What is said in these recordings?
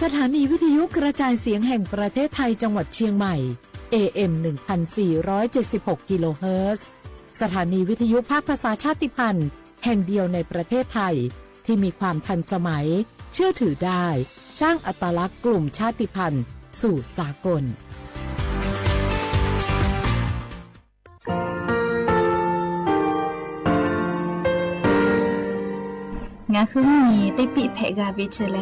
สถานีวิทยุกระจายเสียงแห่งประเทศไทยจังหวัดเชียงใหม่ AM 1476 กิโลเฮิรตซ์สถานีวิทยุภาคภาษาชาติพันธุ์แห่งเดียวในประเทศไทยที่มีความทันสมัยเชื่อถือได้สร้างอัตลักษณ์กลุ่มชาติพันธุ์สู่สากลงาคือมีติปิเพกาวิเชล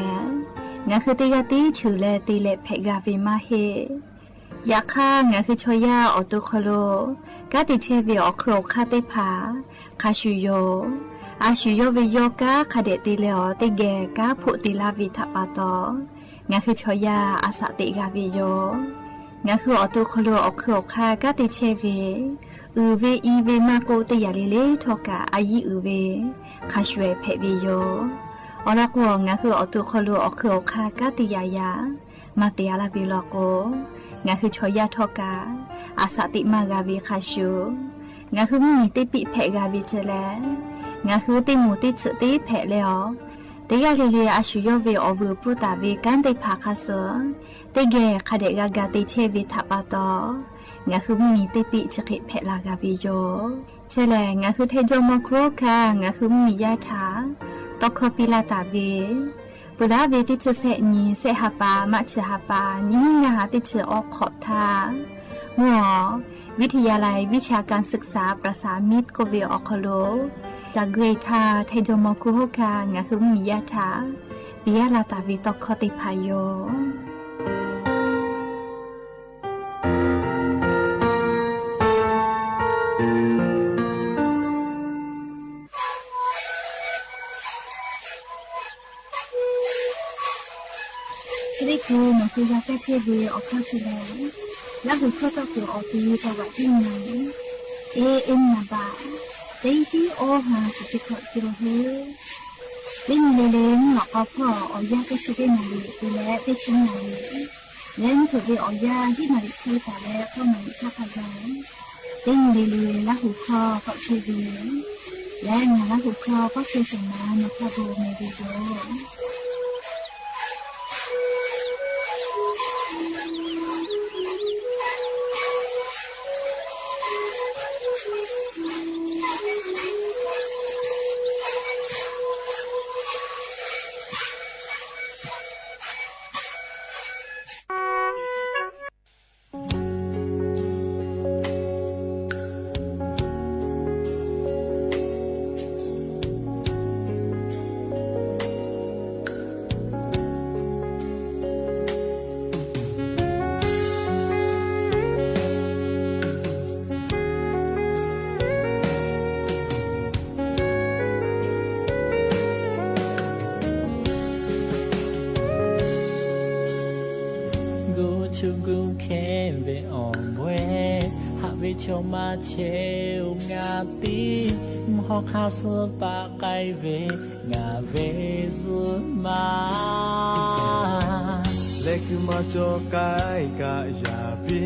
งาคือติกาติชูเลติเลเพกาวิมาเฮยาค่างาคือชวยาออตุคโลกาติเชวิออโครคาติผาคาชูโยอาชูโยวิโยกาคาเดติเลอติเกกาพุติลาวิทัปาโตงาคือชวยาอาสติกาวิโยงาคือออตุคโลออโครคากาติเชวิอือเวอีเวมาโกติยาลิเลทอกาอายีอือเวคาชเวเพวิโยอรักวงงาคือออตุคโลออโครคากาติยายามาเตียลาบิโลโกงาคือชอยาทอกาอาสติมากาวิคาชูงาคือมีติปิเพกาวิเจเลงาคือติมูติสุติเพเลอติยาลิเลอาชูโยเวอวูปุตาเวกันติภาคาเสติเกคาเดกากาติเชวิทัปาโตงาคือมีติปิจกิเพลากาวิโยเชเลงาคือเทโจโมโครคางาคือมียาถาตอคปิลาตาเวปุระเวติเชเสนีเสหปามัชหปานิงาติเชออกขอบทาหัววิทยาลัยวิชาการศึกษาประสานมิตรโกเวออคโลจากเกรทาเทโจโมคุโฮกางาคือมียาถาปิยาลาตาวิตอคติพายโยคือมันคือยาแก้เชื้อเวออกเข้าชิลแล้วหัวข้อต่อหัวออกตีจังหวัดที่ไหนAM นาบาเตที่โอหาสิบกิโลเฮิรตซ์ลิงเลงหลอกเอาพ่อออกยาแก้เชื้อได้มาเลยดูแลได้ชิ้นมาเลยแล้วถูกเวออกยาที่มาเลยที่แต่แล้วเข้ามาชาพยาลิงเลแล้วหัวข้อก็เชื้อเวและงานแล้วหัวข้อก็เชื้อสมานในพระโบเมดิโจchu gu khen về ổn quê hạ về cho ma treo ngà tí ho khá sơ ba cây về ngà về giữa ma lệ cứ mà cho cái cả già bi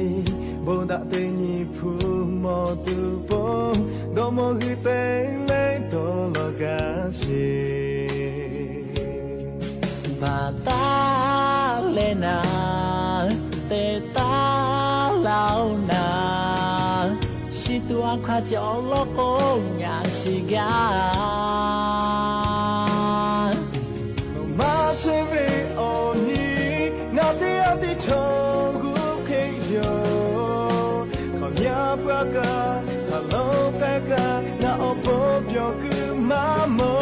bố đã tên nhị phu mò từ bố đó mò ghi tên lấy đó là gà xì và ta lên à tê ta lao na si tua khoa cho lo cô nhà si ga mà chơi về ổn nhỉ ngã đi cho gu khe yo còn nhà bữa cả thà lâu ta cả na ô bố cho cứ má mơ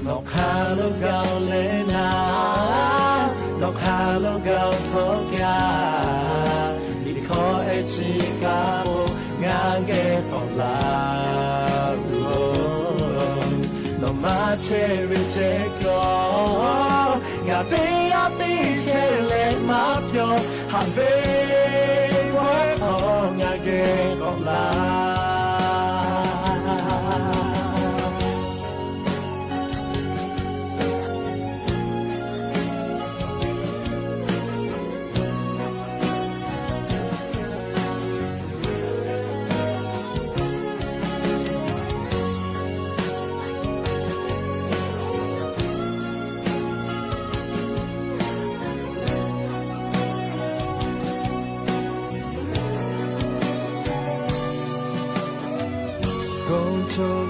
nó khá lo gạo lên nó khá lo gạo thô cả đi khó ấy chỉ cả bộ ngã ghé còn là nó mà chê về chê có ngã tí chê lên má cho hẳn về quét họ ngã ghé còn là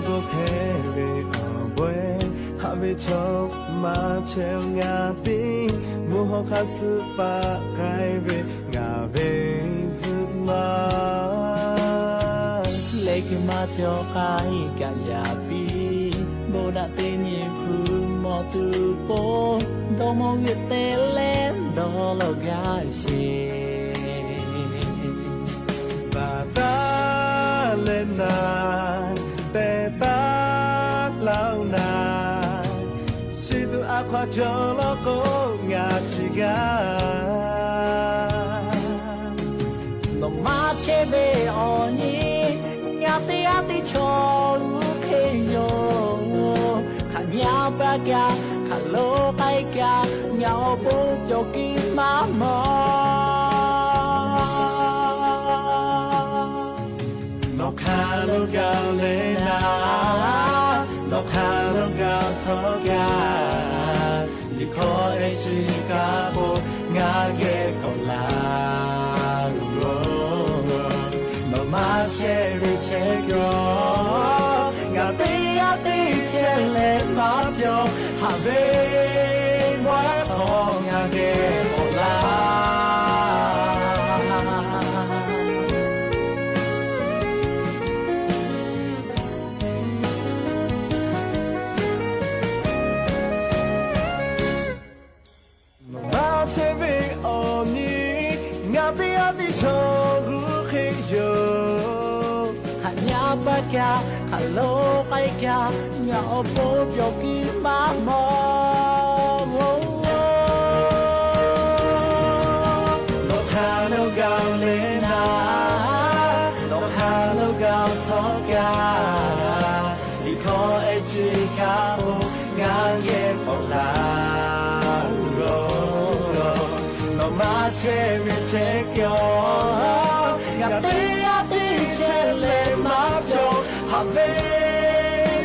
ကိုခဲပဲအောင်ပွဲဟာပဲချောမချေငါတိမူဟခဆပါကိုင်ပဲငါပဲစမလေကမချောကိုင်ကညာပီမိုနာတင်းညဖူမောတူပိုဒေါ်မောင်ရတဲ့လဲဒေါ်လောကရှိဘာသာလဲနာတဲ့တာလောင်းနာစီသူအခါကြောင့်လောကိုငါရှိကနော်မချေဘေအော်နီညာတရားတိချောခေယောခညာပကခလိုပိုက်ကညာပုတ်ပြောကိမမောno calo galena no calo gatoga li kho e shika bo nga ge kola ro no ma che ri che go nga ti a ti che le ma pyo ha ve wa kho nga ge kolaที่โชกุเขยขันยาปะกะขันโลไปกะเงาปูบยกิมามอโลคาโลกาเลนาโลคาโลกาทอกาลิขอเอชิกาโบงานเย็บปอลามาเชริเชกยองาตีอาตีเชเลมาโยฮาเว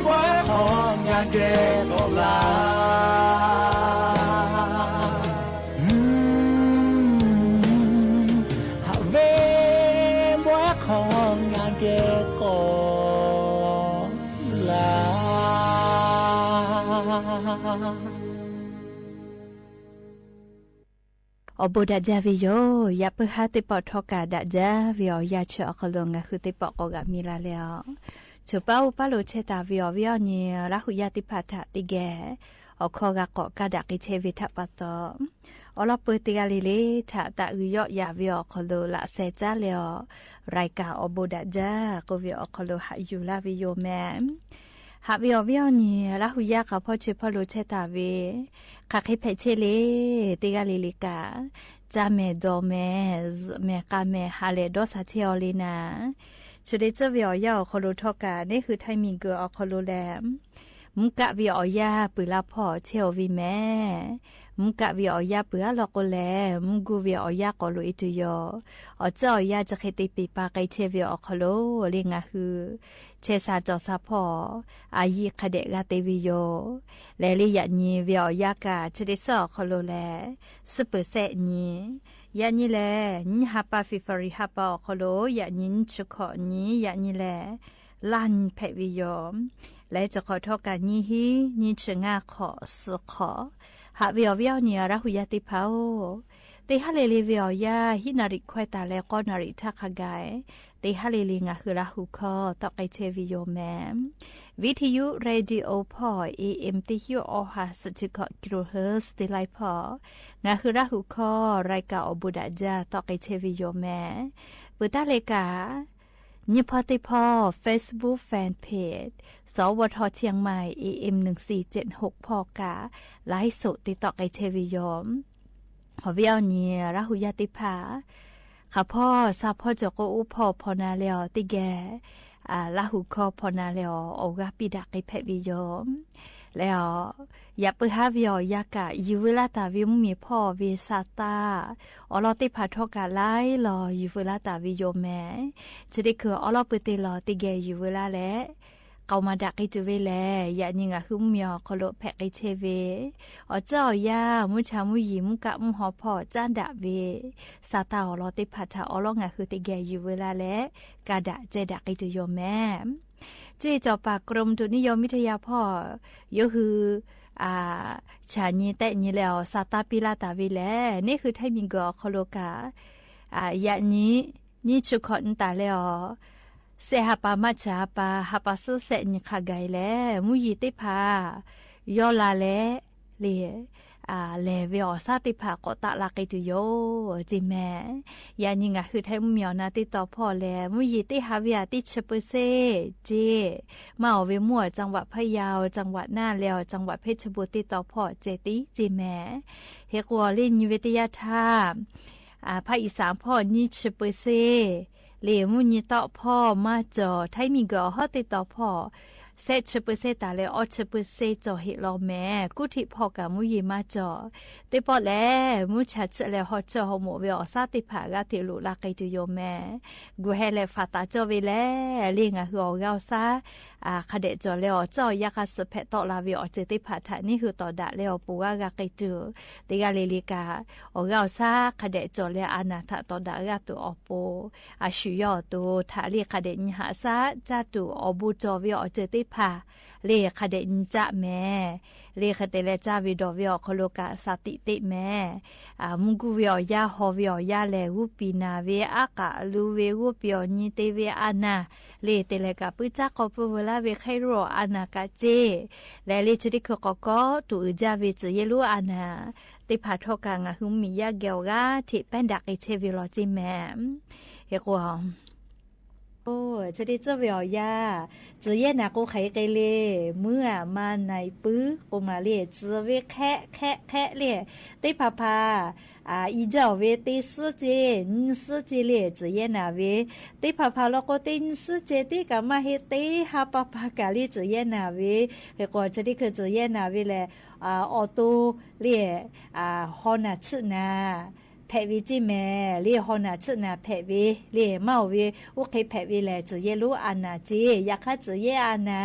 ไว้หองาเกโตลาฮาเวไว้หองาเกโตลาอบูดาจาวิโยยาเปหาติปอทอกาดาจาวิโอยาเชอคลงกะคือติปอกกะมีลาแล้วจูเป้าปาโลเชตาวิโอวิโอเนียละหุยาติพัทะติแกอคอกะเกาะกะดักอิเชวิทะปะตออลอเปติกาลิเลทะตะอุยอยาวิโอคโลละเซจาเลอรายกาอบูดาจากวิโอคโลหะยูลาวิโยแมหาวิโอวิโอนี่ละหุยากับพ่อเชพอโลเชตาเวคาคิเพเชเลติกาลิลิกาจาเมโดเมเมกาเมฮาเลโดซาเทอลีนาชุดเจวิโอยาคโลทอกานี่คือไทมิงเกอคโลแลมมุกะวิโอยาปืลาพ่อเชอวิแม่มุกะวิโอยาปือลอกแลมุกูวิโอยากอลุอิตุโยอเจ้ายาจะเคติปีปาไกเชวิโอคโลเลงาคือเชซาจอซาพ่ออายีคเดกาเตวิโยแลลิยะนีวิโอยากาชดิซอคโลแลสเปเซนียะนีแลนิฮาปาฟิฟาริฮาปาคโลยะนินชุขอนียะนีแลลันเพวิโยและจะขอโทษกันนี้ฮีนี่ชงาขอสุขอหาวิววิวเนี่ยรักหุยติพาวแต่ฮาเลลีวิวยาฮินาริควายตาแล้วก็นาริทักขกายแต่ฮาเลลีงาคือรักหุคอต่อไกเชวิโยแมมวิทยุเรดิโอพอ AM ติฮิวออฮาสติกกิโลเฮิร์ตติไลพองาคือรักหุคอรายการอบุดาจาต่อไกเชวิโยแมปุตตะเลกานิพติพอ Facebook Fanpage สวทเชียงใหม่ AM 1476พอกาไลฟ์สดติดต่อไกเชวิโยมขอวิเอาเนียราหุยาติภาข้าพ่อซาพ่อจกอุพ่อพอนาเลอติแกลาหุคอพอนาเลอโอกาปิดักไกเพวิโยมแล้วอย่าไปหาวิอยากะยูเวลาตาวิมมีพ่อวิซาตาอลอติพาทอกาไลรอยูเวลาตาวิโยแม่จะได้คืออลอเปเตลอติแกยูเวลาและเกามาดักไอจูเวแลอย่ายิงอะคือมีอคโลแพกไอเชเวอเจ้ายามุชามุยิมกะมุหอพ่อจ้านดะเวซาตาอลอติพาทาอลองอะคือติแกยูเวลาและกาดะเจดักไอจูโยแม่ เจจอปากกรมตุนิยมวิทยาพ่อยคือชาญีแต่นี้แล้วซาตาปิลาตาวิแลนี่คือไทมิงกอคโลกายะนี้นี่ชุกอนตาแล้วเสหปามาจาปาหปาสุเสนิขะไกแลมุยีติพายอลาแลเลเลเวอซาติพาก็ตะลากิตุโยจิแม่ยานิงะคือไทยมุมยอนาติต่อพ่อแลมุยีติฮาเวียติเชเปเซเจมาเอาเวมัวจังหวัดพะเยาจังหวัดน่านแล้วจังหวัดเพชรบุรีติต่อพ่อเจติจิแม่เฮกวอลินวิทยาธาภาคอีสานพ่อนี่เชเปเซเลมุนีต่อพ่อมาจอไทยมีกอฮอติต่อพ่อเซชเปเซตาเลออชเปเซจอเฮลอแม่กุทิพอกามุยีมาจอเตปอแลมุชัดเลฮอจอฮโมเวอซาติผากาติลุลาไกตุโยแม่กูเฮเลฟาตาจอเวเลลิงะฮือเกาซาคเดจอเลอจอยากาสเพตอลาเวอเจติผาทานี่คือตอดะเลอปูกากาไกตุติกาเลลิกาโอเกาซาคเดจอเลอานาทะตอดะกาตุออโปอาชุยอตุทาลีคเดญหาซาจาตุอบูจอเวอเจติพาเลขเดนจะแม่เลขเตเลจาวิดอวิอคโลกาสติติแม่มุกุวิอยาฮอวิอยาเลวุปีนาเวอากาลูเววุปิอนิเตเวอานาเลเตเลกาปุจักอปเวลาเวไคโรอานากาเจและเลชดิคกกอตุจาเวจเยลูอานาติพาทกางะหุมิยาเกวกาทิแปนดักไอเชวิโลจิแม่เฮกวาโอ้จะได้เจ้าเวียยาจะเย็นนะกูไขไกลเลยเมื่อมาในปื้อกูมาเรียจะเวแค่เลยได้พาอีเจ้าเวตี世界世界เลยจะเย็นนะเวได้พาแล้วก็ตี世界ที่กามาเฮตีฮาพากาลีจะเย็นนะเวเฮก็จะได้คือจะเย็นนะเวเลยออโต้เลยฮอนาชื่อนาแพวิจิแม่เรียฮอนาชื่อนาแพวิเรียเมาวิอุเคแพวิแลจะเยลูอานาจีอยากให้จะเยอานา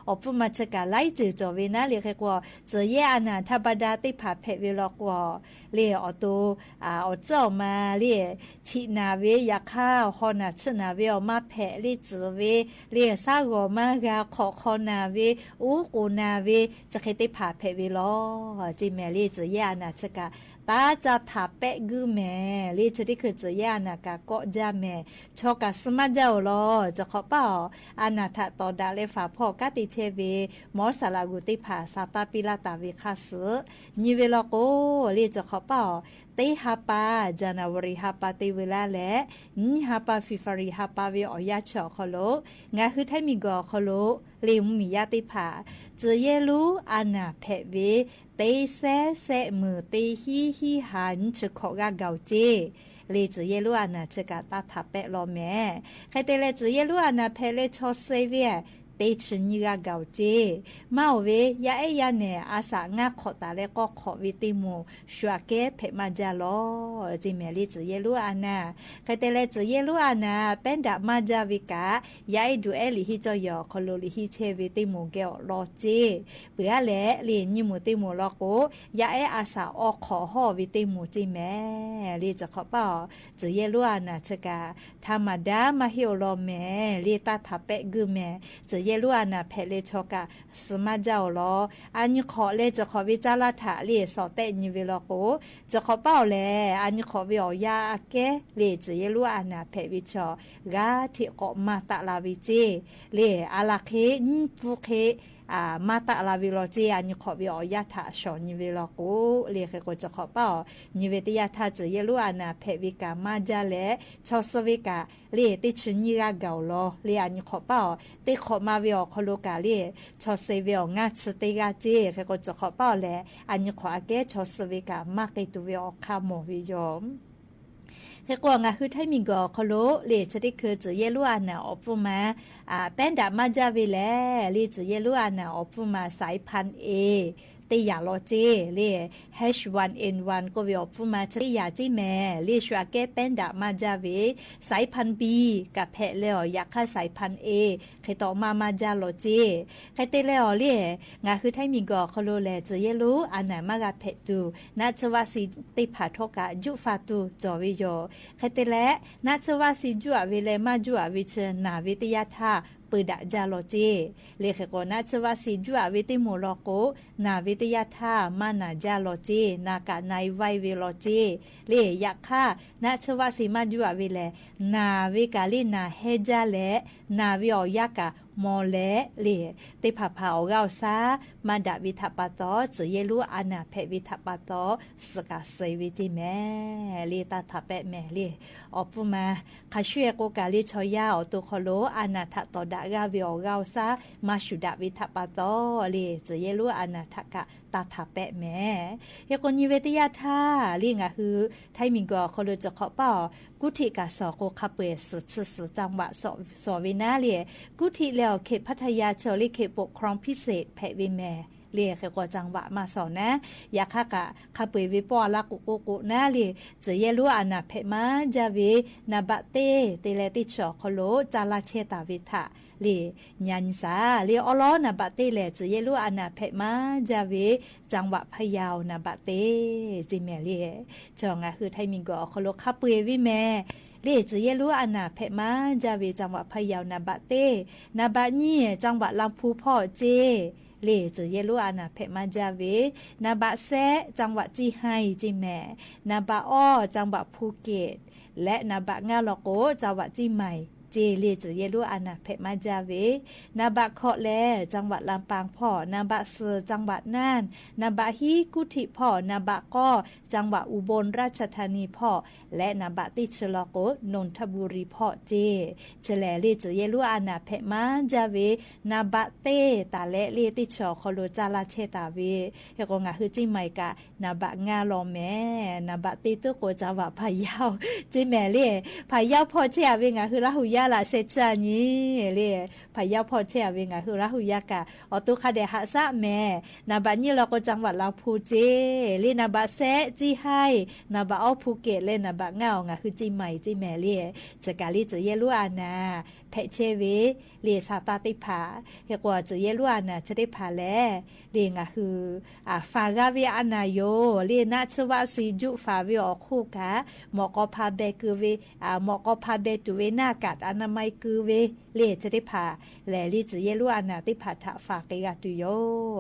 อปุมาชกาไลจืจอวินะเรียกว่าจะเยอานาทับดาติผาแพวิลอกว่าเรียอตูอเจ้ามาเรียชินาเวอยากข้าวฮอนาชื่อนาเวอมาแพลิจืเวเรียซากอมากาขอนาเวอุกูนาเวจะเคติผาแพวิลอจิแม่เรียจะเยอานาชกาตาจะถาเปะกูแม่ลีจะได้คือจะย่านากาเกาะจาแม่ชอกาสมาเจ้าลอจะขอเปล่าอานาถตอดาเลฝาพ่อกาติเชเวมอสาลากุติผาซาตาปิลาตาเวคาสนิเวลโกลีจะขอเปล่าเตฮาปาจานาวริฮาปาเตเวลาและนิฮาปาฟิฟาริฮาปาเวออยาชอคโลงาคือไทมิกอคโลเลมมียาติผาเจเยลูอานาเพเวเตเซมือเตฮีหันจะขอกาเกาเจเลจะเยลูอานาจะกาตาทับเปลอแม่ใครเตเลจะเยลูอานาเพเลชอเซเวียเตชนิกาเกาเจมาเวยาเอยาเนอาสางาขอตาเลก็ขอวิติมูชัวเกเพมาจาลอจิเมลีจะเยลูอานาใครเตเลจะเยลูอานาเป็นดามาจาวิกายาดูเอลิฮิจอยอคโลลิฮิเชวิติมูเกอรอเจเปือแลลีนิมูติมูลอโกยาเออาสาออกขอหอวิติมูจิแม่ลีจะขอเปล่าจะเยลูอานาชกาธรรมดามาฮิโอลอแม่ลีตาทับเปกุแม่จะเยลูอานาเพเลชกาสมาเจ้าลออันนี้ขอเลจะขอวิจาราถาเลสอเตนิเวลโกจะขอเป้าแลอันนี้ขอวิอยาเกเลจะเยลูอานาเพวิชอกาทิกอมาตะลาวิเจเลอาลาเคฟุเคมาตะลาวิโลเจอันนี้ขอวิอยาถาชอนิเวลโกเลเคโกจะขอเป้านิเวติยาถาจะเยลูอานาเพวิกามาจาเลชอสวิกาเลติชนิกาเกาลอเลอันนี้ขอเป้าติขอมาวิอคโลกาเลชอเซวิองาสติกาเจเคโกจะขอเป้าแลอันนี้ขออาเกชอสวิกามาเกตุวิอคาโมวิยอมเฮกวงาคือไทมิงกอคโลเลจะได้คือจะเยลูอานาอปุมาเป็นดามาจาวิแลเลจะเยลูอานาอปุมาสายพันธุ์ A ตียาโลเจเล H1N1 ก็วิอปุมาชติยาจิแม่เลชัวเกเป็นดามาจาวิสายพันธุ์ B กับแพะเลอยากค่าสายพันธุ์ A ใครต่อมาจาโลเจใครเตเลอเลงาคือไทมิงกอคโลเลจะเยลูอานามากับแพะตูนาชวาสิติผาทกาจุฟาตูจอวิโยใครเตเลนาชวาสิจุอวิเลมาจุอวิเชนาวิทยาธา ปืดะจาโลเจเลขโกนาชวาสีจัวเวติโมโลโกนาเวทยาธามานาจาโลเจนากะนายไวเวโลเจเลยักค่ะนาชวาสีมาจัวเวเลนาเวกาลีนาเฮจาเลนาวิอยักะมอเลเลติผาเผาเกาซามาดาวิทัปปะตอจะเยลูอานาเพวิทัปปะตอสกาเซวิจิแม่เลตาทัปเปแม่เลอปุมาคาช่วยโกกาลิชอยาอตุคโลอานาทะตอดากาวิอเกาซามาชุดาวิทัปปะตอเลจะเยลูอานาทะกะตาทัปเปแม่เฮโกนิเวติยาธาลีงะฮือไทมิงกอคโลจะขอเป้ากุธิกาสอโกคาเปสจังหวะสอวินาเลกุธิแล้วเขตพัทยาเชอรี่เขตปกครองพิเศษแพวิแม่เรียกกว่าจังหวะมาสอนนะอยากกะคาเปวิปอลากุนะเรียจะเยลูอานาเพมาจาวีนาบะเตเลติชอคโลจาลาเชตาวิทะเรียยันซาเรียอลอนาบะเตเลจะเยลูอานาเพมาจาวีจังหวะพยาวนาบะเตจิแม่เรียจองะคือไทมิงกอคโลคาเปวิแม่เลจะเยลูอานาเพมาจาวีจังหวะพยาวนาบะเตนาบะนี่จังหวะลำพูพ่อเจเลจะเยลูอานาเพมาจาเวนาบะแซจังหวัดจีไฮจีแม่นาบะอ้อจังหวัดภูเก็ตและนาบะงาลอโกจังหวัดจีใหม่เจเลจะเยลูอานาเพมาจาเวนาบะเคาะแลจังหวัดลำปางพ่อนาบะเซอจังหวัดน่านนาบะฮีกุธิพ่อนาบะก็จังหวัดอุบลราชธานีพ่อและนาบะติชลอโกนนทบุรีพ่อเจเฉลเลจะเยลูอานาเพมาจาเวนาบะเตตาและเลติชอคโลจาลาเชตาเวเฮกงะฮือจิใหม่กะนาบะงาลอแม่นาบะติตุโกจังหวัดพะเยาจิแม่เลพะเยาพ่อเชอเวงะฮือละหุยาละเซจานีเลพะเยาพ่อเชอเวงะฮือละหุยากะออตุคาเดหะซะแม่นาบะนี่เราก็จังหวัดลาวพูเจเลนาบะแซจีไฮนาบะอ้อภูเก็ตเลนาบะเงางะคือจิใหม่จิแม่เลจะกาลิจะเยลูอานาเพเชเวเลซาตาติผาเฮกว่าจะเยลูอานาจะได้ผาแลเลงะคือฟากาเวอานาโยเลนะชวะสีจุฟาเวอคู่กะหมอกอพาเบคือเวหมอกอพาเบตุเวนากัดอนามัยคือเวเลจะได้ผาแลลิจะเยลูอานาติผาทะฝากเกกะตุโย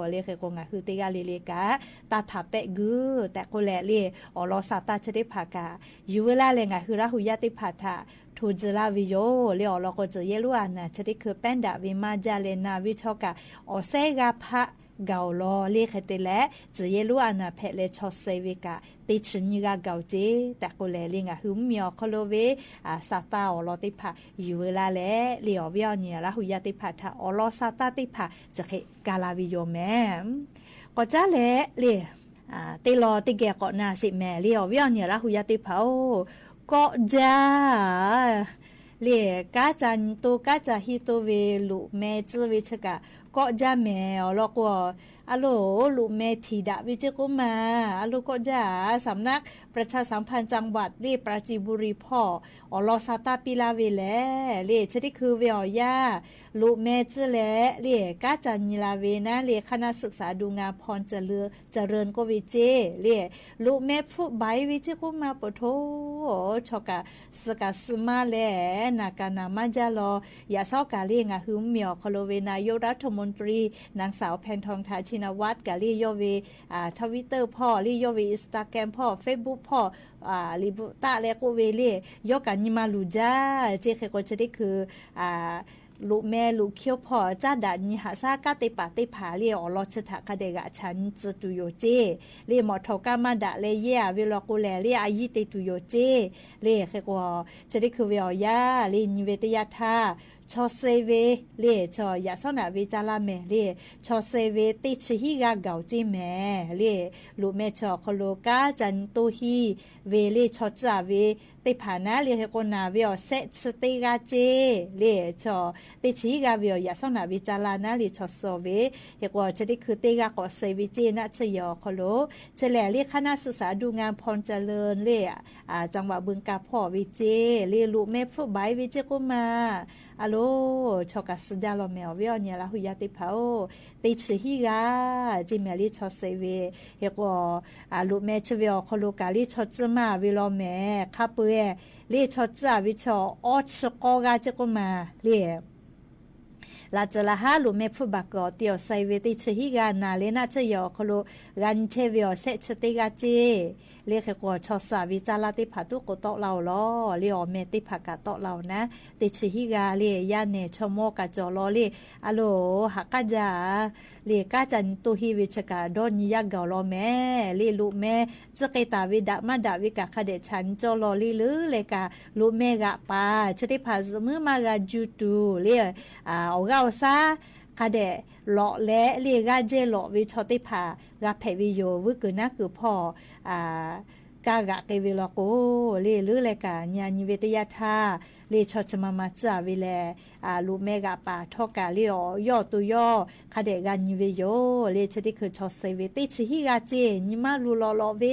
เลเฮกงะคือเตกาเลกะตาทะเปกุแต่โคแลเลอลอซาตาจะได้ผากะยูเวลาเลงะคือราหุยาติผาทะทูจลาวิโยเลอลอก็จะเยลูอานาจะได้คือแป้นดาวิมาจาเลนาวิชอกะอเซกาพะเกาลอเลขเตและจะเยลูอานาเพเลชอเซวิกะติชนิกาเกาเจแต่ก็แลลิงะหึมเมียวคโลเวซาตาอลอติพะอยู่เวลาแลเลอวิอเนี่ยละหุยาติพะทะอลอซาตาติพะจะเคกาลาวิโยแมก็จะแลเลติลอติแกก็นาสิแม่เลอวิอเนี่ยละหุยาติพะก็จ้าเลกาจันโตกาจาฮิโตเวลุแม่จืวิชกะก็จ้าแม่ลอกว่าอะโลลุแม่ทีดาวิจิกุมาอะโลก็จ้าสำนักประชาสัมพันธ์จังหวัดเลปราจีนบุรีพ่ออลอซาตาปิลาเวแลเลชะดิคือเวอยาลุแม่จืแลเลกาจันนิลาเวนะเลคณะศึกษาดูงามพรเจริญก็วิเจเลลุแม่ฟุใบวิจิกุมาปโทชอกะสกาสมาแลนากานามาจาลอยาเศร้ากาเลงะหึมเมียวคโลเวนายกรัฐมนตรีนางสาวแพนทองทาชินวัตรกาลีโยเวทวิตเตอร์พ่อลีโยเวอินสตาแกรมพ่อเฟซบุ๊กพ่อลิบุตาและกูเวเลยกกันยิมาลูจ้าเจเคก็จะได้คือลูแม่ลูเคียวพ่อจ้าดานิหาซากาเตปาเตผาเรียอลอชะทะคเดกะฉันจะตุโยเจเรียหมอทอกามาดะเลเยเวลกูแลเรียอายิเตตุโยเจเรียเคก็จะได้คือเวียยาเรียนิเวตยาธาชอเซเวเลชอยาสนาเวจาลาเมเลชอเซเวติชฮิกาเกาจิเมเลลูเมชอคโลกาจันตุฮีเวเลชอจาเวติผานะเลเฮโกนาเวอเซสติกาเจเลชอติชฮิกาเวยาสนาเวจาลานะเลชอโซเวเฮโกจะได้คือเตกาก็เซวิเจนะชยอคโลเฉลเลคณะศึกษาดูงามพรเจริญเลจังหวัดบึงกาพ่อวิเจเลลูเมฟุบายวิเจกุมาอะโลชอกาสจาโลเมอวิอเนี่ยละหุยาติพาโอติชฮิกาจิเมลิชอเซเวเฮโกลูเมชเวอคโลกาลิชอจมาวิโลเมคาเปเลชอจาวิชออชโกกาเจกุมาเล ลาจะละฮาลุเมฟุบากอเตียวไซเวติชฮิกานาเลนะเชยอคโลกันเชวิโอเซชติกาเจเรียกก็ชอสาวิจาลาติผาตุโกโตเราลอเรียอเมติผากาโตเรานะติชฮิกาเรียยาเนชโมกาจอลอเรียอะโลหักกะจาเรียกาจันตุฮิวิชกาดอนยากาลอแม่เรียลุแม่จะเกตาวิดามาดาวิกาคเดชันจอลอลีลือเลกาลุแม่กะปาชติผาซมือมากาจูตูเรียเอากาซาคาเดหล่อและเรียกาเจหล่อวิชอติผากาเพวิโยวิกุนะคือพ่อกากะเกวิลโกเรียลือเลกาญาณิเวตยาธาเรียชอชมามาจาวิเลลูเมกาปาทอกาเรียย่อตุย่อคาเดกาญิเวโยเรียชติคือชอเซเวติชิฮิกาเจญิมาลูลอลอเว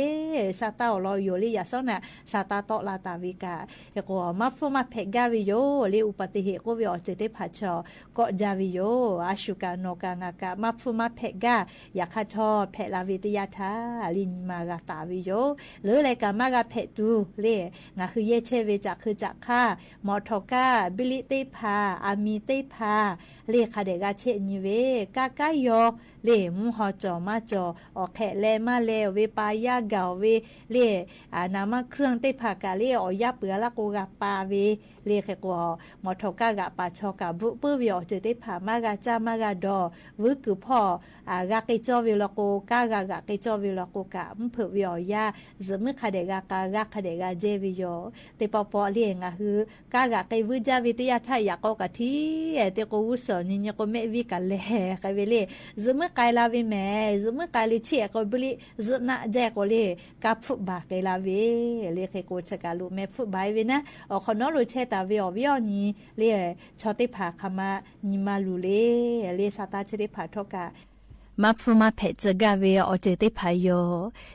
ซาตาลอโยลิยาซอนะซาตาตอลาตาวิกาเฮโกมาฟมาเพกาวิโยเรียอุปติเหตุโกวิอเจติผาชอก็จาวิโยอาชุกาโนกางากามาฟมาเพกายาคาทอเพลาวิตยาธาลินมากาตาวิโยหรือเลกามากาเพตูเรียงาคือเยเชเวจักคือจักค่ามอทอกาบิลิติพาอามีติพาเรียคาเดกาเชนิเวกากายอเรียมุฮอจอมาจอออกแขแลมาเลเวปายาเกาเวเรียนามาเครื่องติพากาเรียอยาเปือละกูกาปาเวเรียกกัวมอทอกากาปาชอกาบุปื้อวิอเจติพามากาจามากาดอวึกือพ่อกาเกจอวิลโกกากากาเกจอวิลโกกะมเผือวิอยาซมึคาเดกากากาคาเดกาเจวิโยติปอปอเรียงาฮือกากาเกวิจาวิทยาทายากอกะทีเตโกวุสอนิญโกเมวิกาเลกะเวเลซมึไกลาวิแม่ซมึไกลิเชก็บลิซนะแจกเลกาฟุบาไกลาเวเลเคโกชกาลุเมฟุบายเวนะอคอนอลุเชตาวิอวิอนีเลชอติภาคมานิมาลุเลซาตาเชติภาทอกามาฟูมาเพจกาเวอเจติพายโย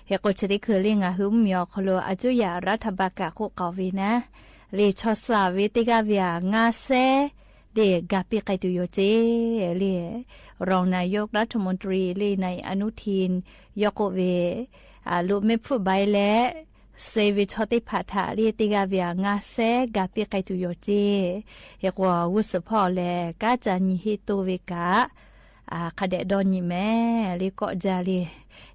เฮโกชติคือลิงาหุมยอคโลอจุยารัฐบากะโคกาเวนะเลชอสาเวติกาเวียงาเซเดกาปิไกตุโยเจเลรองนายกรัฐมนตรีเลในอนุทินยกเวลุเมฟุบายและเซวิชอติผาถาเรียติกาเวียงาเซกาปิไกตุโยเจเฮกว่าวุสพอแลกาจันฮิโตเวกาคาเดดอนนี่แม่ลิก็จาลี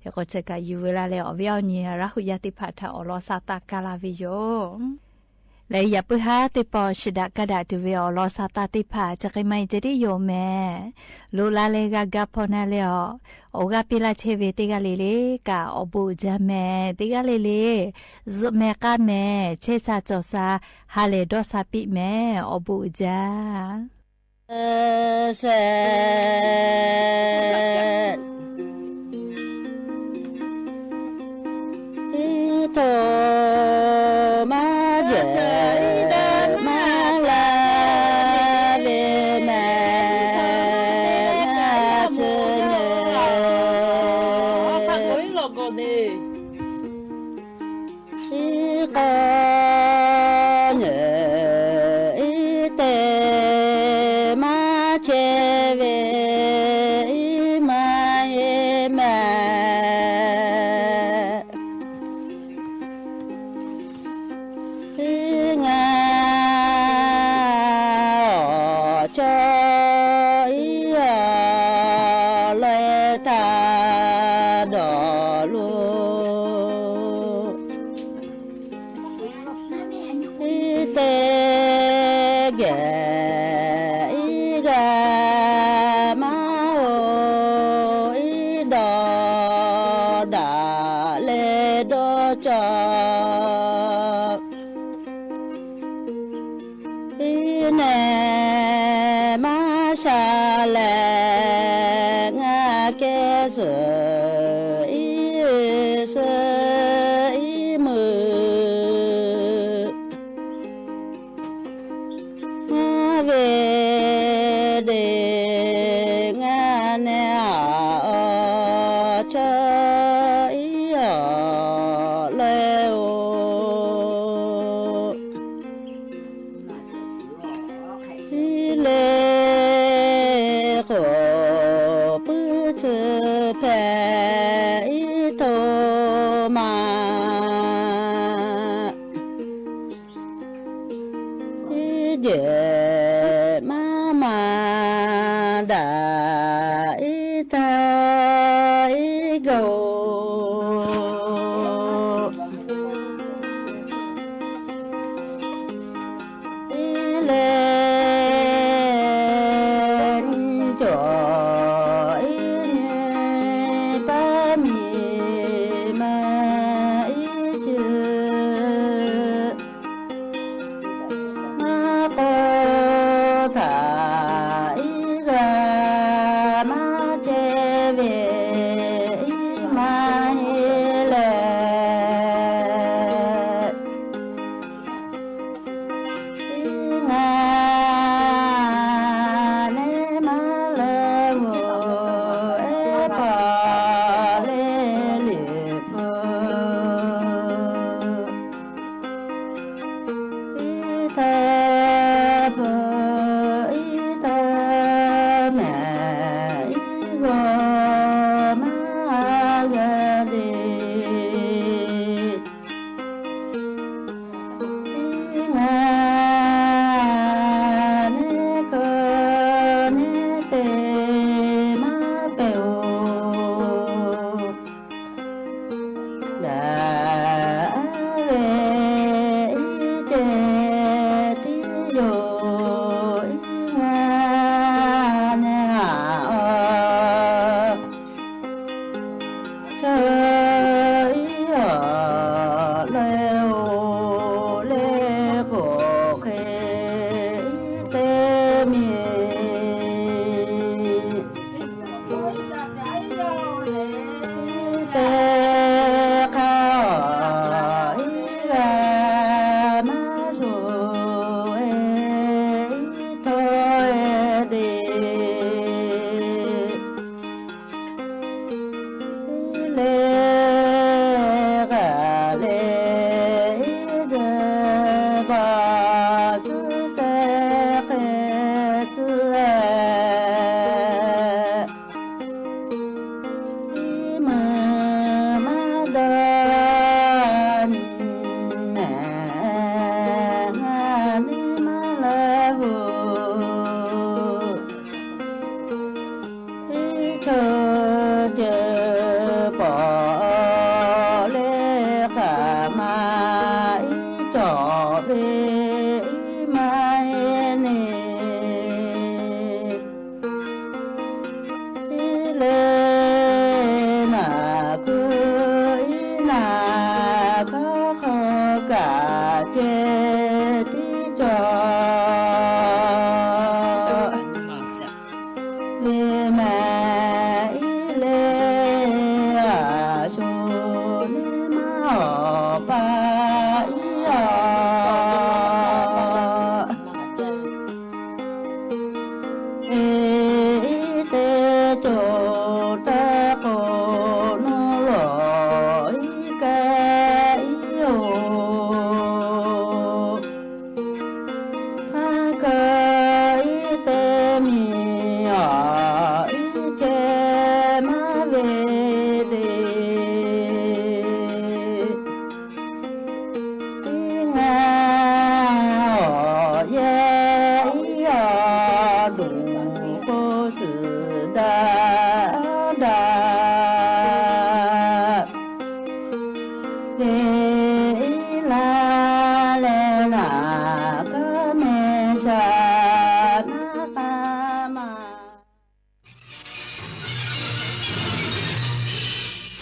เฮก็จะกาอยู่เวลาแล้วเวียวนี่ราหุยาติผาถาอลอซาตากาลาวิโยและอย่าเพิ่งหาติปอชิดากระดาษตัวเวอลอซาตาติผาจะใครไม่จะได้โยแม่ลูลาเลกากาพอนาเลอโอกาปิลาเชเวติกาเลเลกาอบูจาแม่ติกาเลเลซุแม่กาแม่เชซาจอซาฮาเลดอซาปิแม่อบูจาเสโตมาเจมาลาเบแม่เชเนพักไว้หลอกก่อนดิสิกอเนเตมาเชเวมาเอแม่งาจอยเลตาดอลูเตเกกามาโอดอดาเลดอจอเนมาชาเลงาเกสเสมือมาเวเดงาเนอชอยเลโอเลโคปื้อเธอแผ่โทมาเดมา tai go lên trọi ba mi mai chưa ma có thải ra ma che về mai lệ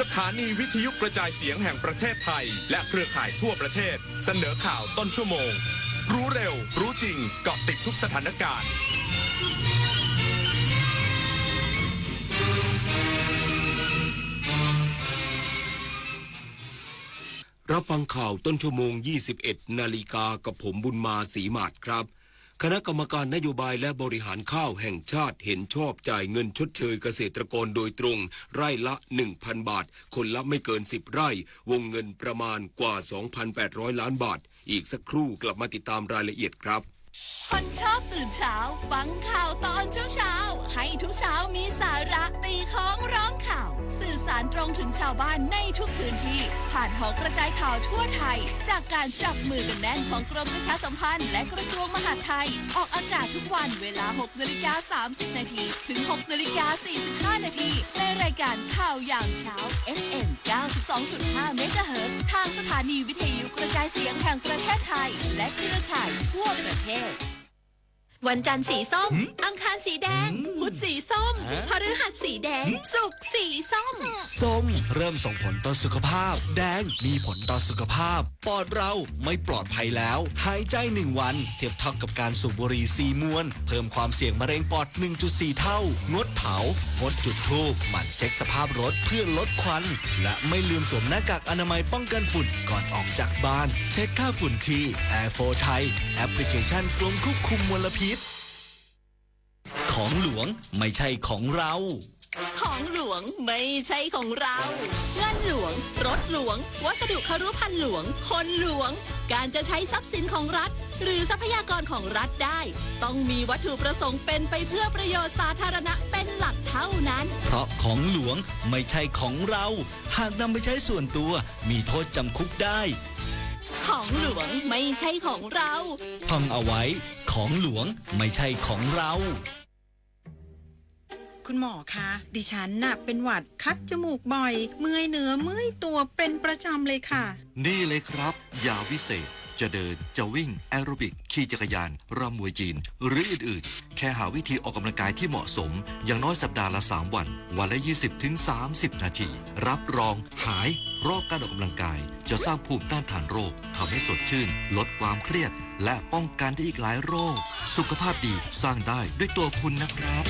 สถานีวิทยุกระจายเสียงแห่งประเทศไทยและเครือข่ายทั่วประเทศเสนอข่าวต้นชั่วโมงรู้เร็วรู้จริงเกาะติดทุกสถานการณ์รับฟังข่าวต้นชั่วโมง 21 นาฬิกากับผมบุญมาศรีหมาดครับคณะกรรมการนโยบายและบริหารข้าวแห่งชาติเห็นชอบจ่ายเงินชดเชยเกษตรกรโดยตรงไร่ละ 1,000 บาทคนละไม่เกิน10ไร่วงเงินประมาณกว่า 2,800 ล้านบาทอีกสักครู่กลับมาติดตามรายละเอียดครับ คนชอบตื่นเช้าฟังข่าวตอนเช้าให้ทุกเช้ามีสาระตีของร้องข่าวสื่อสาร ารตรงถึงชาวบ้านในทุกพื้นที่ผ่านหอกระจายข่าวทั่วไทยจากการจับมือกันแน่นของกรมประชาสัมพันธ์และกระทรวงมหาดไทยออกอากาศทุกวันเวลา 6:30 น.ถึง 6:45 น.ในรายการข่าวยามเช้า FM 92.5 เมกะเฮิรตซ์ทางสถานีวิทยุกระจายเสียงแห่งประเทศไทยและเครือข่ายทั่วประเทศวันจันทร์สีส้มอังคารสีแดงพุธสีส้มพฤหัสสีแดงศุกร์สีส้มส้มเริ่มส่งผลต่อสุขภาพแดงมีผลต่อสุขภาพปอดเราไม่ปลอดภัยแล้วหายใจ1วันเทียบเท่ากับการสูบบุหรี่4 มวนเพิ่มความเสี่ยงมะเร็งปอด 1.4 เท่างดเผางดจุดธูปหมั่นเช็คสภาพรถเพื่อลดควันและไม่ลืมสวมหน้ากากอนามัยป้องกันฝุ่นก่อนออกจากบ้านเช็คค่าฝุ่นที่ Air4 Thai แอปพลิเคชันกรมควบคุมมลพิษของหลวงไม่ใช่ของเราของหลวงไม่ใช่ของเราเงินหลวงรถหลวงวัสดุครุภัณฑ์หลวงคนหลวงการจะใช้ทรัพย์สินของรัฐหรือทรัพยากรของรัฐได้ต้องมีวัตถุประสงค์เป็นไปเพื่อประโยชน์สาธารณะเป็นหลักเท่านั้นเพราะของหลวงไม่ใช่ของเราหากนำไปใช้ส่วนตัวมีโทษจำคุกได้ของหลวงไม่ใช่ของเราท่องเอาไว้ของหลวงไม่ใช่ของเราคุณหมอคะดิฉันน่ะเป็นหวัดคัดจมูกบ่อยเมื่อยเนื้อเมื่อยตัวเป็นประจำเลยค่ะนี่เลยครับยาวิเศษจะเดินจะวิ่งแอโรบิกขี่จักรยานรำมวยจีนหรืออื่นๆแค่หาวิธีออกกำลังกายที่เหมาะสมอย่างน้อยสัปดาห์ละ3 วันวันละ 20-30 นาทีรับรองหายเพราะการออกกำลังกายจะสร้างภูมิต้านทานโรคทำให้สดชื่นลดความเครียดและป้องกันได้อีกหลายโรคสุขภาพดีสร้างได้ด้วยตัวคุณนะครับ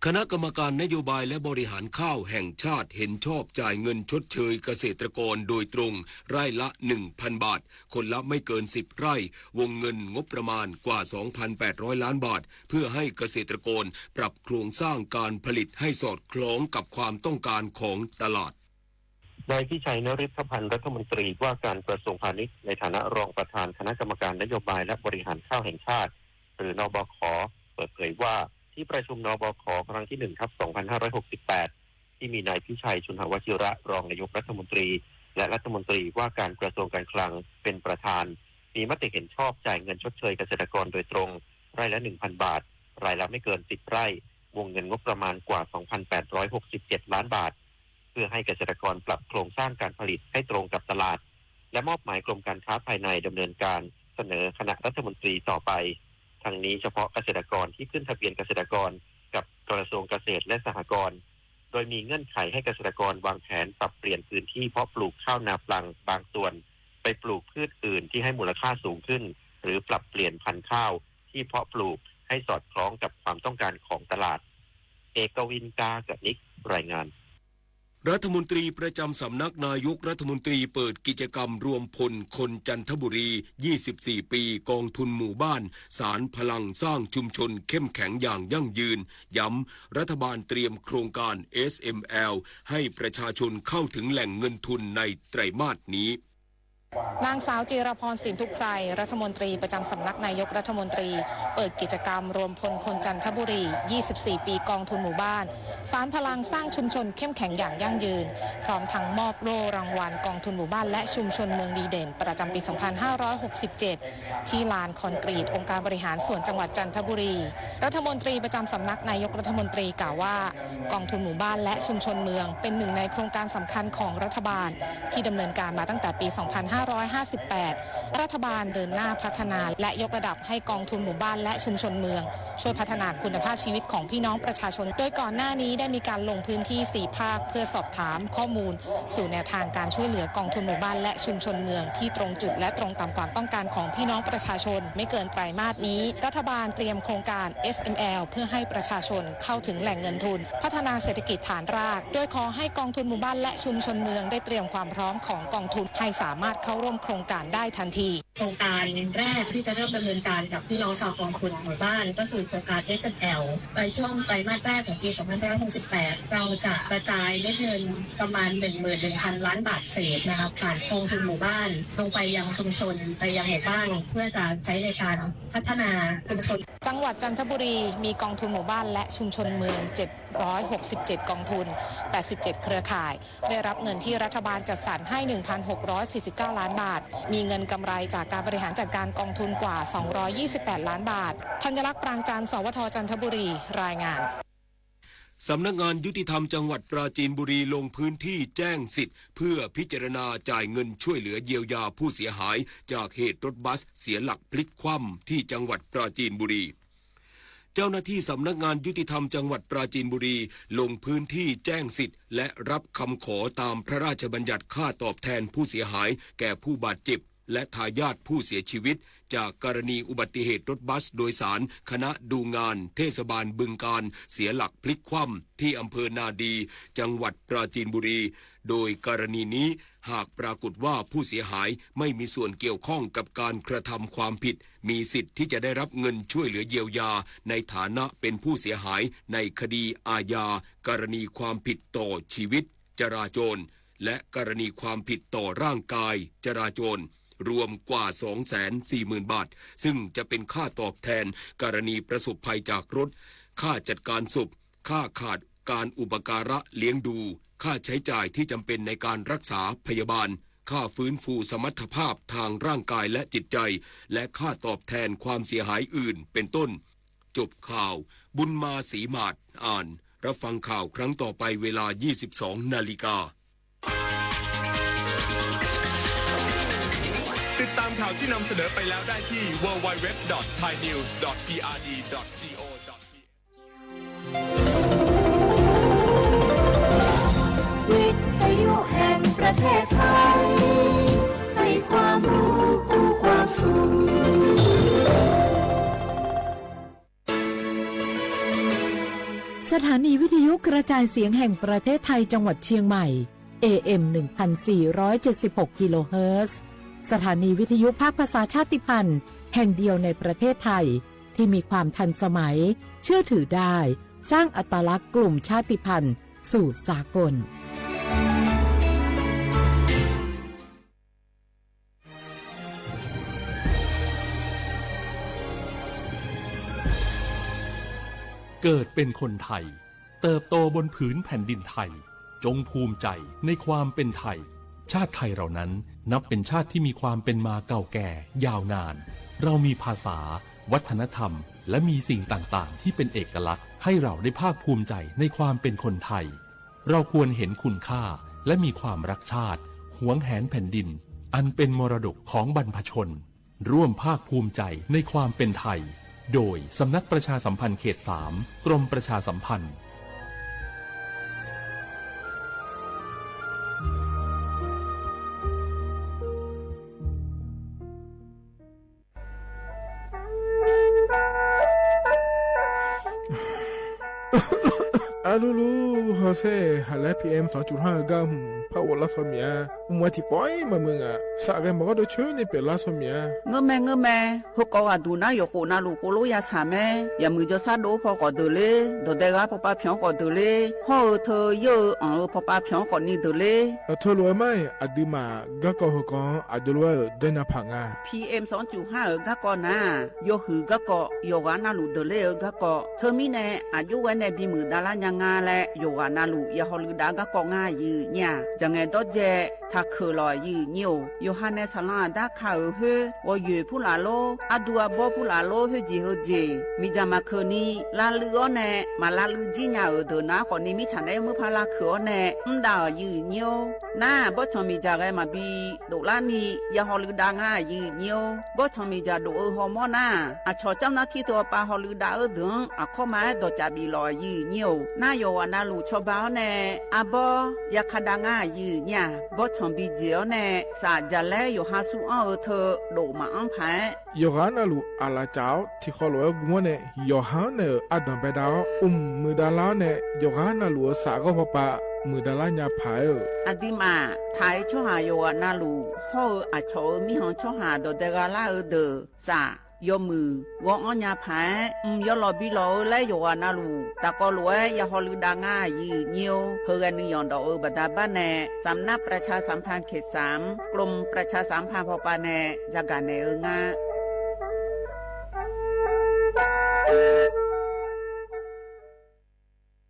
คณะกรรมการนโยบายและบริหารข้าวแห่งชาติเห็นชอบจ่ายเงินชดเชยเกษตรกรโดยตรงไร่ละ 1,000 บาทคนละไม่เกิน10 ไร่วงเงินงบประมาณกว่า 2,800 ล้านบาทเพื่อให้เกษตรกรปรับโครงสร้างการผลิตให้สอดคล้องกับความต้องการของตลาดนายพิชัยนฤทธพันธ์รัฐมนตรีว่าการกระทรวงพาณิชย์ในฐานะรองประธานคณะกรรมการนโยบายและบริหารข้าวแห่งชาติหรือนบข.เปิดเผยว่าที่ประชุมนบข.ครั้งที่ 1/2568 ที่มีนายพิชัยชุนหวชิระรองนายกรัฐมนตรีและรัฐมนตรีว่าการกระทรวงการคลังเป็นประธานมีมติเห็นชอบจ่ายเงินชดเชยเกษตรกรโดยตรงไร่ละ 1,000 บาทรายละไม่เกิน10 ไร่วงเงินงบประมาณกว่า 2,867 ล้านบาทเพื่อให้เกษตรกรปรับโครงสร้างการผลิตให้ตรงกับตลาดและมอบหมายกรมการค้าภายในดำเนินการเสนอคณะรัฐมนตรีต่อไปทั้งนี้เฉพาะเกษตรกรที่ขึ้นทะเบียนเกษตรกรกับกระทรวงเกษตรและสหกรณ์โดยมีเงื่อนไขให้เกษตรกรวางแผนปรับเปลี่ยนพื้นที่เพาะปลูกข้าวนาปลังบางส่วนไปปลูกพืชอื่นที่ให้มูลค่าสูงขึ้นหรือปรับเปลี่ยนพันธุ์ข้าวที่เพาะปลูกให้สอดคล้องกับความต้องการของตลาดเอกวินกากนิกรายงานรัฐมนตรีประจำสำนักนายกรัฐมนตรีเปิดกิจกรรมรวมพลคนจันทบุรี 24 ปีกองทุนหมู่บ้านสารพลังสร้างชุมชนเข้มแข็งอย่างยั่งยืนย้ำรัฐบาลเตรียมโครงการ SML ให้ประชาชนเข้าถึงแหล่งเงินทุนในไตรมาสนี้นางสาวจิรพรสินทุไพรรัฐมนตรีประจำสำนักนายกรัฐมนตรีเปิดกิจกรรมรวมพลคนจันทบุรี 24 ปีกองทุนหมู่บ้านสารพลังสร้างชุมชนเข้มแข็งอย่างยั่งยืนพร้อมทั้งมอบโล่รางวัลกองทุนหมู่บ้านและชุมชนเมืองดีเด่นประจำปี 2567 ที่ลานคอนกรีตองค์การบริหารส่วนจังหวัดจันทบุรีรัฐมนตรีประจำสำนักนายกรัฐมนตรีกล่าวว่ากองทุนหมู่บ้านและชุมชนเมืองเป็นหนึ่งในโครงการสำคัญของรัฐบาลที่ดำเนินการมาตั้งแต่ปี 2558 รัฐบาลเดินหน้าพัฒนาและยกระดับให้กองทุนหมู่บ้านและชุมชนเมืองช่วยพัฒนาคุณภาพชีวิตของพี่น้องประชาชนโดยก่อนหน้านี้ได้มีการลงพื้นที่4ภาคเพื่อสอบถามข้อมูลสู่แนวทางการช่วยเหลือกองทุนหมู่บ้านและชุมชนเมืองที่ตรงจุดและตรงตามความต้องการของพี่น้องประชาชนไม่เกินไตรมาสนี้รัฐบาลเตรียมโครงการ SML เพื่อให้ประชาชนเข้าถึงแหล่งเงินทุนพัฒนาเศรษฐกิจฐานรากโดยขอให้กองทุนหมู่บ้านและชุมชนเมืองได้เตรียมความพร้อมของกองทุนให้สามารถเข้าร่วมโครงการได้ทันทีโครงการแรกที่จะเริ่มดำเนินการกับพี่น้องชาวกองทุนหมู่บ้านก็คือโครงการ SML ในช่วงไตรมาสแรกของปี 2568 เราจะกระจายเงินประมาณ 11,000 ล้านบาทเศษนะคะผ่านกองทุนหมู่บ้านลงไปยังชุมชนไปยังหมู่บ้านเพื่อจะใช้ในการพัฒนาชุมชนจังหวัดจันทบุรีมีกองทุนหมู่บ้านและชุมชนเมือง 167 กองทุน 87 เครือข่าย ได้รับเงินที่รัฐบาลจัดสรรให้ 1,649 ล้านบาทมีเงินกำไรจากการบริหารจัดการกองทุนกว่า228 ล้านบาทธัญลักษณ์ปรางจันทร์สวทจันทบุรีรายงานสำนักงานยุติธรรมจังหวัดปราจีนบุรีลงพื้นที่แจ้งสิทธิ์เพื่อพิจารณาจ่ายเงินช่วยเหลือเยียวยาผู้เสียหายจากเหตุรถบัสเสียหลักพลิกคว่ำที่จังหวัดปราจีนบุรีเจ้าหน้าที่สำนักงานยุติธรรมจังหวัดปราจีนบุรีลงพื้นที่แจ้งสิทธิ์และรับคำขอตามพระราชบัญญัติค่าตอบแทนผู้เสียหายแก่ผู้บาดเจ็บและทายาทผู้เสียชีวิตจากกรณีอุบัติเหตุรถบัสโดยสารคณะดูงานเทศบาลบึงกาฬเสียหลักพลิกคว่ำที่อำเภอนาดีจังหวัดปราจีนบุรีโดยกรณีนี้หากปรากฏว่าผู้เสียหายไม่มีส่วนเกี่ยวข้องกับการกระทำความผิดมีสิทธิ์ที่จะได้รับเงินช่วยเหลือเยียวยาในฐานะเป็นผู้เสียหายในคดีอาญากรณีความผิดต่อชีวิตจราจรและกรณีความผิดต่อร่างกายจราจรรวมกว่า 240,000 บาทซึ่งจะเป็นค่าตอบแทนกรณีประสบภัยจากรถค่าจัดการศพค่าขาดการอุปการะเลี้ยงดูค่าใช้จ่ายที่จำเป็นในการรักษาพยาบาลค่าฟื้นฟูสมรรถภาพทางร่างกายและจิตใจและค่าตอบแทนความเสียหายอื่นเป็นต้นจบข่าวบุญมาศรีมาศอ่านรับฟังข่าวครั้งต่อไปเวลา 22 นาฬิกาติดตามข่าวที่นำเสนอไปแล้วได้ที่ www.thainews.prd.go.th วิทยุแห่งประเทศไทยให้ความรู้กู้ความสุขสถานีวิทยุกระจายเสียงแห่งประเทศไทยจังหวัดเชียงใหม่ AM 1476 กิโลเฮิรตซ์สถานีวิทยุภาคภาษาชาติพันธุ์แห่งเดียวในประเทศไทยที่มีความทันสมัยเชื่อถือได้สร้างอัตลักษณ์กลุ่มชาติพันธุ์สู่สากลเกิดเป็นคนไทยเติบโตบนผืนแผ่นดินไทยจงภูมิใจในความเป็นไทยชาติไทยเรานั้นนับเป็นชาติที่มีความเป็นมาเก่าแก่ยาวนานเรามีภาษาวัฒนธรรมและมีสิ่งต่างๆที่เป็นเอกลักษณ์ให้เราได้ภาคภูมิใจในความเป็นคนไทยเราควรเห็นคุณค่าและมีความรักชาติหวงแหนแผ่นดินอันเป็นมรดกของบรรพชนร่วมภาคภูมิใจในความเป็นไทยโดยสำนักประชาสัมพันธ์เขต 3 กรมประชาสัมพันธ์อาลูลูฮอเซ่ฮัลโหล PM 2.5 กัมพาวลาสเมียมัวที่ปอยมามึงอ่ะสักแกมันก็ได้ช่วยในเปลาสเมียเงแม่ฮกก็ดูนะอยู่คนน่าลูกโลยาสามแม่อย่ามือจะซาโดพอก็เดเลยโดเดกาพอป้าเพียงก็เดเลยห่อเธอเยอะพอป้าเพียงก็นี่เดเลยเธอรู้ไหมอดีมาก็ก็ฮกก็อดีว่าเดินพังอ่ะ PM 2.5 ก็ก็นะโยหือก็ก็โยกาน่าลูเดเลยก็ก็เธอมีแน่อายุวันในบีมือดารายังงาและโยกาน่าลูอย่าฮอลืดาก็ก็ง่ายยืเนี่ยจังไงดอเจถ้าคือลอยยืนิวโยฮันเนสลาดาคาเฮว่าอยู่ผู้ลาโลอดัวบอผู้ลาโลเฮจีเฮเจมีจามาคืนนี้ลาลือเน่มาลาลือจีน่าเดนะคนนี้มีฉันได้มือพาลาคือเน่ดาวยืนิวน่าบ่ชมีจาไงมาบีโดลานียาฮอลือดาง่ายยืนิวบ่ชมีจาโดฮอร์โมนาอาชอเจ้าหน้าที่ตัวปาฮอลือดาดึงอาข้อมาดจาบีลอยยืนิวน่าโยวานาลูชอบบ้าเน่อาบอยาคดาง่ายยืเนี่ยบ่ชมบีเจียวเน่สาจะแลอยู่หาสู้อ้อเธอโดมาอังไผยอนาลูอาลาเจ้าที่เขาลอยกัวเน่ยอฮานเน่อดัมเบดามือดาลาเน่ยอนาลูสาก็พอปะมือดาลาญาพายอดีมาไทยช่วหายอนาลูห่ออาชอมีหองช่วหาโดเดกาลาเดอสายอมือวองอัญญาพายยอลอบิโลและยอนาลูตะกอลวยยาฮอลือดาง่ายยีเนียวเฮกันนิยอนดอกบดาบ้านแน่สำนักประชาสัมพันธ์เขต 3 กรมประชาสัมพันธ์พอปาแน่จาการแน่งา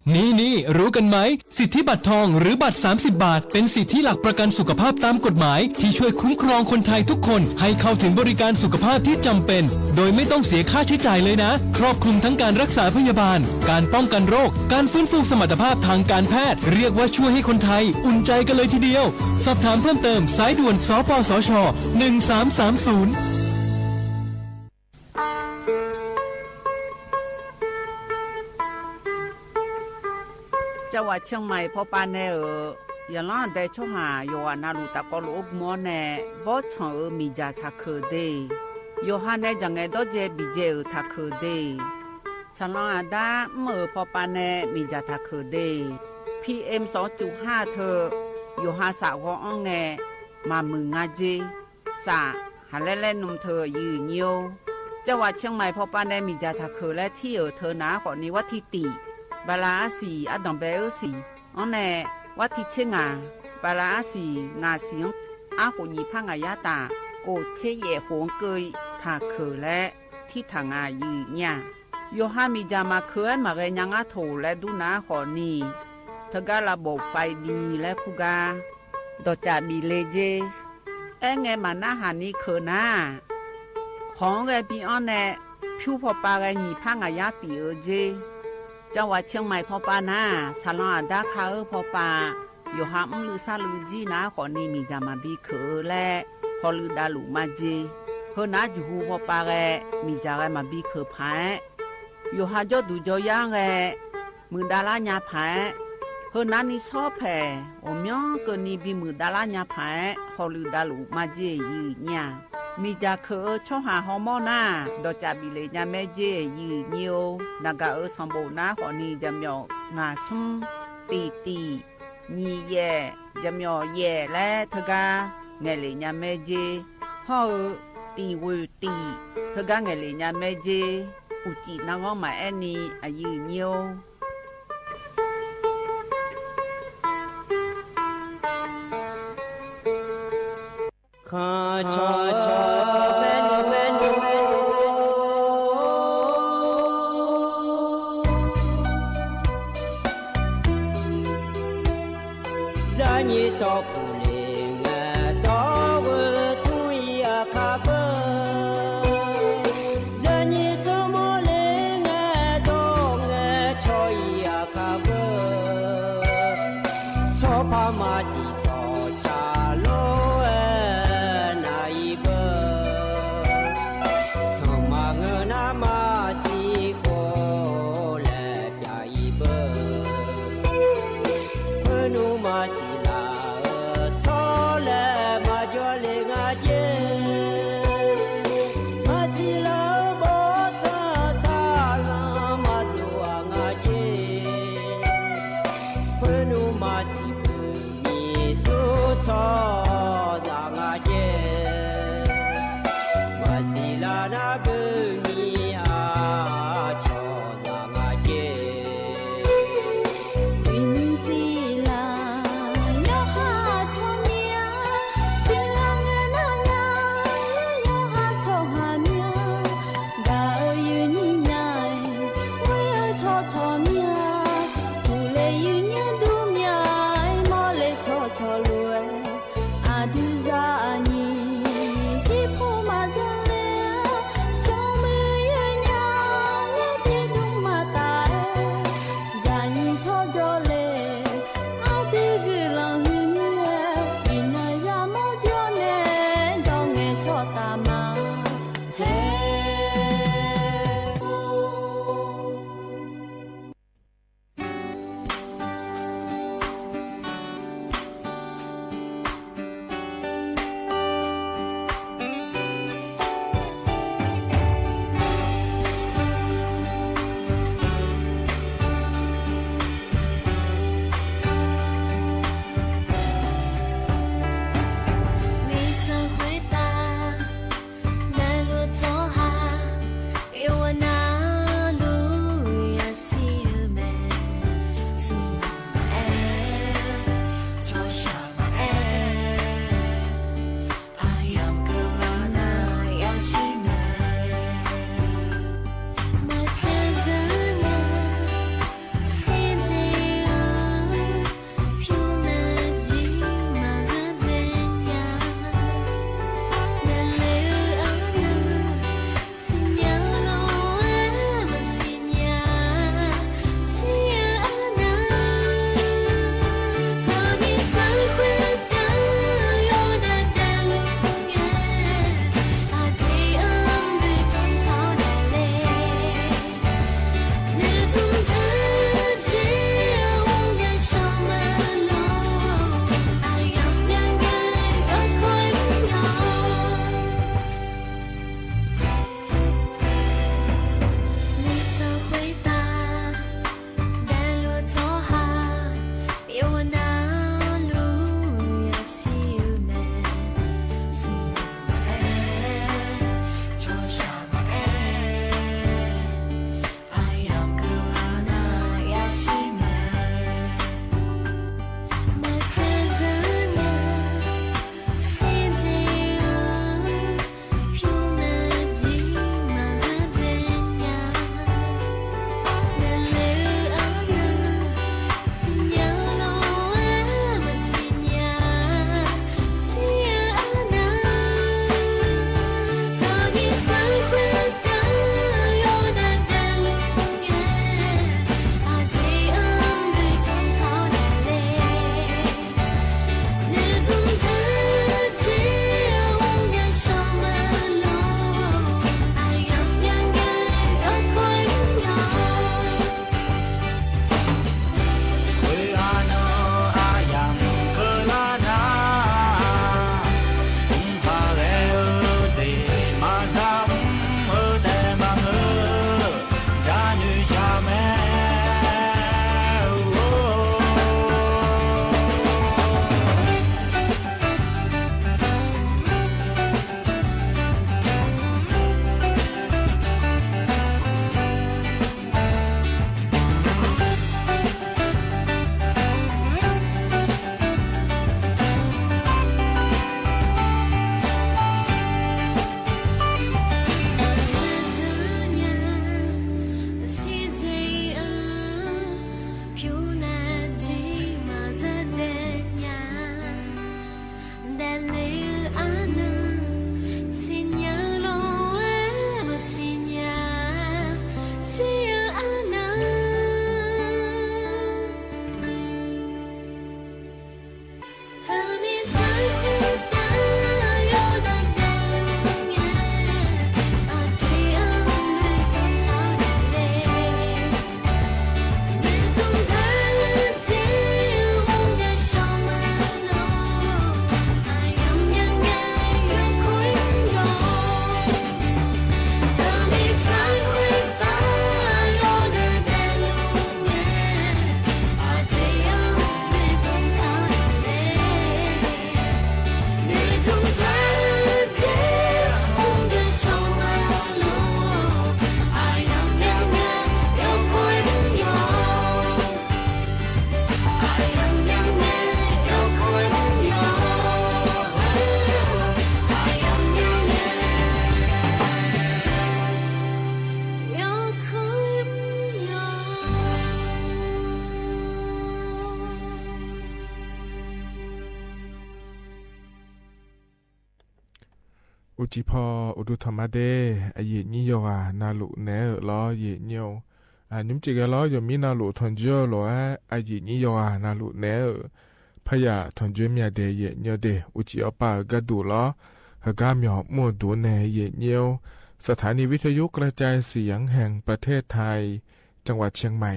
นี่รู้กันไหมสิทธิบัตรทองหรือบัตร30 บาทเป็นสิทธิหลักประกันสุขภาพตามกฎหมายที่ช่วยคุ้มครองคนไทยทุกคนให้เข้าถึงบริการสุขภาพที่จำเป็นโดยไม่ต้องเสียค่าใช้จ่ายเลยนะครอบคลุมทั้งการรักษาพยาบาลการป้องกันโรคการฟื้นฟูสมรรถภาพทางการแพทย์เรียกว่าช่วยให้คนไทยอุ่นใจกันเลยทีเดียวสอบถามเพิ่มเติมสายด่วนสปสช1330จังหวัดเชียงใหม่พอปานแน่อย่างล่าได้ช่วหาโยอานาลูตะกอลูกมอแน่บ่ชงมีจาทักคือเดโยฮาแน่จังไงดอเจบิเจทักคือเดฉันลองอาดาพอปานแน่มีจาทักคือเด PM 2.5 เธอโยฮาสาวของอ่องแงมามึงงาเจสาหาเล่นนมเธอยืนโยจังหวัดเชียงใหม่พอปานแน่มีจาทักคือและที่เธอหนาขอนี้ว่าที่ติบาลาสีอดังเบลสีอันแน่วัดที่เชงาบาลาสีงาเสียงอาหุญีพังอายาตาโกเชเย่หงเกยทาเคและที่ทางอายืเนี่ยโยฮามีจามาเคยมาเรยังอาโถและดูนาขอนีเธอก็ระบบไฟดีและพูกาดอจาบีเลเจไงมาหน้าหานี้เคนาของไงปีอันแน่ผิวพอปาไงญีพังอายาตีเจจังหวัดเชียงใหม่พอปานาสาลาดาคาพอปาอยู่หามลือซาลือจีนาขอนี่มีจามาบีเคและพอลือดาลุมาเจเฮนาอยู่หูพอปาแกมีจาแกมาบีเคพายอยู่หาจอดูจอย่างแกมือดาลาญาพายเฮนานี่ชอบแผ่โอมยองเกินนี่บีมือดาลาญาพายพอลือดาลุมาเจยืเนี่ยมีจาเคช่องหาฮอร์โมนาดอจาบิเลญาแม่เจยืเนียวนากาสมบูนาขอนีจำยองงาซุมตีนีแย่จำยองแย่และเธอกาเงเลญาแม่เจพ่อตีวูตีเธอกาเงเลญาแม่เจอุจินางอมาแอนีอายืเนียวข้าชอแม่นูร้านยี่จอปูเลงดอกทุยคาเบร้านยี่จอโมเลงดอกชอยคาเบชอพามาสิจอชาโล错面，不累云烟度面。อุจิพออุดุธรรมเดอเยนิยอานาลุเนอล้อเยนิโอนิมจิกล้อยมีนาลุทนจิโอล้ออเยนิยอานาลุเนอพยาทนจิเมียเดเยนิโอเดอุจิอปากระดูล้อฮกาเมียวมัวดูเนเยนิโอสถานีวิทยุกระจายเสียงแห่งประเทศไทยจังหวัดเชียงใหม่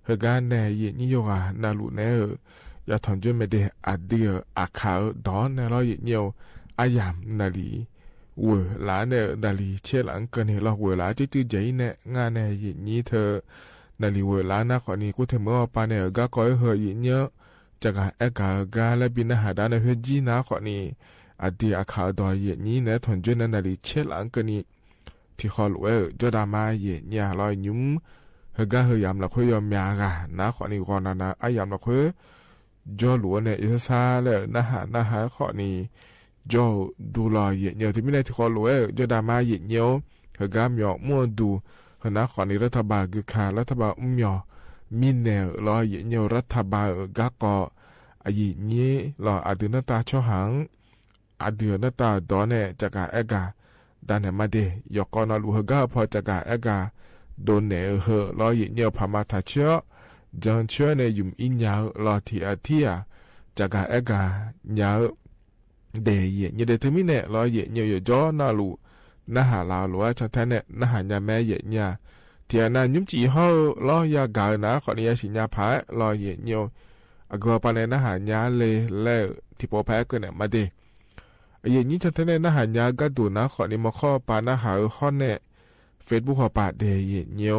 ฮกาเนเยนิโยอานาลุเนอยาทนจิเมเดอเดียอาคาดอนเนล้อเยนิโออายามนาลีเวลาเนี่ยนาลีเชื่อหลังกันเห็นเราเวลาจื้อใจเนี่ยงานเนี่ยอย่างนี้เธอนาลีเวลาหน้าขอนี้กูเทเมื่อปานเนี่ยก็คอยเหยเยอะจากเอกากาและบินหาดานเฮจีน้าขอนี้อดีอาคาดอยอย่างนี้เนี่ยทนจุนนาลีเชื่อหลังกันนี้ที่ขอรู้จดามาอย่างนี้ลอยยุ่มเฮก็เฮยามละคุยยอมยากะน้าขอนี้ก่อนนะอายามละคุยจอหลวเนี่ยยศาเลยนะหาขอนี้จอดูลอยเยอะที่ไม่ได้ที่ขอรู้จดามาเยอะเฮกามยอมั่วดูเฮนักขอนี้รัฐบาลคือขารัฐบาลยอมีแนวลอยเยอะรัฐบาลก็ก่ออายุนี้รออดีตตาช่อหังอดีตตาดอนเนี่ยจากการเอกาดันมาเดยกอนลูเฮกาพอจากการเอกาโดนเนเฮลอยเยอะพม่าทัชเชอจังเชื่อในยุ่มอินยาวรอที่อาทิตย์จากการเอกายาวเดย์เนี่ยเดทมิเนี่ยรอเยเนี่ยจอนาลูนาหาลาวหรือว่าชาวไทยเนี่ยนาหายาแม่เยเนี่ยที่นั่นยุ่มจีเขารอยากานะขอนี้สิญญาพายรอเยเนี่ยกว่าปานนาหายาเลยแล้วที่พอแพ้กันเนี่ยมาเดเยนี่ชาวไทยเนี่ยนาหายาก็ดูนะขอนี้มาข้อปานาหาข้อเนี่ยเฟซบุ๊กขอปาเดย์เยเนี่ย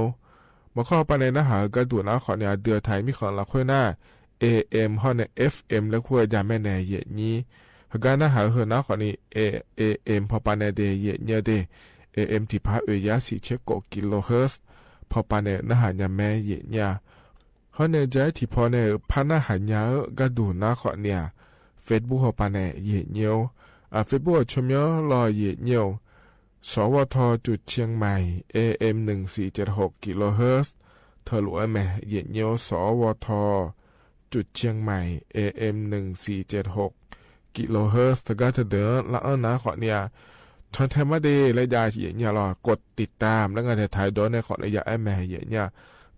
มาข้อปานนาหาก็ดูนะขอเนี่ยเดือไทยมีของละค่อยหน้า AM ฮอเนี่ย FM แล้วคั่วจะแม่แน่เยนี้ฮกานะหาเฮนะขอนี่ AM พอปานเดเยเนเด AM ที่พายาสิเชโกกิโลเฮิรตซ์พอปานนะหายาแม่เยญาฮอเนี่ยใจที่พอเนี่ยพานะหายากะดูนะขอเนี่ย Facebook พอปานเยเนียวFacebook ชมยอรอเยเนียวสวทจุดเชียงใหม่ AM 1476กิโลเฮิรตซ์เธอรู้ไหมเยเนียวสวทจุดเชียงใหม่ AM 1476กิโลเฮิรตซ์ก็จะเดินละนะขอเนี่ยชนแทมาดีและยาเยเนี่ยรอกดติดตามแล้วงานถ่ายโดนในขอระยะแม่เยเนี่ย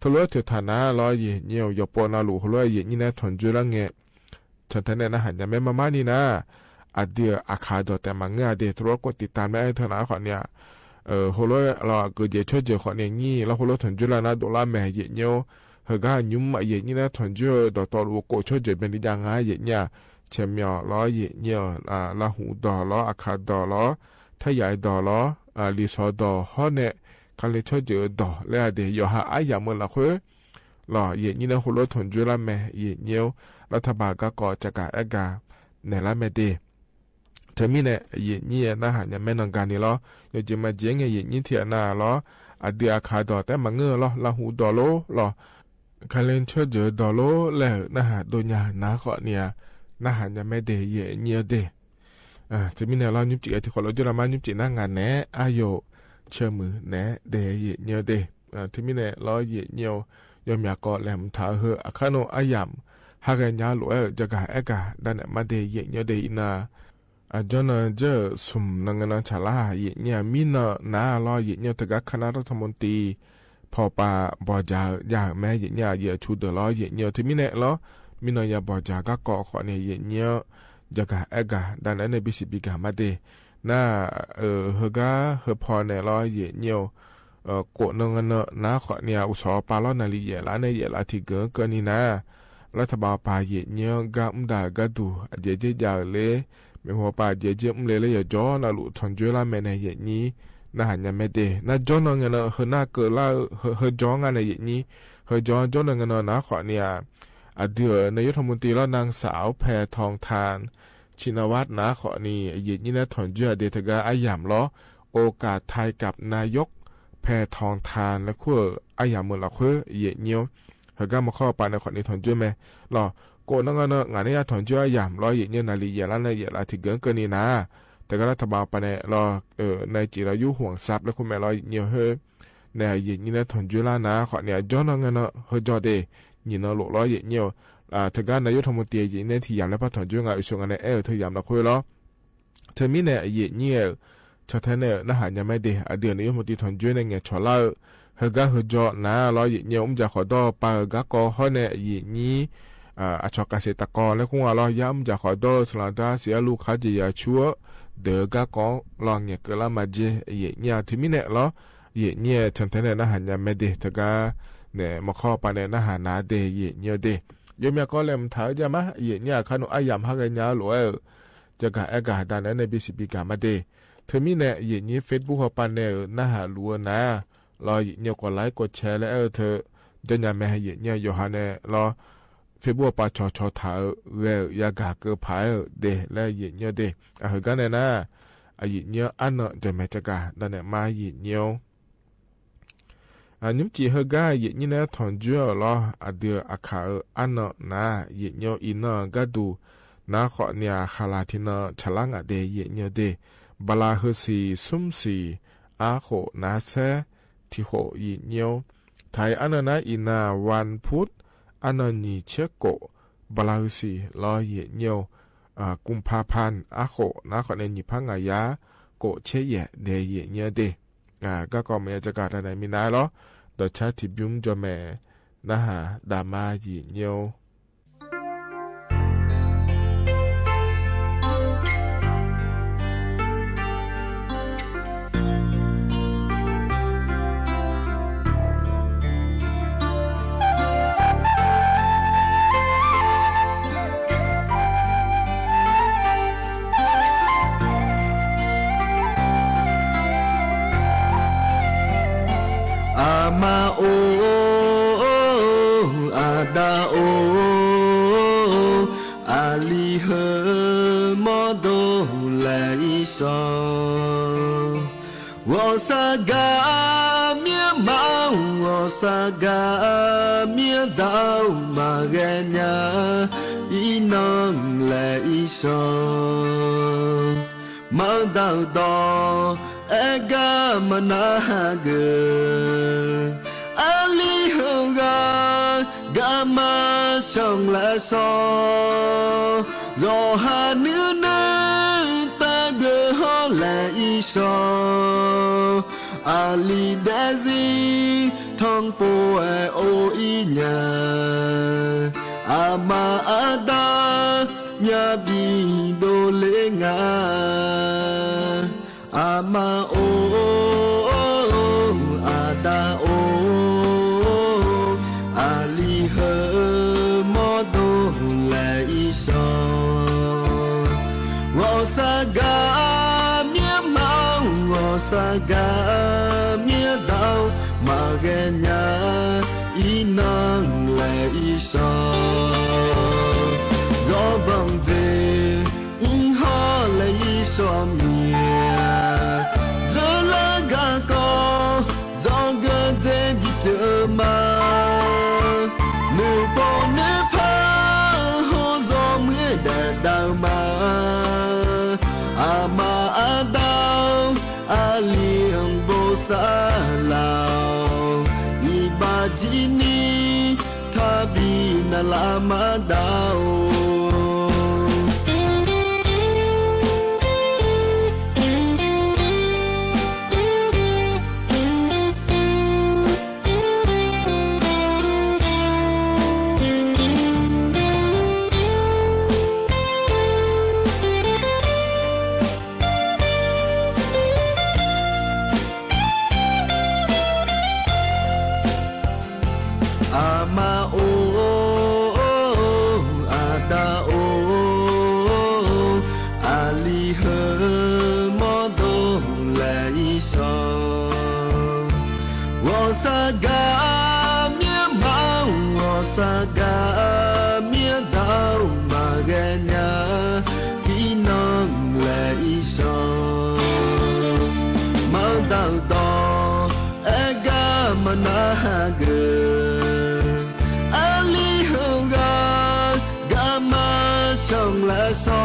ทะลุถึงฐานะรอเยเนี่ยยปนาลูทะลุเยนี่นะทนจุลังเงชนแทนเนี่ยนะหันยังไม่มานี่นะอเดียอาคาโดแต่มังเงาเดทะลุกดติดตามแม่เธอนะขอเนี่ยฮโลเราเกิดเยช่วยเจอขอเนี่ยงี้แล้วฮโลทนจุลังนะดอลลาร์แม่เยเนี่ยเฮก็ยุ่มเยนี่นะทนจุดต่อลูกโกช่วยเจอเป็นยังไงเยเนี่ยเชมยอล้อเยเนี่ยลาหูดอล้ออาคาดอล้อถ้าใหญ่ดอล้อลิซอดอฮอเนี่ยคันเลยช่วยเจอดอแล้วเดี๋ยวหาไอ้ยามันละคุยหล่อเย็นนี่นะคนรถถนจุละแม่เย็นเนียวรัฐบาลก็ก่อจะกะเอกาในละแม่เดเธอมีเนี่ยเย็นนี่นะหาเนี่ยแม่นองการนี่ล้ออยู่จะมาเจียงเย็นนี่เถียน่าล้อเดียขาดอแต่มังเงอล้อลาหูดอโลหล่อคันเลยช่วยเจอดอโลแล้วนะหาโดนยานาขอเนี่ยนะหาเนี่ยแม่เดเย็นเนียวเดจะมีแนวเล่ายุบจีที่ขอเราจะมายุบจีนั่งงานแหนอายุเชื่อมือแหนเดยเนียวเดที่มีแนวล้อเยเนียวยอมอยากกอดแหลมท้าเหออาคาโนอายำหากยาหลวยจะกะเอกาดันมาเดยเนียวเดอินาจนเจอสุมนังนันชาลาเยเนียมีนานาล้อเยเนียวตะกักคณะรัฐมนตรีพอปาบอจาอยากแม่เยเนียเยชูเดล้อเยเนียวที่มีแนวล้อมีนายาบอจาก็ก่อขอเนี่ยเยเนียวจะกะเอกาดันในบิสิบิกามาเดน่าเฮกาเฮพอเนี่ยล้อเยเนียวโกนงเนนะขอเนี่ยอุสอปาล้อนาลีเยละในเยละที่เกินนี่นะรัฐบาลปาเยเนียวกะอุดากะดูเยเจยาเลไม่หัวปาเยเจอุเลเลยจอนาลุทนจุลาเมเนเยนี้นะหันยาเมเดนะจอนงเนเฮน่าเกละเฮจองานเยนี้เฮจอนงเนนะขอเนี่ยเดือนายกรัฐมนตรีแล้วนางสาวแพทองทานชินวัตรนะขอนี่เย็นนี่นะถอนเจือเดทกาอาย่ำล้อโอกาสไทยกับนายกแพทองทานและขั้วอาย่ำเมืองละขั้วเย็นเนียวเฮก็มาข้อปานในขอนี่ถอนเจือไหมล้อโกนั่งเนงานนี้ถอนเจืออาย่ำล้อเย็นเนียวนาลีเยลันในเยลาที่เกินนี่นะแต่ก็รัฐบาลปานในล้อในจิรายุห่วงทรัพย์และคุณแม่ล้อเนียวเฮในเย็นนี่นะถอนเจือละนะขอเนี่ยจอนงเนเฮจอเดยินล้อล้อเย็นเนียวถ้าการนายกรัฐมนตรียินเนี่ยที่ยามและพัฒนาจุงงานอุตสาหกรรมเธอยามละคุยล้อเธอมีเนี่ยเย็นเนี่ยชาวไทยเนี่ยน่าหายังไม่ได้เดือนนายกรัฐมนตรีถอนจุงในเงี้ยชอลาเฮก็เฮจอนะล้อเย็นเนี่ยจะขอดอปากะกอเขาเนี่ยเย็นนี้ชาวเกษตรกรและคงว่าล้อย้ำจะขอดอสลัดดาเสียลูกค้าจะยาชัวเดือกะกอลองเงี้ยก็ละมาเจเย็นเนี่ยที่มีเนี่ยล้อเย็นเนี่ยชาวไทยเนี่ยน่าหายังไม่ได้ถ้าการเนี่ยมาข้อปานเนี่ยน่าหานาเดเย็นเนี่ยเดยมยากอเลมถาจะมาเย็นเนี่ยขนมอายำฮักกันยาหลวยจะกะเอกาดันในบิสิบิกามาเดเธอมีเนี่ยเย็นนี้เฟซบุ๊กเขาปันเนี่ยน่าหาลัวนะรอเย็นเนี่ยกดไลค์กดแชร์แล้วเธอจะยังไม่ให้เย็นเนี่ยโยฮันเนี่ยรอเฟซบุ๊กปาชอถาเวยากาเกอพายเดและเย็นเนี่ยเดเฮกันเนี่ยนะเย็นเนี่ยอันเนาะจะไม่จะกะดันเนี่ยมาเย็นเนี่ยยุมจีเฮกาเย็นนี่นะถอนจั่วล้อเดืออาคาอันเนาะนะเย็นเนียวอินเนาะก็ดูนะขอเนี่ยคาลาทิเนาะฉลังเดเย็นเนียวเดบลาเฮสีซุมสีอาโคนาเซที่โคเย็นเนียวไทยอันนั้นอินาวันพุธอันนั้นนี่เชโกบลาเฮสีล้อเย็นเนียวกุมภาพันธ์อาโคนะขอเนี่ยนิพังายาโกเชเยเดเย็นเนียวเดก็ไม่จะการอะไรมีนาล้อโดยชาติบุ้งจะแม่นะฮะดามาหยีเนียวอามาโออาดาโอ sa ga mía mau sa ga mía đau mà ghe nhà ý nâng lệ ý sông mà đau đỏ e ga mà na gờ ali hơ ga ma trong lẽ so do hà nữ nơi ta gờ ho lệ ý sông ali đã gì thong po e o i nhà ama ada nya bi do le nga ama o ada o ali he mo do le i so wo sa ga mía mau wo sa ga mía đau mà ghe nhà ý nâng lệ ý so gió bằng dê ho lệ ý so mía gió lá gà co gió gơ dê bị tơ mà nụ bò nê phá hô gió mưa đẹp đào mà mà đau liang bo sa lao ibajini tabi na lama dao ama o ada o ali he mo do lai so wo sa ga mía mau wo sa ga mía đau mà ghe nhà ý nâng lai so mà đau đỏ e ga mà na gờ trong lẽ so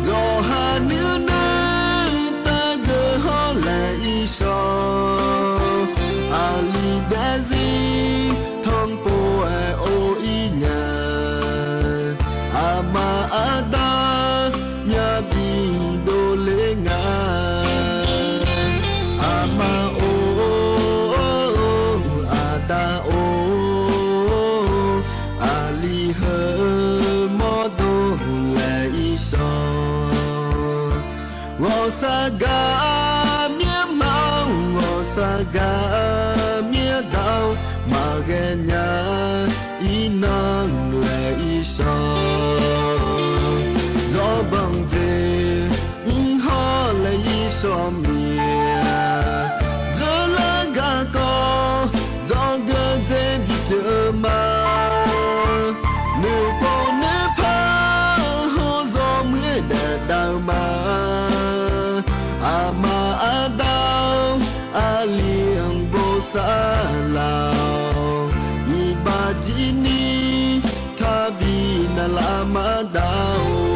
do hà nữ nơi ta gỡ ho lệ ý so ali đã gì thong po e o i nhà ama ada nhà bi do le nga ama o ada o ali he wo sa ga mía mau wo sa ga mía đau mà ghe nhà ý nâng lệ ý so gió bằng dê ho lệ ý so mía gió lá gà co gió gơ dê bị tơ mà nụ bò nê phá hô gió mưa đẹp đào mà ama adao aliang bo sa lao ibajini tabi na lama dao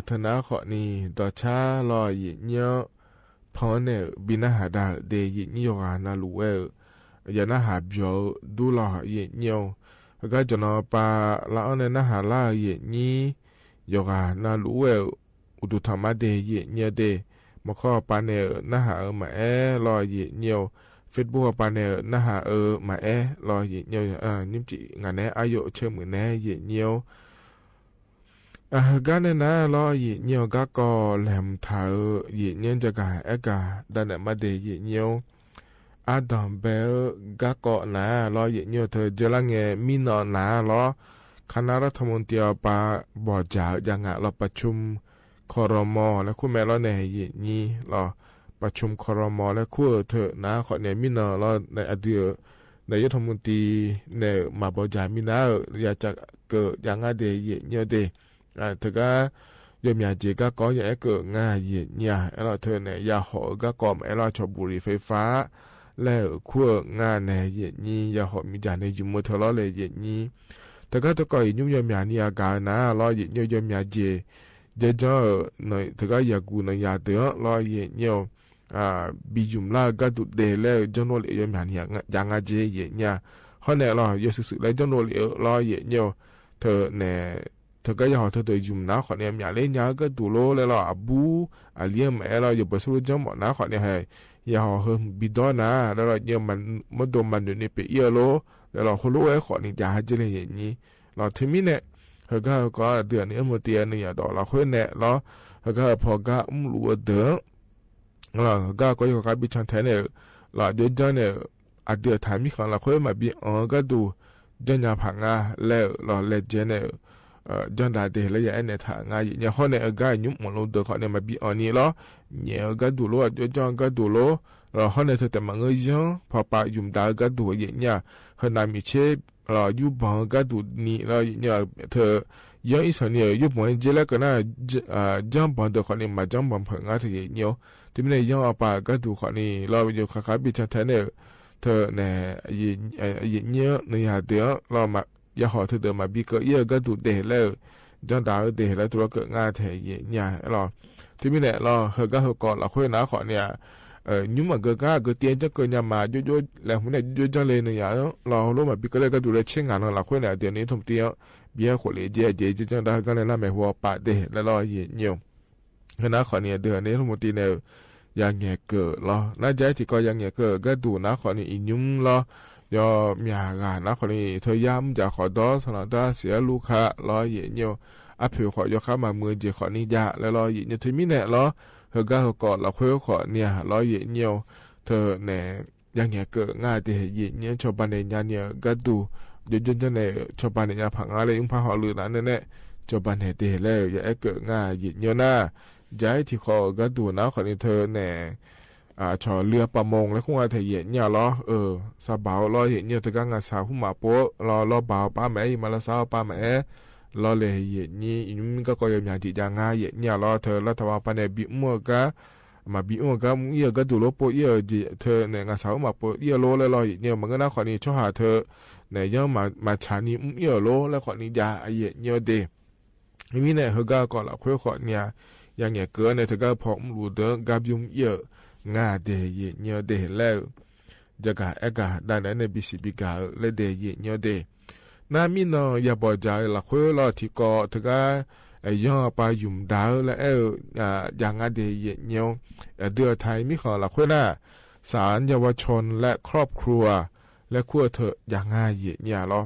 ธนาขอนี่ต่อชาลอยยิเนาะพอเนี่ยบินาหาดาเดยิเนาะนาลูเอยานาหาเบียวดูลอยิเนาะก็จะนอปาละอันนาหาลายินี่ยกานาลูเออุดุธรรมะเดยิเนาะเดมะข้อปาเนี่ยนาหามาลอยยิเนาะเฟซบุ๊กปาเนี่ยนาหามาลอยยิเนาะนิ่มจิงานอายุเชื่อมือแน่ยิเนาะการนั้นนะรอยิเนียวก็ก็แหลมเท้ายิเนียจะกาเอกาดันมาเดยิเนียวอาดอมเบลก็ก็นะรอยิเนียวเธอเจริญเงมีนอนนะรอ คณะรัฐมนตรีปาบอจ่ายังเราประชุมครม.และคู่แม่เราในนี้เราประชุมครม.และคู่เถอะนะขอเนี่ยมินาเราในอดีตนายกรัฐมนตรีเนี่ยมาบอจ่ามินาอยากจะเกิดยังไงเดียเนี่ยเดเธอก็ยมอยากจีก็ก่ออย่างเกิดง่ายเนี่ยเราเธอเนี่ยอยากหอก็ก่อมเราชอบบุหรี่ไฟฟ้าแล้วคู่งานในนี้อยากหอมีจานในยุมเธอเราเลยนี้แต่ก็ตัวก่อยยุ่งยมอยากนี่อาการนะเรายมอยากจีเดี๋ยวจะหน่อยแต่ก็อยากกูหน่อยอยากเดือดเราเนี่ยบิจุมลาก็ตุเดลแล้วจนโนเลยยมอยากนี่ยังอาจีเนี่ยเขาเนี่ยเราอยู่สุดๆแล้วจนโนเลยเราเนี่ยเธอเนี่ยเธอก็อยากเธอตัวยุ่มนะเขาเนี่ยอยากเล่นยาก็ดูโลแล้วเราบูเลี้ยงแม่เราอยู่บนสุดจมนะเขาเนี่ยให้อยากเฮบิดอนนะแล้วเราเนี่ยมันโดนมันอยู่ในเปียโลแล้วเราคนรู้ไอ้ขอนี่จะหาจะเลยอย่างนี้เราถึงมิเนี่ยเขาก็เดือนนี้เมื่อเดือนนี้ดอกเราค่อยเนี่ยเราเขาก็พอก็รู้เดือเราก็อยู่กับบิชันแทนเนี่ยเราเดี๋ยวจะเนี่ยเดือนท้ายมีของเราค่อยมาบิก็ดูจันยาผังแล้วเราเล่นเจเนี่ยจันดาเดแล้วอย่างเนี่ยทางเนี่ยเขาเนี่ยก็ยุ่งหมดเลยเดี๋ยวเขาเนี่ยมาบินี่แล้วเนี่ยก็ดูโลเดี๋ยวจังก็ดูโลเราเขาเนี่ยเธอแต่มาเงยยังพอปะยุ่มดาก็ดูอย่างเนี่ยเขานำมีเชฟเราอยู่บ้านก็ดูนี่เราเนี่ยเธอยังอีสานเนี่ยอยู่บ้านเจแล้วก็น่าจังบ้านเดี๋ยวเขาเนี่ยมาจังบ้านผังเธอเนี่ยที่ไม่ได้ยังเอาปะก็ดูเขานี่เราอยู่ข้างๆบิชันแทนเนี่ยเธอเนี่ยเนี่ยเนี่ยเดี๋ยวเรามาอย่าขอเธอเดินมาบีก็เยอะก็ดูเดแล้วจังดาเดแล้วตัวเกิดงานเธอเนี่ยเราที่ไม่ได้เราเขาก็เขาก่อนเราค่อยนะขอเนี่ยnhưng mà cái tiền cho cái nhà mà yo là hôm nay yo cho lên này ya lo lúc mà bị cái cái đủ là千ngàn là khối này tiền này thông tiền bia khối lấy dễ cho đó cái này là mày hoa bạc để là lo gì nhiều cái nào khỏi này đường này một tiền này yang nghe cờ lo nó trái thì coi yang nghe cờ cái đủ nó khỏi này nhưng lo do nhà gà nó khỏi này thời gian giờ khỏi đó sau đó sẽ lưu khá lo gì nhiều áp hiệu khỏi do khá mà mưa chỉ khỏi này dạ là lo gì như thế mi này loเขาก็เขาก่อนเราค่อยขอเนี่ยร้อยเยี่ยวเธอเนี่ยยังเงี้ยเกิดง่ายแต่เยี่ยเนี่ยชาวบ้านเนี่ยก็ดูจนเนี่ยชาวบ้านเนี่ยผังอะไรยุ่งพาหอหรือนั้นเนี่ยชาวบ้านเนี่ยเดแล้วอย่าเกิดง่ายเยี่ยหน้าย้ายที่เขาก็ดูนะขอนี่เธอเนี่ยชอเรือประมงแล้วคงว่าเธอเยี่ยเนี่ยล้อสบายล้อเยี่ยเธอก็งานสาวหุ่มมาโป๊ะล้อบ่าวป้าแม่มาละสาวป้าแม่เราเลยเห็นนี่ยุ่งก็ยังอยากที่จะง่ายเนี่ยเราเธอรัฐบาลปนบิมัวก็มาบิมัวก็เยอะก็ดูโลโปเยอะดีเธอเนี่ยงานสาวมาโปเยอะโลแล้วเราเนี่ยมันก็น่าขอนี้ช่วยหาเธอเนี่ยยังมาชานี้เยอะโลแล้วขอนี้ยาเยอะเดนี่เนี่ยเขาก็ก่อนเราคุยขอเนี่ยยังเงี้ยเกินเนี่ยเธอก็พอรู้เด้อกับยุ่งเยอะง่ายเดเยอะเดแล้วจะกะด้านนั้นในบิสิบิกาเลยเดเยอะเดน้ามีนอย่าบอกใจละคุยรอที่ก่อถึงก็ย่อไปยุ่มดาวและอย่างงั้นเดียเนียวเดือไทยมีขอละคุยน่ะศาลเยาวชนและครอบครัวและขั้วเถอะอย่างง่ายเนี่ยหรอ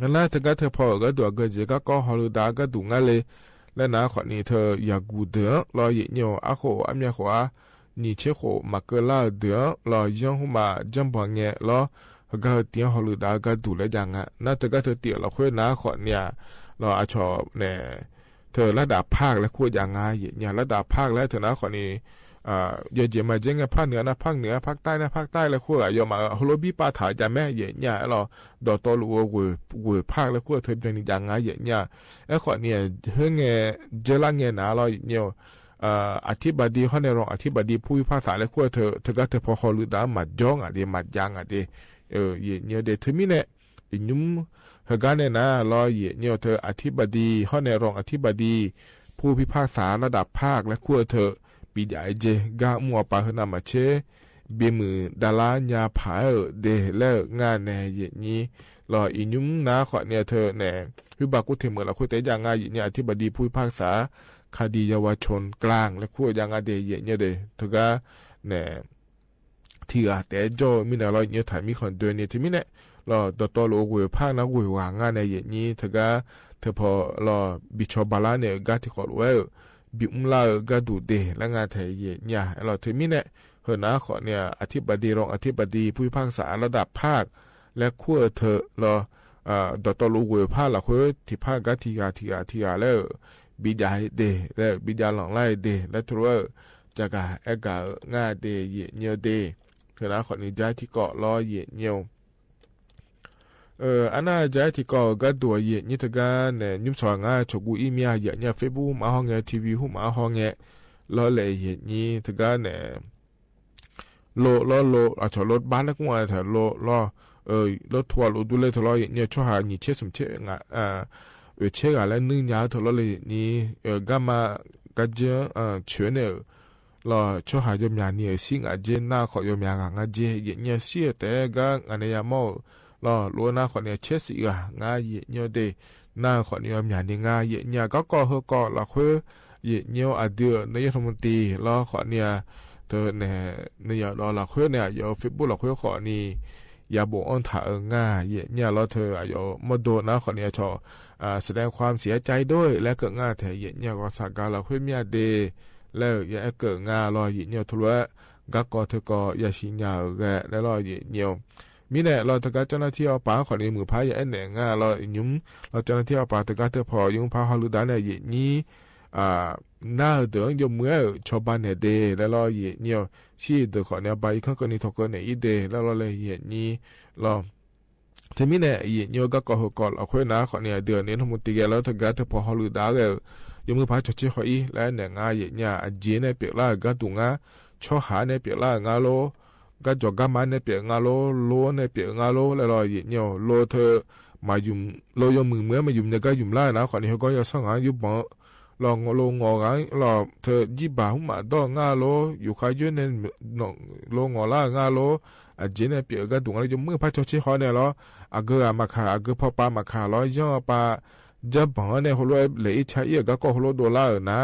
นั่นแหละถึงก็เธอพอก็ตัวเกิดจะก็ฮอลดาก็ดูงั้นเลยและน้าขอนี้เธออย่ากูเดือรอเนียวอะโคอะเมียขวานี่เชโคมาเกล่าเดือรอยังหัวมาจังบังเงี้ยรอก็เตียงฮอลดาก็ดูแลจังอ่ะน่าจะก็เธอเตียเราคุยน้าขอเนี่ยเราอาชอบเนี่ยเธอระดับภาคและคุยอย่างง่ายอย่างระดับภาคแล้วเธอน้าขอนี่เยอะๆมาเจ๊งภาคเหนือนะภาคเหนือภาคใต้นะภาคใต้แล้วคุยยอมมาฮโลบีปาถ่ายจะแม่เนี่ยเราดอตอลัวกุยภาคแล้วคุยเธอเป็นอย่างง่ายเนี่ยไอ้ขอเนี่ยเฮ้ยเงี้ยเจริญเงี้ยนะเราเนี่ยอธิบดีเขาในรองอธิบดีผู้พิพากษาและคุยเธอก็เธอพอฮอลดามาจ้องอ่ะเดี๋ยวมาจังอ่ะเดี๋ยวเนี่ยเดี๋ยวเธอมีเนี่ยยุ่มเฮกันเนี่ยนะรอเนี่ยเธออธิบดีเขาในรองอธิบดีผู้พิพากษาระดับภาคและคุยเธอปีใหญ่เจกามัวปาหนามาเชเบมือดาลายาผาเดเลิกงานในนี้รอยุ่มนะขอเนี่ยเธอเนี่ยวิบากกุเทเมื่อเราคุยแต่อย่างง่ายเนี่ยอธิบดีผู้พิพากษาคดีเยาวชนกลางและคุยอย่างง่ายเดเนี่ยเดเธอก็เนี่ยที่แต่โจมีอะไรเนี่ยถ่ายมีคนเดินเนี่ยที่มีเนี่ยเราตัวโลกภาคนักวางงานในอย่างนี้เธอก็เธอพอเราบิชบาลาเนี่ยก็ที่ขอรู้ว่าบิมลาก็ดูเดและงานไทยเนี่ยเราเธอมีเนี่ยเฮนะขอเนี่ยอธิบดีรองอธิบดีผู้พิพากษาระดับภาคและขั้วเธอเรา ดอตลูเวผ้าละคุที่ผ้ากะทีกาแล้วบิดาเดแล้วบิดาหลงไล่เดแล้วทัวจากะเอกางาเดเยเนียวเดเธอนะขอนี้ใจที่เกาะล้อเยเนียวอันน่าใจที่เกาะก็ตัวเยนี่ทกาเนี่ยยุ่งสว่างชกูอีเมียเยเนี่ยเฟซบุ๊กมาห้องเงทีวีหูมาห้องเงล้อเลยเยนี่ทกาเนี่ยโลอาจจะรถบ้านแล้วก็ว่าแต่โลรถทัวร์รถดูเลยทะเลาะเนี่ยช่วยหาหนีเชื่อสมเชื่องะเชื่ออะไรนึงยาวทะเลาะเลยนี่ก็มาก็จะเชื่อเนี่ยรอช่วยหายมยาเนี่ยสิ่งอาจจะน่าขอยมยางอาจจะเนี่ยเสียแต่ก็อันนี้ยามอรอรู้น่าขอเนี่ยเชื่อสิอ่ะง่ายเนี่ยเดน่าขอเนี่ยมยาเนี่ยง่ายเนี่ยก็เฮก็ละคุยเนี่ยอดีตนายรัฐมนตรีรอขอเนี่ยเธอเนี่ยรอละคุยเนี่ยอยู่เฟซบุ๊กละคุยขอนี่อย่าบอกอันถ่าง่ายเนี่ยเราเธออยู่มาโดนนะขอเนี่ยชอแสดงความเสียใจด้วยและเกิดง่าแถเนี่ยก็สักการละคุยเมียเดแล้วอย่าเกิดง่ารอเนี่ยทุเรศก็เธอก็อย่าชิญญาแกแล้วรอเนี่ยมีเนี่ยเราตะการเจ้าหน้าที่เอาป่าขอในมือพายอย่าเนี่ยง่าเรายุ่มเราเจ้าหน้าที่เอาป่าตะการเธอพอยุ่งพาฮาลุดาเนี่ยนี่น่าเดินยมเมื่อชาวบ้านเนี่ยเดแล้วรอเนี่ยชี้เดือขอเนี่ยไปข้างคนนี้ทอกเนี่ยอีเดแล้วเราเลยนี่เราทีนี้เนี่ยเนี่ยก็หัวก่อนเอาคุยนะขอเนี่ยเดือนนี้ทั้งหมดตีกันแล้วตะการเธอพอฮาลุดาเลยยมือพายชดเชยขออีแล้วเนี่ยง่ายเนี่ยจีเนี่ยเปียกละก็ตุงะชอหาเนี่ยเปียกละงาโลก็จอกกามันเนี่ยเปียกงาโลเนี่ยเปียกงาโลแล้วรอเนี่ยโลเธอมายุ่มโลยมือเมื่อมายุ่มเนี่ยก็ยุ่มละนะขอเนี่ยก็ยังสั่งงานยุ่มบ่ลองโลงอกันลอเธอจีบ่าหุ่มมาดองาโลอยู่ขายยืนเนี่ยโลงอละงาโลจีเนี่ยเปียกก็ตุงะยมือพายชดเชยขอเนี่ยล้ออาเกอมาขาอาเกอพ่อป้ามาขาล้อย่อป้าจะบอกเนี่ยเขาเลยเลยใช้เยอะก็เขาเลย$นะ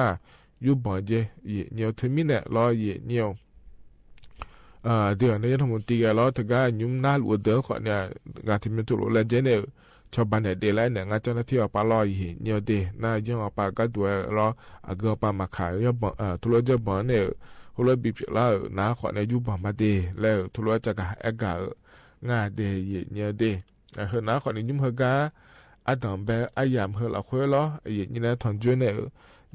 อยู่บอกเจเนี่ยถึงมีเนี่ยรอเนี่ยเดี๋ยวเนี่ยทั้งหมดตีกันแล้วถ้าก็ยุ่งน่าหลุดเดือดขอเนี่ยงานที่มันถูกเลยเจเนี่ยชาวบ้านเนี่ยเดลัยเนี่ยงานเจ้าหน้าที่เอาปลาลอยเนี่ยเดน่ายังเอาปลาก็ตัวรออาเกอปลามาขายเนี่ยบอกทุเรศจะบอกเนี่ยเขาเลยบีบแล้วนะขอเนี่ยอยู่บอกมาเดแล้วทุเรศจะกับเอกงานเดเนี่ยเดเฮ้ยนะขอเนี่ยยุ่งเฮกาอาดัมเบอายามเฮลาคุยล้อนี่นะทอนจวนเนี่ย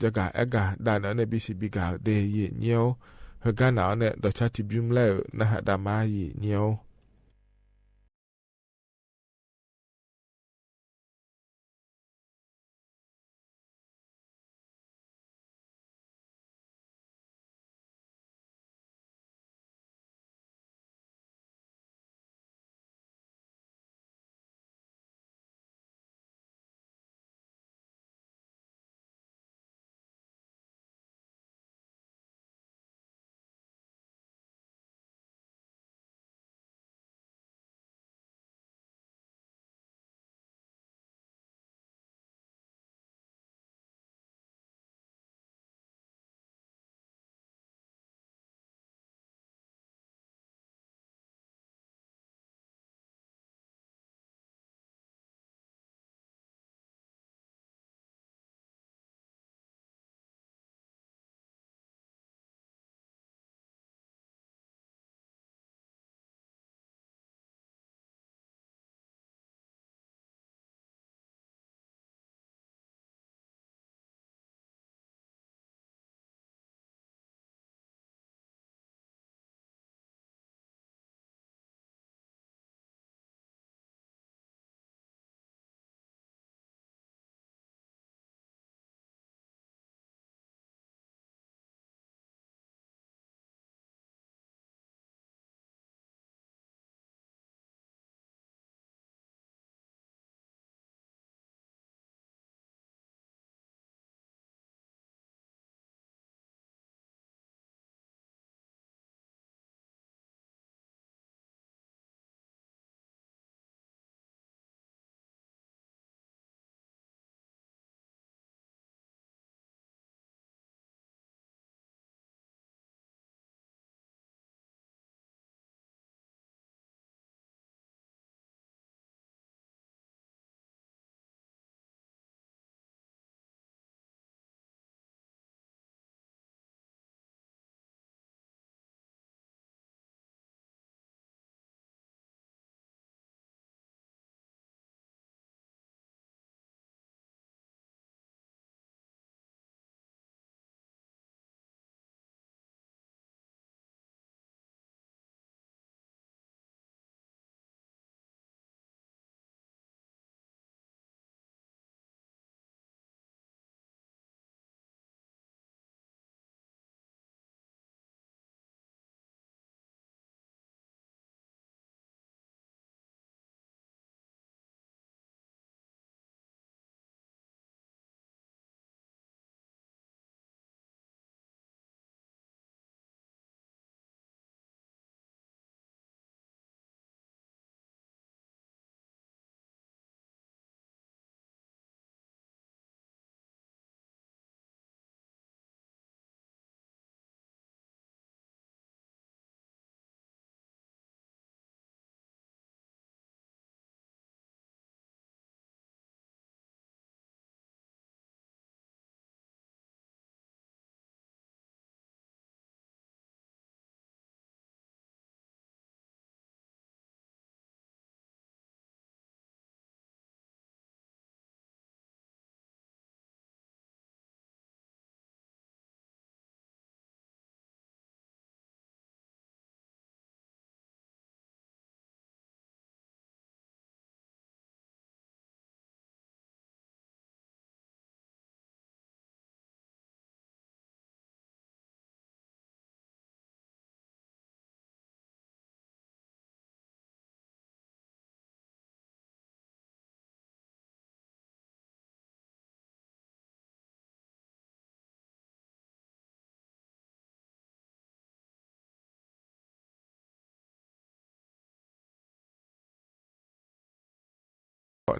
จะกะเอกะดานเนี่ยบีซีบีกาเดยเนียวเฮกาหนาวเนี่ยดอชาติบิมแล้วนะฮะดามาเนียว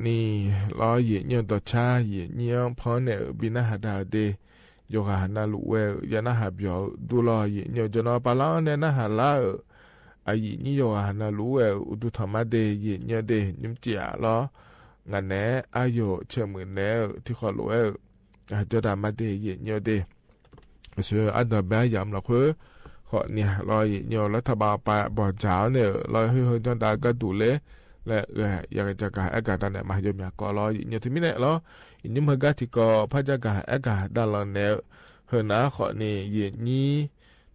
นี่ล้อเหยียดเงี้ยต่อชาเหยียดเงี้ยพอเนี่ยบินาหาดาเดโยกหานาลุเวยานาหาบยอดูล้อเหยียดเงี้ยจนเอาปลาเนี่ยนาหาลาไอ้นี่โยกหานาลุเวอุดุธรรมะเดเหยียดเงี้ยเดยุ่มเจียล้องานแหนอายุเชื่อมือแหนที่ขอลุเวจดามาเดเหยียดเงี้ยเดส่วนอันดับแบยามละคือขอเนี่ยลอยเงี้ยรัฐบาลไปบ่อเจ้าเนี่ยลอยให้จนดาก็ดูเลยและอยากจะการอากาศด้านไหนมาโยมอยากก็รออยู่ที่มิเนี่ยรออินนิมกาที่ก็พระเจ้าการอากาศด้านหลังเนี่ยเฮนะขอนี่เย็นนี้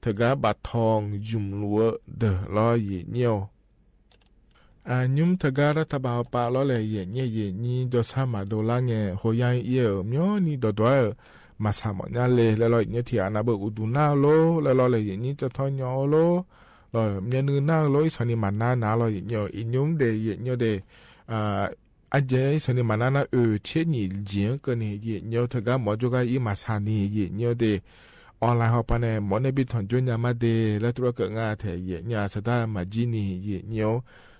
ถึงกับบัดทองยุ่มลัวเดอรอเย็นเนียวยุ่มถึงกับรัฐบาลปาล้อเลยเย็นนี้จะสามารถดูแลเงี้ยหัวยังเยี่ยมย้อนนี่ตัวมาสามารถเลยแล้วรอเนี่ยที่อานาเบอุดูน่าโลแล้วรอเลยเย็นนี้จะทอนยอโลเนี่ยนึกนั่งร้อยสนิมันนาลอยเนี่ยอินยมเดยเนี่ยเดอาเจสนิมันนาเช่นนี้เจียงก็เนี่ยเนี่ยถ้าก็หมอจุกอีมาสานีเนี่ยเดออนไลน์เขาปะเนี่ยหมอในบิทอนจุนยามาเดแล้วตัวก็งาเทเนี่ยสตามาจีนี่เนี่ย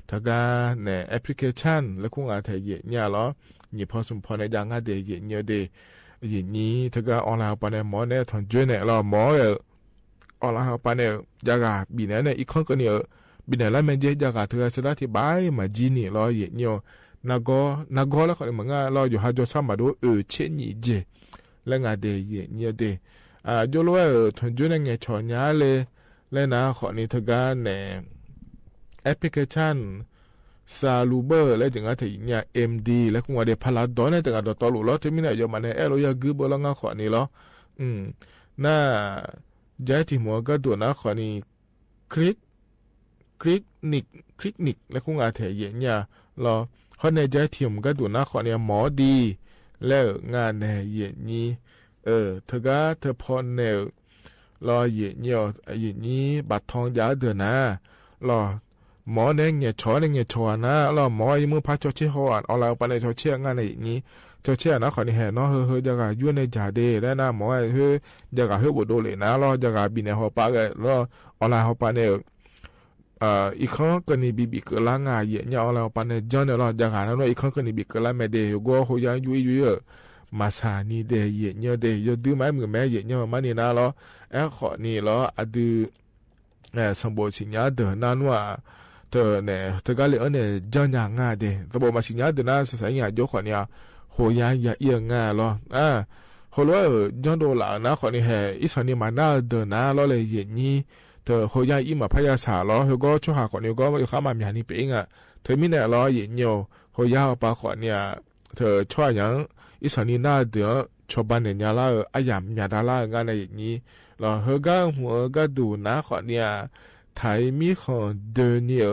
ถ้าก็เนี่ยแอปพลิเคชันแล้วคงงาเทเนี่ยหรอเนี่ยพอสมพอในดังงาเดเนี่ยเดนี้ถ้าก็ออนไลน์เขาปะเนี่ยหมอเนี่ยทอนจุนเนี่ยเราหมอออนไลน์เขาปะเนี่ยยากาบินเนี่ยอีกคนก็เนี่ยบินเนี่ยแล้วมันจะยากาเธอสละที่บ่ายมาจีนี่รอเนี่ยนักก็แล้วคนมึงอ่ะรออยู่หาจอสามารถดูเช่นนี้เจแล้วงาเดย์เนี่ยเดยรู้ว่าทุนจุนเนี่ยชอนยาเลยแล้วนะขอนี้ทการเนี่ยแอปพลิเคชันซาลูเบอร์แล้วจึงอ่ะที่เนี่ย MD แล้วคงว่าเดี๋ยวพลาดดอนเนี่ยแต่ก็ดอตอลุแล้วที่มีเนี่ยอยู่มาเนี่ยเราอยากกูบอลงาขอนี้แล้วน่าใจที่มัวก็ตัวนะขอนี้คลิกนิกแล้วคงอาเทียเนี่ยรอเขาในใจที่มัวก็ตัวนะขอเนี่ยหมอดีแล้วงานในเย็นนี้เธอก็เธอพอเนี่ยรอเย็นนี้บัตรทองยาเดือนนะรอหมอเนี่ยชอเนี่ยชอนะรอหมอยังมือพัชเชี่ยหัวเอาเราไปในชอเชี่ยงานในนี้เจ้าเชี่ยนะขอนี่แห่เนาะเฮ้ยจะกะยุ่นในจ่าเดแล้วนะหมอเฮ้ยจะกะเฮ้ยบดโดเลยนะรอจะกะบินในหัวปากเลยรอออนไลน์หัวปากเนี่ยอีกครั้งก็นี่บีเกล้างายเนี่ยออนไลน์หัวปากเนี่ยจอนเนี่ยรอจะกะนั่นว่าอีกครั้งก็นี่บีเกล้าไม่เดยก็หัวยังยุ่ยมาสานี่เดยเนี่ยเดยดื้อไหมมือแม่เนี่ยมันนี่นะรอขอนี่รออดีสมบูรณ์สิญญาเดินนั่นว่าเธอเนี่ยเธอก็เลยเนี่ยจอนอย่างง่ายเดสมบูรณ์มาสิญญาเดินนั่นสายอย่างยกขอเนี่ยหัวยังอย่าเอียงง่ายหรอเขารู้ย้อนดูหลังนะขอนี่แห่อีสานนี่มาหน้าเดินนะแล้วเลยเย็นนี้เธอหัวยังอีมาพยาศาลแล้วเขาก็ช่วยหาขอนี่ก็มาเข้ามามีนี่เป็นอ่ะเธอมีเนี่ยรอเย็นเดียวหัวยังปาขอเนี่ยเธอช่วยยังอีสานนี่หน้าเดือชาวบ้านเนี่ยละอายามยาดาละงานในอย่างนี้แล้วเขาก็หัวก็ดูนะขอเนี่ยไทยมีของเดินเนี่ย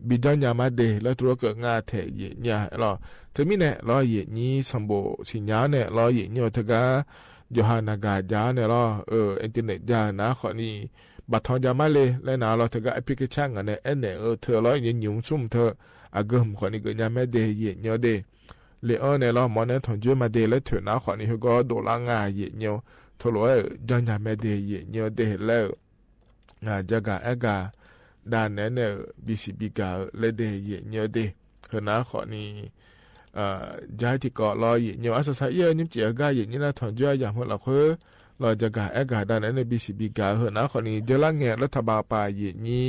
บิดอนยามาเดแล้วตัวก็งาเทเย็นเนี่ยรอเธอมีเนี่ยรอเย็นนี้สมบูรณ์สิญญาเนี่ยรอเย็นเนี่ยเธอก็ยูฮานากาจาเนี่ยรออินเทอร์เน็ตจานะขอนี่บัตรทองยามาเลยแล้วนะรอเธอก็แอปพลิเคชันอันเนี่ยเนี่ยเธอรอเย็นยุ่งซุ่มเธออากมขอนี่ก็ยามาเดเย็นเนี่ยเดเลยเนี่ยรอมอเนี่ยถอนจุมาเดแล้วเธอนะขอนี่เขาก็โดนละงาเย็นเนี่ยเธอรู้จังยามาเดเย็นเนี่ยเดแล้วจะกะเอกาด้านนั้นเนี่ยบีซีบีกาเลเดยเนี่ยเดเฮนะขอนี่ใจที่เกาะลอยเนี่ยอาศัยเยอะนิ่มเจียกายเนี่ยนะถอนจ้อยอย่างพวกเราคือเราจะกะเอกาด้านนั้นเนี่ยบีซีบีกาเฮนะขอนี่จะละเงี้ยรัฐบาลไปนี่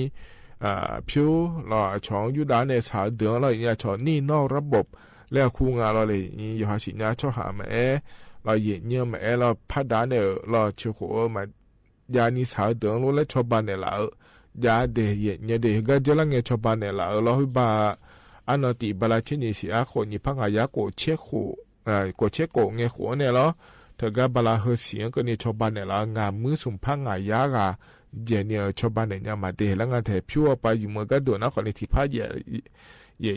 ผิวเราช่องยุดานเนี่ยสาวเดือดเราเนี่ยช่องนี่นอกระบบแล้วคู่งานเราเลยนี่อยู่หาสิญญาช่อหาแม่เราเนี่ยแม่เราพัดด้านเนี่ยเราชิวหัวมายานี่สาวเดือดรู้แล้วชาวบ้านเนี่ยเรายาเดยเนี่ยเดก็จะละเงี้ยชาวบ้านเนี่ยละเราให้บาอันนั้นตีบาลาเชนี่สิอาคนนี่พังอายาโกเชคูโกเชโกเงี้ยหัวเนี่ยละเธอก็บาลาเฮเสียงก็เนี่ยชาวบ้านเนี่ยละงานมือสุ่มพังอายากาเจเนี่ยชาวบ้านเนี่ยมาเดแล้วงานแถบชัวไปอยู่เมื่อก็โดนนะคนในที่พัก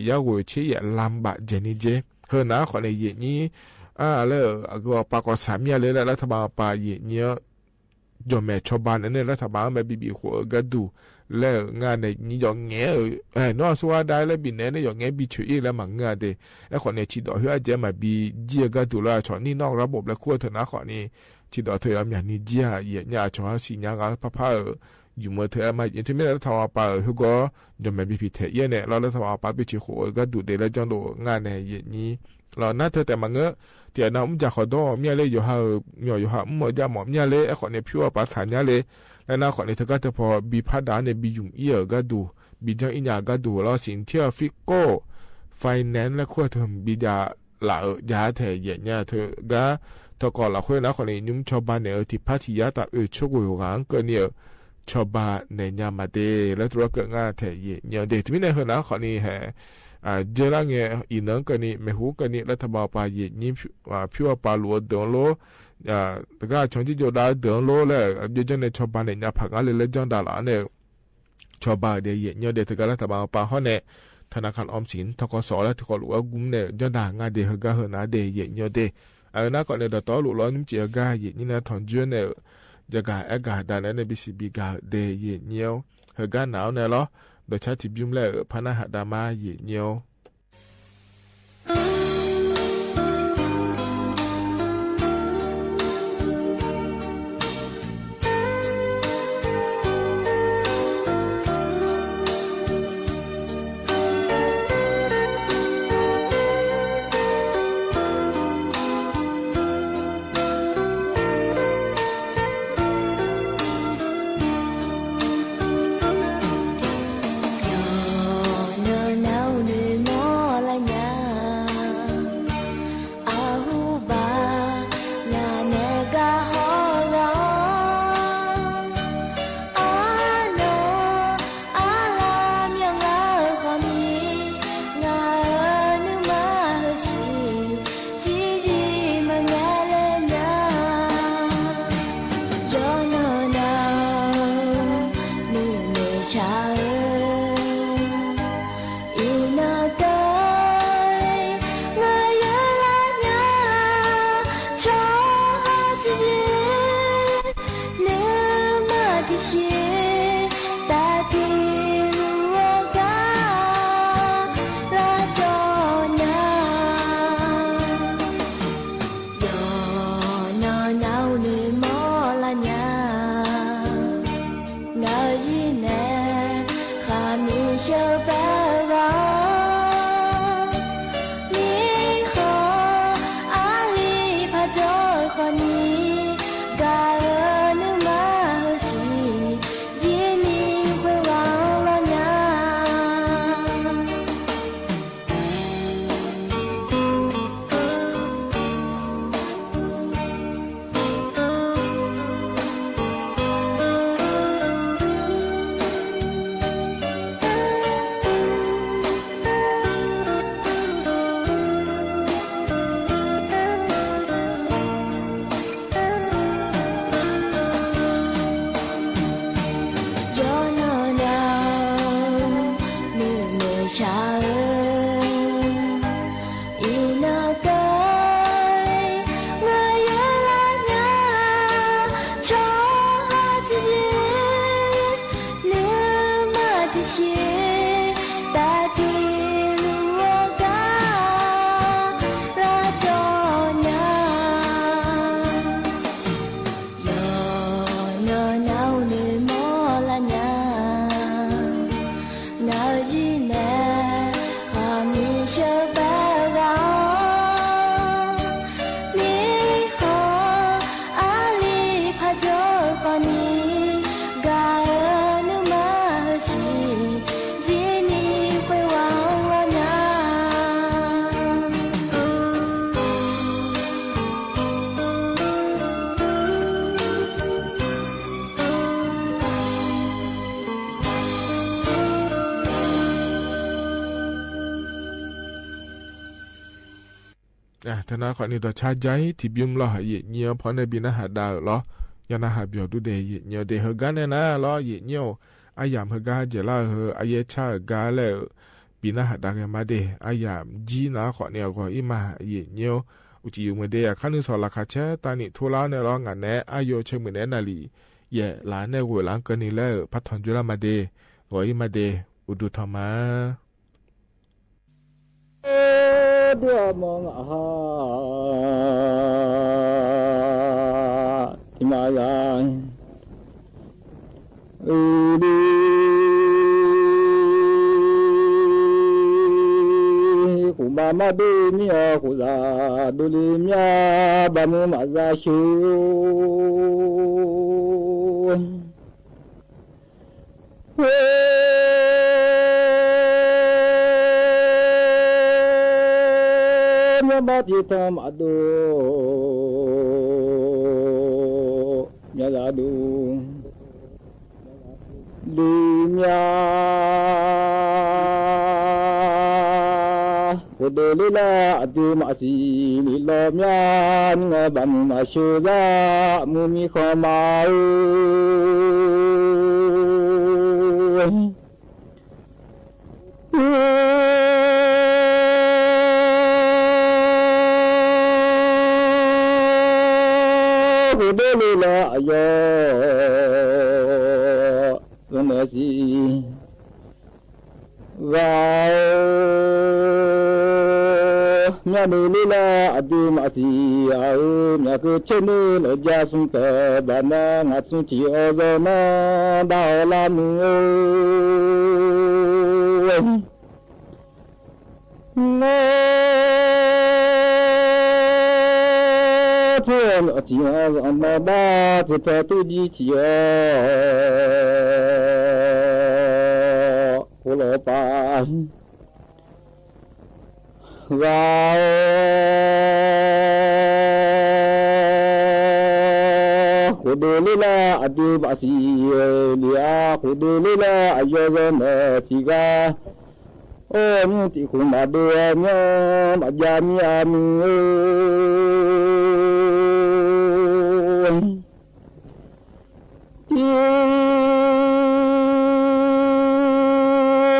ยาโกเชยลำบากเจนี่เจเฮนะคนในเยนี่แล้วก็ปากก็สามยาเลยแล้วรัฐบาลไปเนี่ยยอมแม่ชาวบ้านเนี่ยรัฐบาลแบบบีหัวก็ดูแล้วงานในนี้ยองเงี้ยนอกสว่าได้แล้วบินเนี่ยยองเงี้ยบีช่วยแล้วมังงานเดไอ้คนเนี่ยชิดดอกเฮ้ยเจมาบีเจียก็ดูแล้วชอนนี่นอกระบบแล้วขั้วเถอะนะขอนี่ชิดดอกเธออย่างนี้เจียเนี่ยชอสิญญาก็พ่อ อยู่เมื่อเธอมาอย่างที่ไม่ได้ทำป่าเขาก็จะไม่พิพิธเยอะเนี่ยเราได้ทำป่าไปชิโขก็ดูเดลจังโดงานในอย่างนี้เราหน้าเธอแต่มาเงอะเดี๋ยวน้ำจากขอดอเมียเลยอยู่ห่าอยู่ห่าหมดยาหมอเมียเลยไอ้คนเนี่ยพิวป่าฐานยาเลยแล้วน้าคนเนี่ยเธอก็จะพอบีพัดดาเนี่ยบียุ่มเอี่ยก็ดูบีจังอินยาก็ดูแล้วสินเที่ยวฟิโก้ไฟแนนซ์และขั้วเธอบียาหล่ายาแถอย่างเนี่ยเธอก็ถ้าก่อนเราคุยนะคนนี้ยุ่มชาวบ้านเนี่ยที่พัทยาแต่ช่วยอยู่หางก็เนี่ยชาวบ้านในยามมาเดแล้วตัวก็ง่ายแถอย่างเด็กที่ไม่ได้คนนะคนนี้แห่เจริญเงี้ยอีนังกันนี่ไม่หูกันนี่รัฐบาลไปยิ่งพิวปาลัวเดินโลแต่ก็ชนที่อยู่ได้เดินโลเลยยิ่งจะในชาวบ้านในยามพักอะไรเล่นจังดาราเนี่ยชาวบ้านเดียร์เด็กที่ก็รัฐบาลไปเขาเนี่ยธนาคารออมสินทกสและทกศว่ากุมเนี่ยจังดางานเดียร์ก็เห็นนะเดียร์เด็กน่าก่อนเนี่ยต่อหลุดล้อนิ่มเจียกายิ่งนะทอนจวนเนี่ยจะกาเอกาดานในบิสิบิกาเดียร์เฮกันหนาวเนี่ยหรอโดยใช้ทิบยุ่มแล้วพนักหัดดามาเยี่ยวธนาคารนี่ต่อชาใจที่บิมล้อเหยียเงียวเพราะในบินอาหารดาวล้อยานาหาเบียวดูเดยเงียวเดเฮกันเนี่ยนะล้อเหยียเงียวอายามเฮกาเจล่าเฮอายชากาแล้วบินอาหารดาวมาเดอายามจีนาขอเนี่ยก็อิมาเหยียเงียวอุจิอยู่เมื่อเดียคันนึงสอนราคาเชตานี่ทุลาเนี่ยล้องานแน่อายเชมือแน่นาลีเย่หลานเนี่ยหัวหลังกันนี่แล้วพัฒนจุลามาเดก็อิมาเดอุดุธรรมาเดี๋ยวมองที่มาอย่าง Mama do mia kuza duli mia bamu mazashu mia tam ado mia ladu limia Kodolila adu masi lilo mian ngabam mashuza mumi khamau Kodolila ayo nasi Mya nulila adu masi au mya ku chenu lo jasung ke bana ngatsung ti ozona daola mu no tuan ti ozona da ti pa tu di ti o lo pa Kudulila adu basi liya kudulila ayozana siga o muti kumadu nya majami amu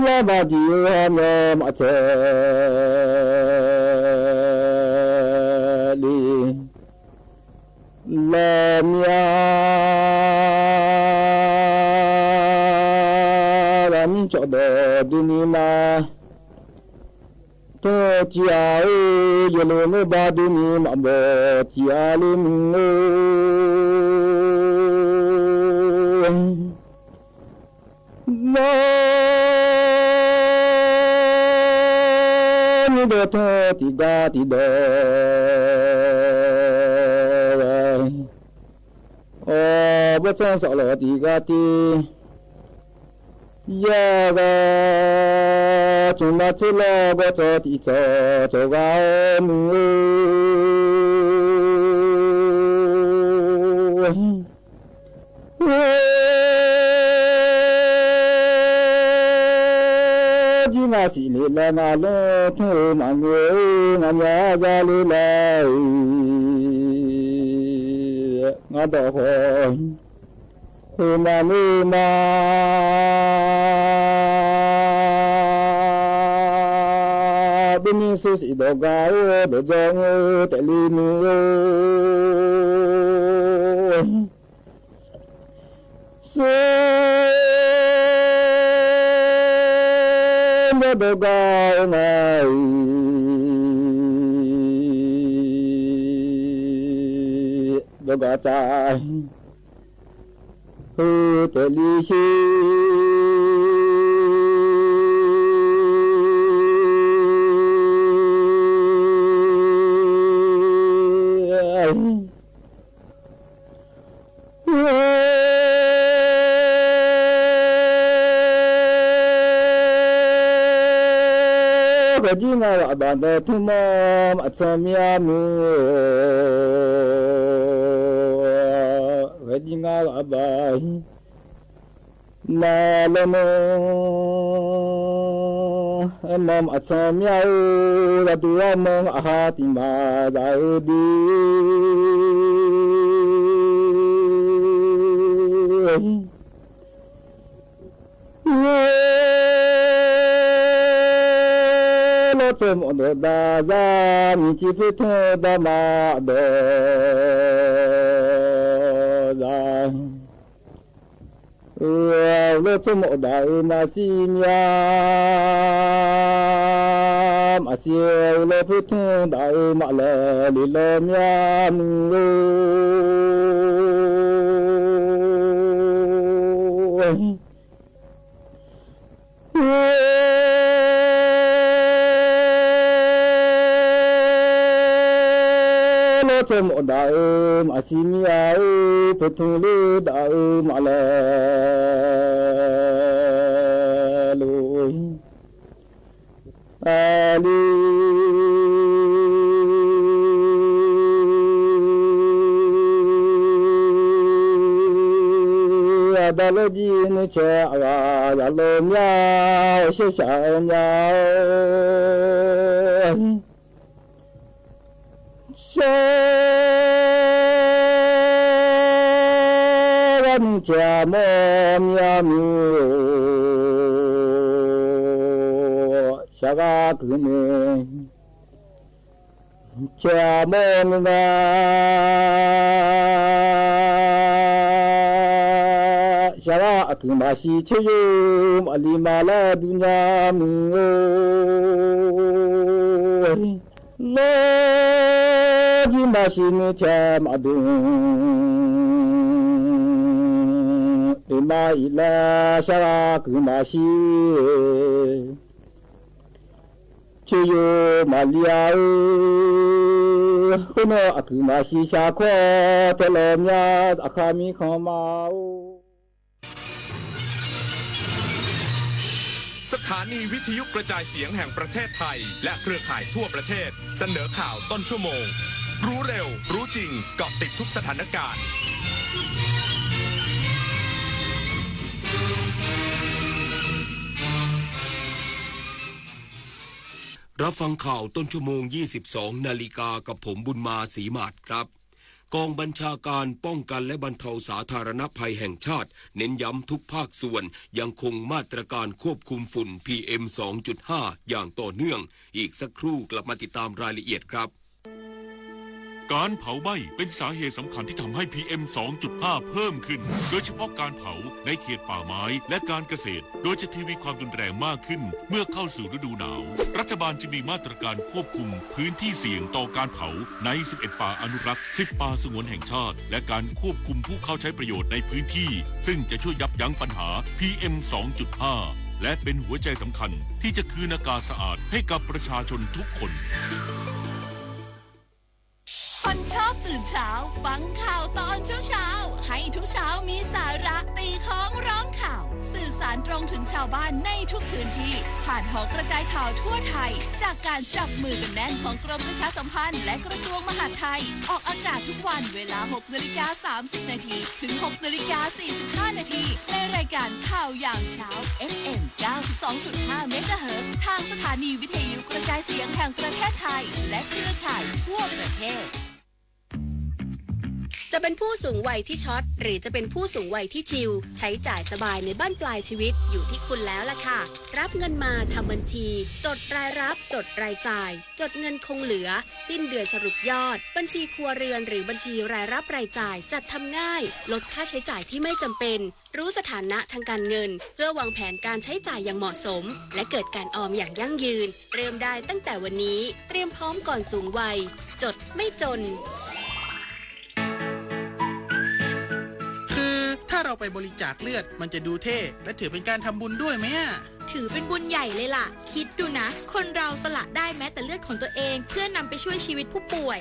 la baji nya mateli la mia la min cho do dunima to chia yo lo me ba dunima bo chia lu no ni do to ti da ti do bất chân sợ là thì ga ti ya ga chúng ta chỉ lo có cho thì cho ga mu chỉ là chỉ là mà lo thôi mà người mà nhà ra lại ngã đổ hồi mà nu mà bên số sĩ đồ gái đồ giang tại ly nu số đồ gái này đồ gái trai tự lý chi cái gì nào bạn đã thu mò mà xem ya mu cái gì nào bạn na lo mo em mà xem ya là tu mong ha ti ma da di cho mọi người đa ra mình chỉ biết thôi đa mà đỡ ra lo cho mọi đại mà xin ya mà siêu lo biết thôi đại mà lệ đi lo ya mình เชมอดาอาซิมีอาปทุงลูดามาเลลุยอาลีดาลจีนเชาวายาลมยาเชชายาเชวันจามอมยามิชากาคุเนจามองงาชาวะคุมาชิเชยมอลิมาลาดุญามิโอโลจิมาชินเชมาดุอิมาอิลาชาวะคุมาชิเชยมาลียาโคโนอะคุมาชิชาโคเทเลมยาอะคามิคอมาโอสถานีวิทยุกระจายเสียงแห่งประเทศไทยและเครือข่ายทั่วประเทศเสนอข่าวต้นชั่วโมงรู้เร็วรู้จริงเกาะติดทุกสถานการณ์รับฟังข่าวต้นชั่วโมง 22 นาฬิกากับผมบุญมาศรีมาศครับกองบัญชาการป้องกันและบรรเทาสาธารณภัยแห่งชาติเน้นย้ำทุกภาคส่วนยังคงมาตรการควบคุมฝุ่น PM 2.5 อย่างต่อเนื่องอีกสักครู่กลับมาติดตามรายละเอียดครับการเผาไหม้เป็นสาเหตุสำคัญที่ทำให้ PM 2.5 เพิ่มขึ้นโดยเฉพาะการเผาในเขตป่าไม้และการเกษตรโดยจะทวีความรุนแรงมากขึ้นเมื่อเข้าสู่ฤดูหนาวรัฐบาลจะมีมาตรการควบคุมพื้นที่เสี่ยงต่อการเผาใน11ป่าอนุรักษ์10ป่าสงวนแห่งชาติและการควบคุมผู้เข้าใช้ประโยชน์ในพื้นที่ซึ่งจะช่วยยับยั้งปัญหา PM 2.5 และเป็นหัวใจสำคัญที่จะคืนอากาศสะอาดให้กับประชาชนทุกคนคนชอบตื่นเช้าฟังข่าวตอนเช้าให้ทุกเช้ามีสาระตีของร้องข่าวสื่อสารตรงถึงชาวบ้านในทุกพื้นที่ผ่านหอกระจายข่าวทั่วไทยจากการจับมือกันแน่นของกรมประชาสัมพันธ์และกระทรวงมหาดไทยออกอากาศทุกวันเวลา 6:30 น.ถึง 6:45 น.ในรายการข่าวยามเช้า FM 92.5 เมกะเฮิรตซ์ทางสถานีวิทยุกระจายเสียงแห่งประเทศไทยและเครือข่ายทั่วประเทศจะเป็นผู้สูงวัยที่ช็อตหรือจะเป็นผู้สูงวัยที่ชิลใช้จ่ายสบายในบ้านปลายชีวิตอยู่ที่คุณแล้วล่ะค่ะรับเงินมาทำบัญชีจดรายรับจดรายจ่ายจดเงินคงเหลือสิ้นเดือนสรุปยอดบัญชีครัวเรือนหรือบัญชีรายรับรายจ่ายจัดทำง่ายลดค่าใช้จ่ายที่ไม่จำเป็นรู้สถานะทางการเงินเพื่อวางแผนการใช้จ่ายอย่างเหมาะสมและเกิดการออมอย่างยั่งยืนเริ่มได้ตั้งแต่วันนี้เตรียมพร้อมก่อนสูงวัยจดไม่จนถ้าเราไปบริจาคเลือดมันจะดูเท่และถือเป็นการทำบุญด้วยไหมถือเป็นบุญใหญ่เลยล่ะคิดดูนะคนเราสละได้แม้แต่เลือดของตัวเองเพื่อนำไปช่วยชีวิตผู้ป่วย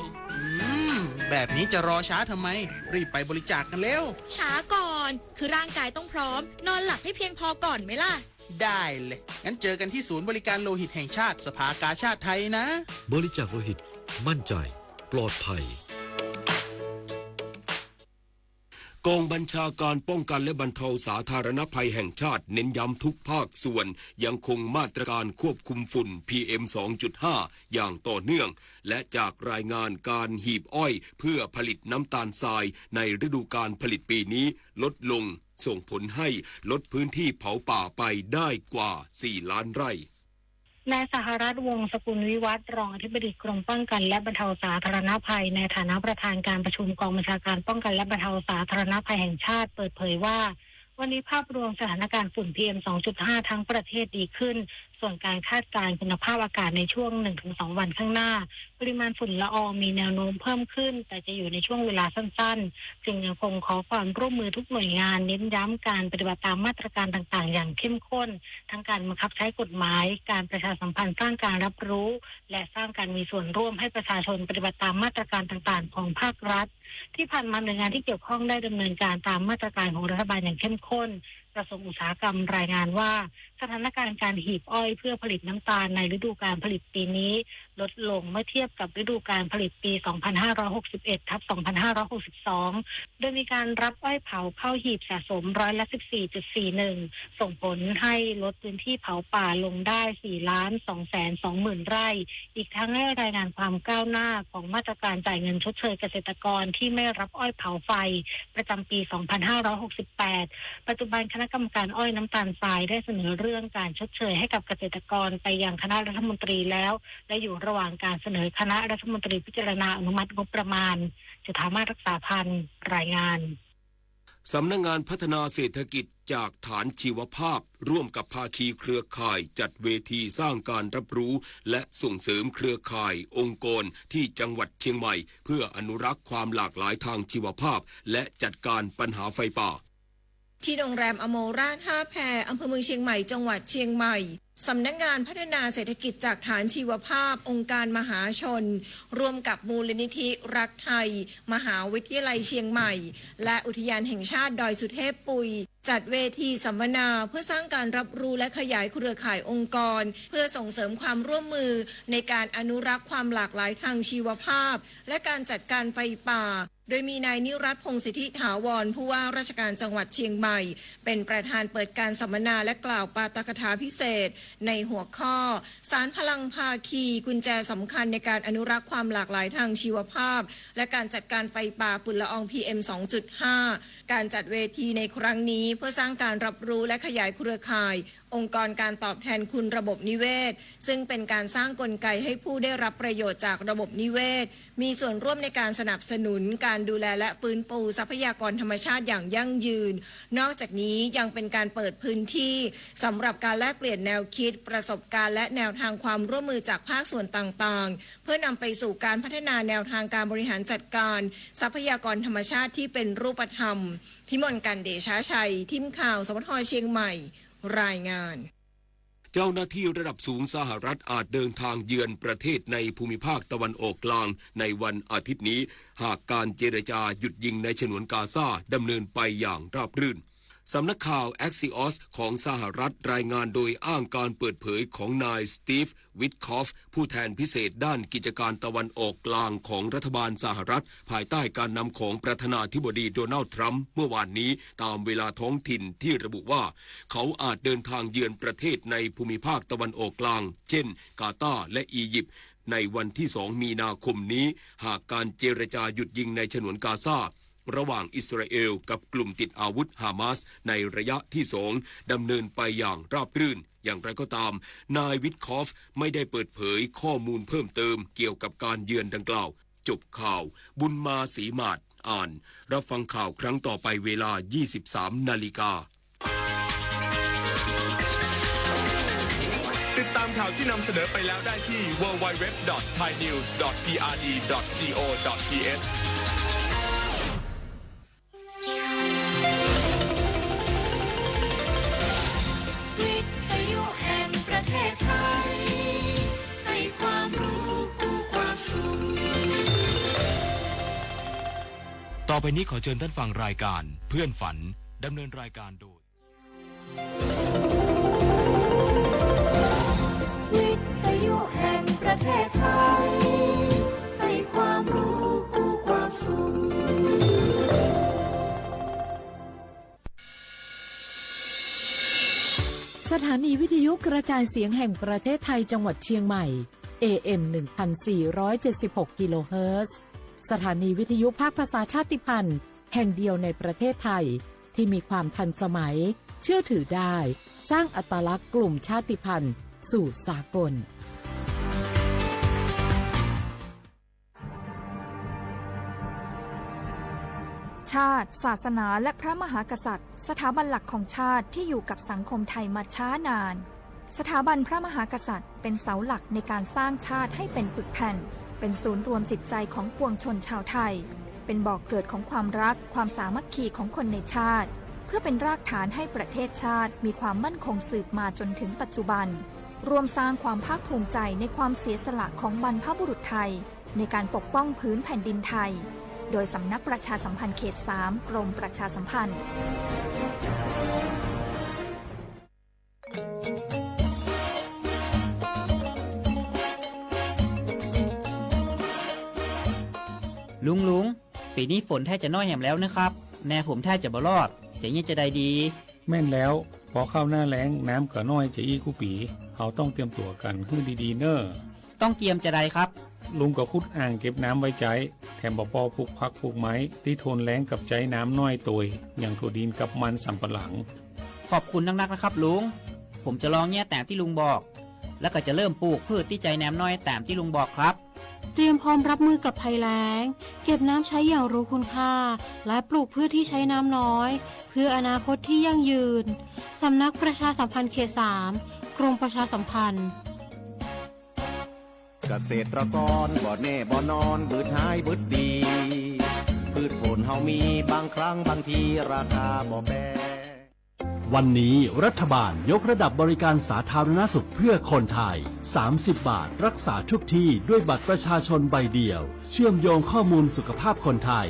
แบบนี้จะรอช้าทำไมรีบไปบริจาคกันเร็วช้าก่อนคือร่างกายต้องพร้อมนอนหลับให้เพียงพอก่อนไหมล่ะได้เลยงั้นเจอกันที่ศูนย์บริการโลหิตแห่งชาติสภากาชาดไทยนะบริจาคโลหิตมั่นใจปลอดภัยกองบัญชาการป้องกันและบรรเทาสาธารณภัยแห่งชาติเน้นย้ำทุกภาคส่วนยังคงมาตรการควบคุมฝุ่น PM 2.5 อย่างต่อเนื่องและจากรายงานการหีบอ้อยเพื่อผลิตน้ำตาลทรายในฤดูกาลผลิตปีนี้ลดลงส่งผลให้ลดพื้นที่เผาป่าไปได้กว่า 4 ล้านไร่นายสหรัฐวงศ์สกุลวิวัฒน์รองอธิบดีกรมป้องกันและบรรเทาสาธารณภัยในฐานะประธานการประชุมกองบัญชาการป้องกันและบรรเทาสาธารณภัยแห่งชาติเปิดเผยว่าวันนี้ภาพรวมสถานการณ์ฝุ่น PM 2.5 ทั้งประเทศดีขึ้น ส่วนการคาดการณ์คุณภาพอากาศในช่วง 1-2 วันข้างหน้าปริมาณฝุ่นละอองมีแนวโน้มเพิ่มขึ้นแต่จะอยู่ในช่วงเวลาสั้นๆจึงยังคงขอความร่วมมือทุกหน่วยงานเน้นย้ำการปฏิบัติตามมาตรการต่างๆอย่างเข้มข้นทั้งการบังคับใช้กฎหมายการประชาสัมพันธ์สร้างการรับรู้และสร้างการมีส่วนร่วมให้ประชาชนปฏิบัติตามมาตรการต่างๆของภาครัฐที่ผ่านมาหน่วยงานที่เกี่ยวข้องได้ดำเนินการตามมาตรการของรัฐบาลอย่างเข้มข้นกระทรวงอุตสาหกรรมรายงานว่าสถานการณ์การหีบอ้อยเพื่อผลิตน้ำตาลในฤดูกาลผลิตปีนี้ลดลงเมื่อเทียบกับฤดูกาลผลิตปี 2561/2562 โดยมีการรับอ้อยเผาเข้าหีบสะสม14.41%ส่งผลให้ลดพื้นที่เผาป่าลงได้ 4,220,000 ไร่อีกทั้งให้รายงานความก้าวหน้าของมาตรการจ่ายเงินชดเชยเกษตรกรที่ไม่รับอ้อยเผาไฟประจำปี 2568 ปัจจุบันคณะกรรมการอ้อยน้ำตาลทรายได้เสนอเรื่องการชดเชยให้กับเกษตรกรไปยังคณะรัฐมนตรีแล้วและอยู่ระหว่างการเสนอคณะรัฐมนตรีพิจารณาอนุมัติงบประมาณจุฑามาศรักษาพันธ์รายงานสำนักงานพัฒนาเศรษฐกิจจากฐานชีวภาพร่วมกับภาคีเครือข่ายจัดเวทีสร้างการรับรู้และส่งเสริมเครือข่ายองค์กรที่จังหวัดเชียงใหม่เพื่ออนุรักษ์ความหลากหลายทางชีวภาพและจัดการปัญหาไฟป่าที่โรงแรมอโมราชท่าแพอำเภอเมืองเชียงใหม่จังหวัดเชียงใหม่สำนักงานพัฒนาเศรษฐกิจจากฐานชีวภาพองค์การมหาชนร่วมกับมูลนิธิรักไทยมหาวิทยาลัยเชียงใหม่และอุทยานแห่งชาติดอยสุเทพปุยจัดเวทีสัมมนาเพื่อสร้างการรับรู้และขยายเครือข่ายองค์กรเพื่อส่งเสริมความร่วมมือในการอนุรักษ์ความหลากหลายทางชีวภาพและการจัดการไฟป่าโดยมีนายนิรัตน์พงษ์สิทธิถาวรผู้ว่าราชการจังหวัดเชียงใหม่เป็นประธานเปิดการสัมมนาและกล่าวปาฐกถาพิเศษในหัวข้อสารพลังภาคีกุญแจสำคัญในการอนุรักษ์ความหลากหลายทางชีวภาพและการจัดการไฟป่าฝุ่นละออง PM 2.5 การจัดเวทีในครั้งนี้เพื่อสร้างการรับรู้และขยายเครือข่ายองค์กรการตอบแทนคุณระบบนิเวศซึ่งเป็นการสร้างกลไกให้ผู้ได้รับประโยชน์จากระบบนิเวศมีส่วนร่วมในการสนับสนุนการดูแลและฟื้นฟูทรัพยากรธรรมชาติอย่างยั่งยืนนอกจากนี้ยังเป็นการเปิดพื้นที่สำหรับการแลกเปลี่ยนแนวคิดประสบการณ์และแนวทางความร่วมมือจากภาคส่วนต่างๆเพื่อนำไปสู่การพัฒนาแนวทางการบริหารจัดการทรัพยากรธรรมชาติที่เป็นรูปธรรมพิมลกันเดชาชัยทีมข่าวสวทเชียงใหม่รายงานเจ้าหน้าที่ระดับสูงสหรัฐอาจเดินทางเยือนประเทศในภูมิภาคตะวันออกกลางในวันอาทิตย์นี้หากการเจรจาหยุดยิงในฉนวนกาซาดำเนินไปอย่างราบรื่นสำนักข่าว Axios ของสหรัฐรายงานโดยอ้างการเปิดเผยของนายสตีฟวิทคอฟผู้แทนพิเศษด้านกิจการตะวันออกกลางของรัฐบาลสหรัฐภายใต้การนำของประธานาธิบดีโดนัลด์ทรัมป์เมื่อวานนี้ตามเวลาท้องถิ่นที่ระบุว่าเขาอาจเดินทางเยือนประเทศในภูมิภาคตะวันออกกลางเช่นกาตาร์และอียิปต์ในวันที่2 มีนาคมนี้หากการเจรจาหยุดยิงในฉนวนกาซาระหว่างอิสราเอลกับกลุ่มติดอาวุธฮามาสในระยะที่2ดำเนินไปอย่างราบรื่นอย่างไรก็ตามนายวิทคอฟไม่ได้เปิดเผยข้อมูลเพิ่มเติมเกี่ยวกับการเยือนดังกล่าวจบข่าวบุญมาศรีมาศอ่านรับฟังข่าวครั้งต่อไปเวลา 23 นาฬิกาติดตามข่าวที่นำเสนอไปแล้วได้ที่ www.thainews.prd.go.thต่อไปนี้ขอเชิญท่านฟังรายการเพื่อนฝันดำเนินรายการโดยวิทยุแห่งประเทศไทยให้ความรู้คู่ความสุขสถานีวิทยุกระจายเสียงแห่งประเทศไทยจังหวัดเชียงใหม่ AM 1476 กิโลเฮิรตซ์สถานีวิทยุภาคภาษาชาติพันธุ์แห่งเดียวในประเทศไทยที่มีความทันสมัยเชื่อถือได้สร้างอัตลักษณ์กลุ่มชาติพันธุ์สู่สากลชาติศาสนาและพระมหากษัตริย์สถาบันหลักของชาติที่อยู่กับสังคมไทยมาช้านาน สถาบันพระมหากษัตริย์เป็นเสาหลักในการสร้างชาติให้เป็นปึกแผ่นเป็นศูนย์รวมจิตใจของปวงชนชาวไทยเป็นบ่อกเกิดของความรักความสามัคคีของคนในชาติเพื่อเป็นรากฐานให้ประเทศชาติมีความมั่นคงสืบมาจนถึงปัจจุบันรวมสร้างความภาคภูมิใจในความเสียสละของบรรพบุรุษไทยในการปกป้องพื้นแผ่นดินไทยโดยสำนักประชาสัมพันธ์เขต 3 กรมประชาสัมพันธ์ลุงปีนี้ฝนแทบจะน้อยแหมแล้วนะครับแน่ผมแทบจะบ่รอดจะยิ่งจะได้ดีแม่นแล้วพอเข้าหน้าแล้งน้ำก็น้อยจะอีกูปีเขาต้องเตรียมตัวกันให้ดีๆเนอะต้องเตรียมจะได้ครับลุงก็ขุดอ่างเก็บน้ำไว้ใจแถมบ่ปอปลูกผักปลูกไม้ที่ทนแล้งกับใจน้ำน้อยตัวอย่างถั่วดินกับมันสำปะหลังขอบคุณนักๆนะครับลุงผมจะลองแง่แต่ที่ลุงบอกแล้วก็จะเริ่มปลูกพืชที่ใจน้ำน้อยแต่ที่ลุงบอกครับเตรียมพร้อมรับมือกับภัยแล้งเก็บน้ำใช้อย่างรู้คุณค่าและปลูกพืชที่ใช้น้ำน้อยเพื่ออนาคตที่ยั่งยืนสำนักประชาสัมพันธ์เขต 3 กรมประชาสัมพันธ์เกษตรกรบ่แน่บ่นอนบืดหายบืดดีพืชผลเฮามีบางครั้งบางทีราคาบ่แพงวันนี้รัฐบาลยกระดับบริการสาธารณสุขเพื่อคนไทย30 บาทรักษาทุกที่ด้วยบัตรประชาชนใบเดียวเชื่อมโยงข้อมูลสุขภาพคนไทย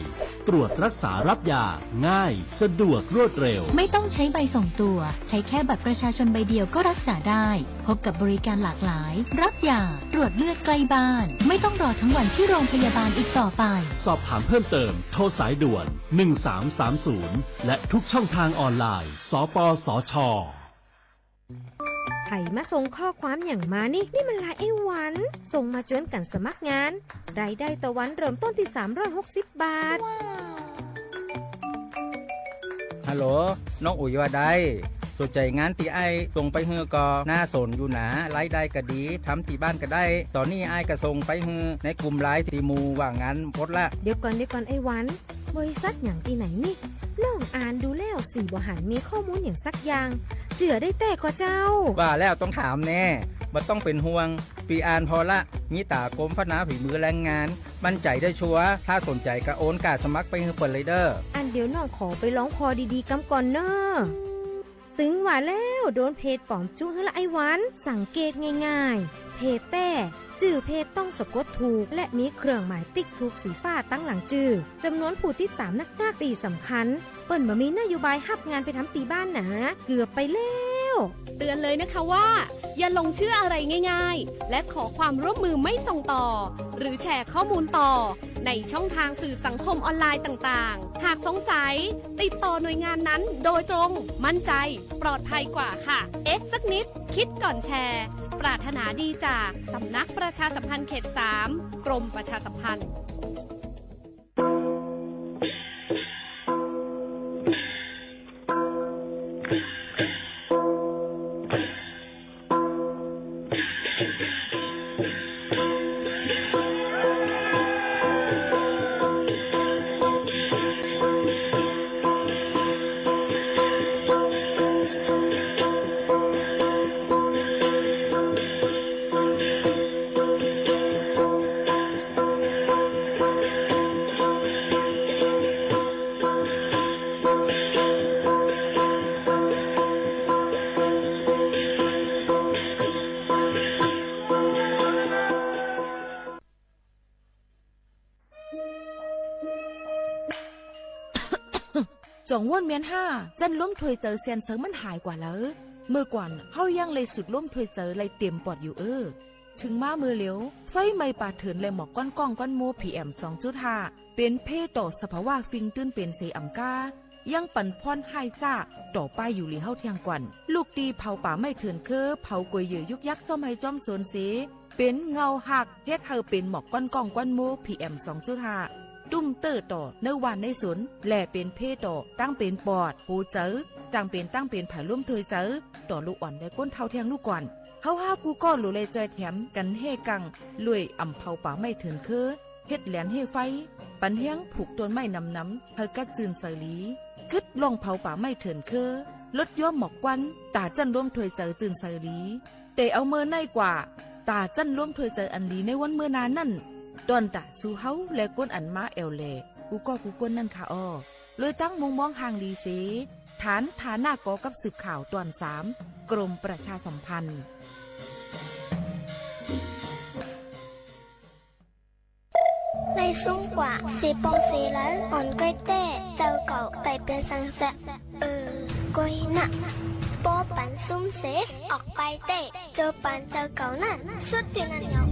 ตรวจรักษารับยาง่ายสะดวกรวดเร็วไม่ต้องใช้ใบส่งตัวใช้แค่บัตรประชาชนใบเดียวก็รักษาได้พบกับบริการหลากหลายรับยาตรวจเลือดใกล้บ้านไม่ต้องรอทั้งวันที่โรงพยาบาลอีกต่อไปสอบถามเพิ่มเติมโทรสายด่วน1330และทุกช่องทางออนไลน์สปสช.ไผ่มาส่งข้อความอย่างมานี่มันลายไอ้หวันส่งมาจนกันสมัครงานรายได้ต่อวันเริ่มต้นที่360 บาทฮัลโหลน้องอุ๋ยว่าได้สนใจงานที่ไอ้ส่งไปเฮือก็น่าสนอยู่นะรายได้ก็ดีทำที่บ้านก็ได้ตอนนี้ไอ้ก็ส่งไปเฮือในกลุ่มไลน์ที่มูว่างานพดละเดี๋ยวก่อนไอ้หวันบริษัทอย่างที่ไหนนี่น้องอ่านดูแล้วสีบ่หันมีข้อมูลอย่างสักอย่างเจือได้แต่ก็เจ้าว่าแล้วต้องถามแน่บ่ต้องเป็นห่วงปีอ่านพอละมีตากรมพัฒนาฝีมือแรงงานมั่นใจได้ชัวร์ถ้าสนใจก็โอนกาสมัครไปเฮือเปิดเลยเด้ออันเดี๋ยวน้องขอไปร้องพอดีๆกำก่อนเนอะตึงว่าแล้วโดนเพจปลอมจุ้งให้ละไอ้หวันสังเกตง่ายๆเพจแต่ชื่อเพจต้องสะกดถูกและมีเครื่องหมายติ๊กถูกสีฟ้าตั้งหลังชื่อจำนวนผู้ติดตามนักตีสำคัญเปิ้นบ่มีนโยบายฮับงานไปทำตีบ้านนะเกือบไปแล้วเตือนเลยนะคะว่าอย่าลงเชื่ออะไรง่ายๆและขอความร่วมมือไม่ส่งต่อหรือแชร์ข้อมูลต่อในช่องทางสื่อสังคมออนไลน์ต่างๆหากสงสัยติดต่อหน่วยงานนั้นโดยตรงมั่นใจปลอดภัยกว่าค่ะสักนิดคิดก่อนแชร์ปรารถนาดีจากสำนักประชาสัมพันธ์เขต 3 กรมประชาสัมพันธ์จงว่นเมียนห้าจันล้มถวยเจอเซียนเซิงมันหายกว่าแล้วเมื่อก่อนเฮายังเลยสุดล้มถวยเจอเลยเตรียมปอดอยู่ถึงมามือเหลียวไฟไหม้ป่าเถื่อนเลยหมอกก้อนก้อนโม PM 2.5 เป็นเพต่อสภาวะฟิงตื้นเป็นเซอัมกายังปั่นพรไฮจ้าต่อไปอยู่หลีเฮาเทียงกวันลูกตีเผาป่าไม่เถื่อนเผากวยเหยื่อยุกยักจอมให้จอมสวนเสเป็นเงาหักเฮ็ดเฮาเป็นหมอกก้อนโม PM 2.5ตุ้มเตอร์ต่อในวันในสนแหล่เป็นเพต่อตั้งเป็นปอดหูเจอจังเป็นตั้งเป็นผายร่วมถวยเจอต่อลูกอ่อนได้ก้นเท่าเทียงลูกก่อนเฮากูก็หลุเลยใจแถมกันเฮกังลุยอ่ำเผาป่าไม่เถินเฮ็ดแหลนเฮไฟปันเฮียงผูกต้นไม้นำเฮกัดจืนเสลีกึดลองเผาป่าไม่เถิน ลดย่อมหมอกวันตาจันร่วมถวยเจอจืนเสรีเตเอาเมื่อในกว่าตาจันร่วมถวยเจออันดีในวันเมื่อนานนั่นตอนตาสู้เฮาและก้นอันมาแอวเลกูก็กูก้นนั่นค่ะอ้อเลยตั้งมุงมองห่างดีเสฐานฐานะกอกับสืบข่าวตอน3กรมประชาสัมพันธ์ในซุ้มกว่าสีปองสีแล้วอ่อนก้อยเต้เจ้าเก่าไต่เป็นสังแสก้อยหนักป้อปันซุ้มเสออกไปเต้เจ้าปันเจ้าเก่านั่นสุดที่นั่นยอง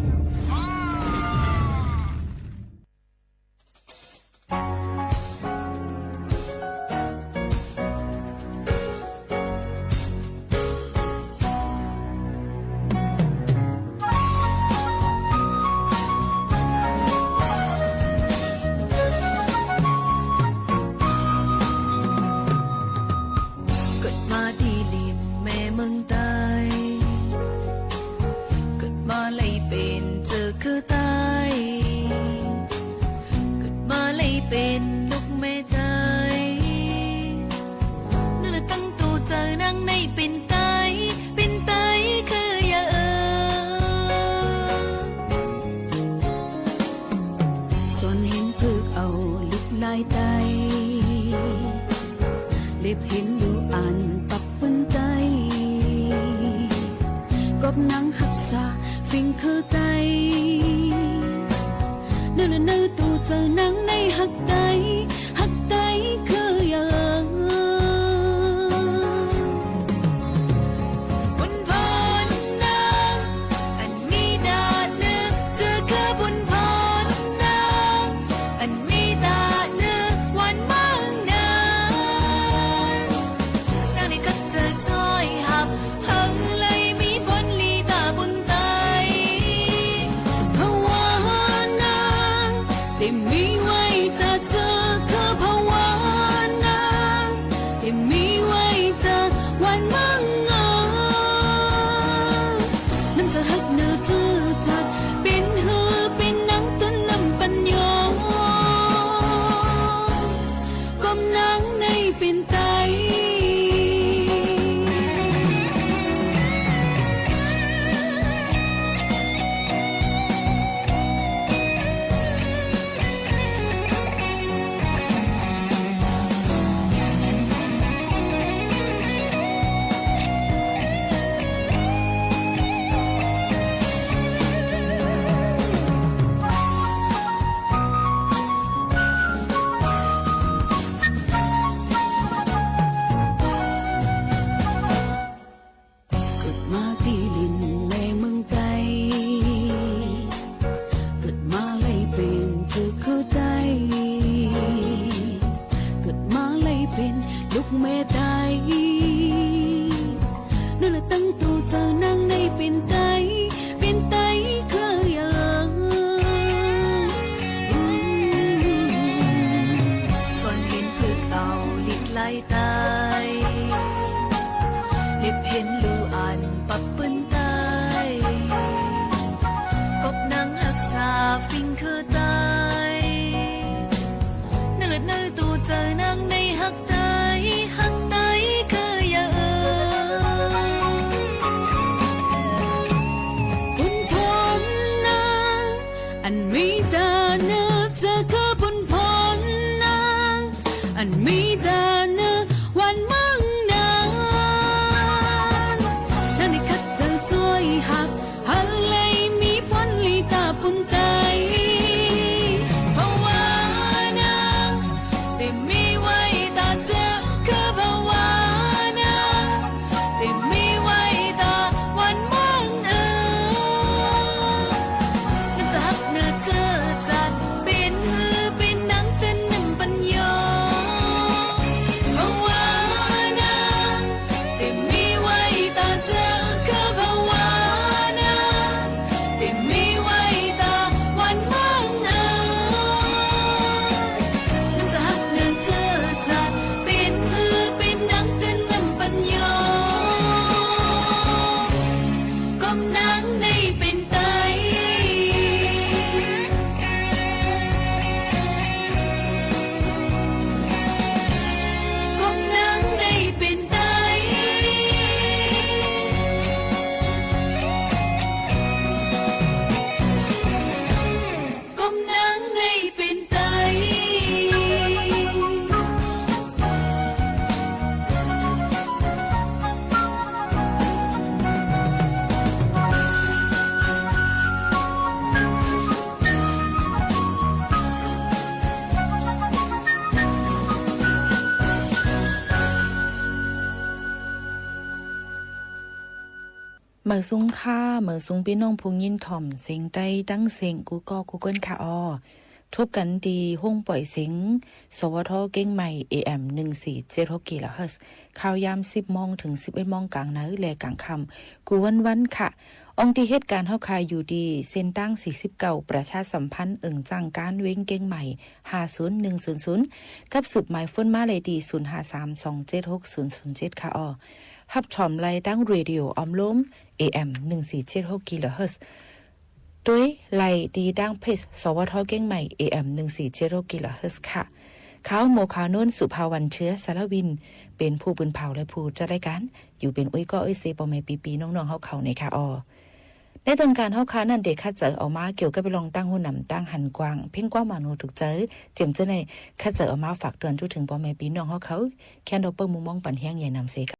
เล็บเห็นลูอันปับปืนตา เหมือซุ้งค่าเหมือซุ้งพี่น้องพุงยินถ่อมเสียงใดดังเสียงกูก็กูเกิลค่ะออทบกันดีห้องปล่อยเสียงสวทเก้งใหม่ AM 1476กิโลเฮิรตซ์ข่าวยาม10 โมงถึง 11 โมงกลางนาแลกลางค่ำกูวันค่ะองค์ที่เหตุการณ์เฮาคายอยู่ดีเส้นตั้ง49ประชาสัมพันธ์จังการเว้งเก้งใหม่50100กับสืบหมายฝนมาเลยดี0532760007ค่ะออฮับชอมไลดังเรดิโอออมล้ม AM 1476กิโลเฮิรตซ์ด้วยไลดีดังเพจสวทเก้งใหม่ AM 1476กิโลเฮิรตซ์ค่ะเขาโมคานุ่นสุภาวันเชื้อสารวินเป็นผู้ปืนเผาและผู้จัดรายการอยู่เป็นอุ้ยก็อุ้ยเซปอมปีน้องๆเฮาเขาในค่ะออในตอนการเฮาค้านั่นเด็กคัดเจอออกมาเกี่ยวกับไปลองตั้งหูนำตั้งหันกว้างเพ่งกว้างมาโนถูกเจอเจียมเจอในคัดเจอออกมาฝากเตือนจุถึงปอมปีน้องเฮาเขาแค่ดอกเปิ้ลมุมมองปันแห้งใหญ่นำเสก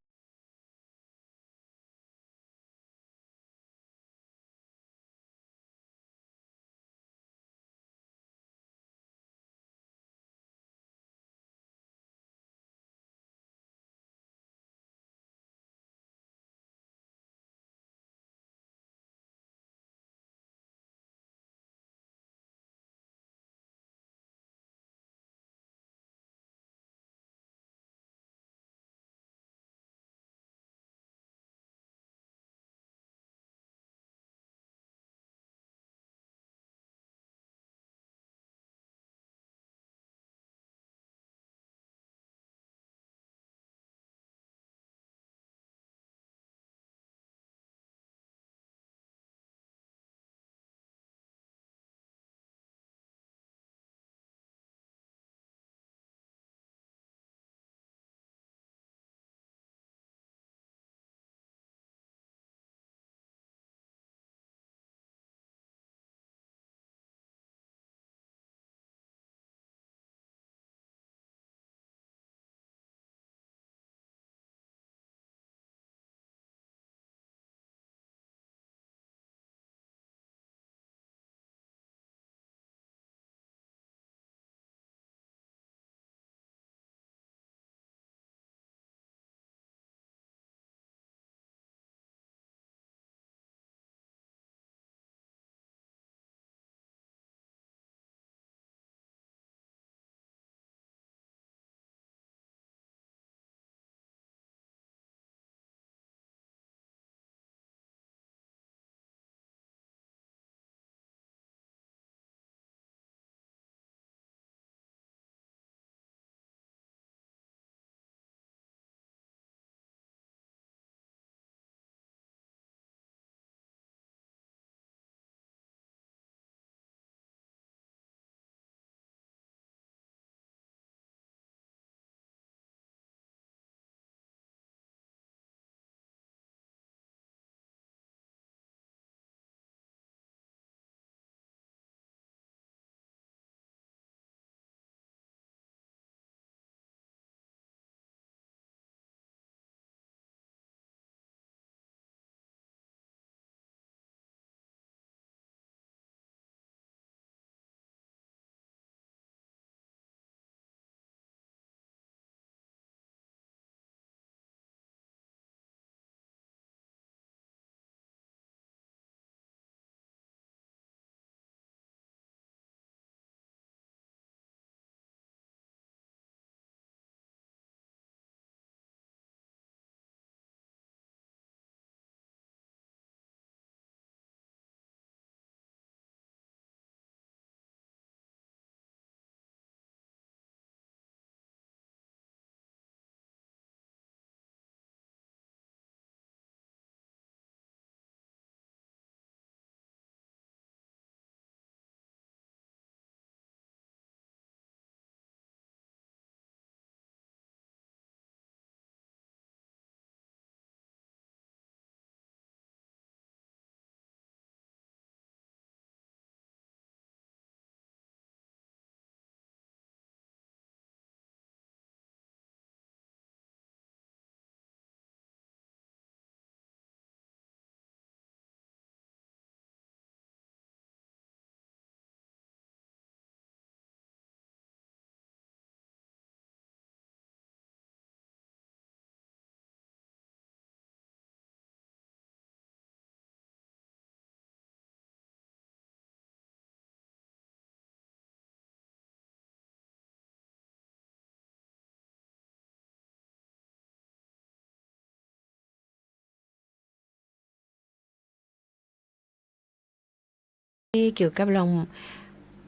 เกี่ยวกับลอง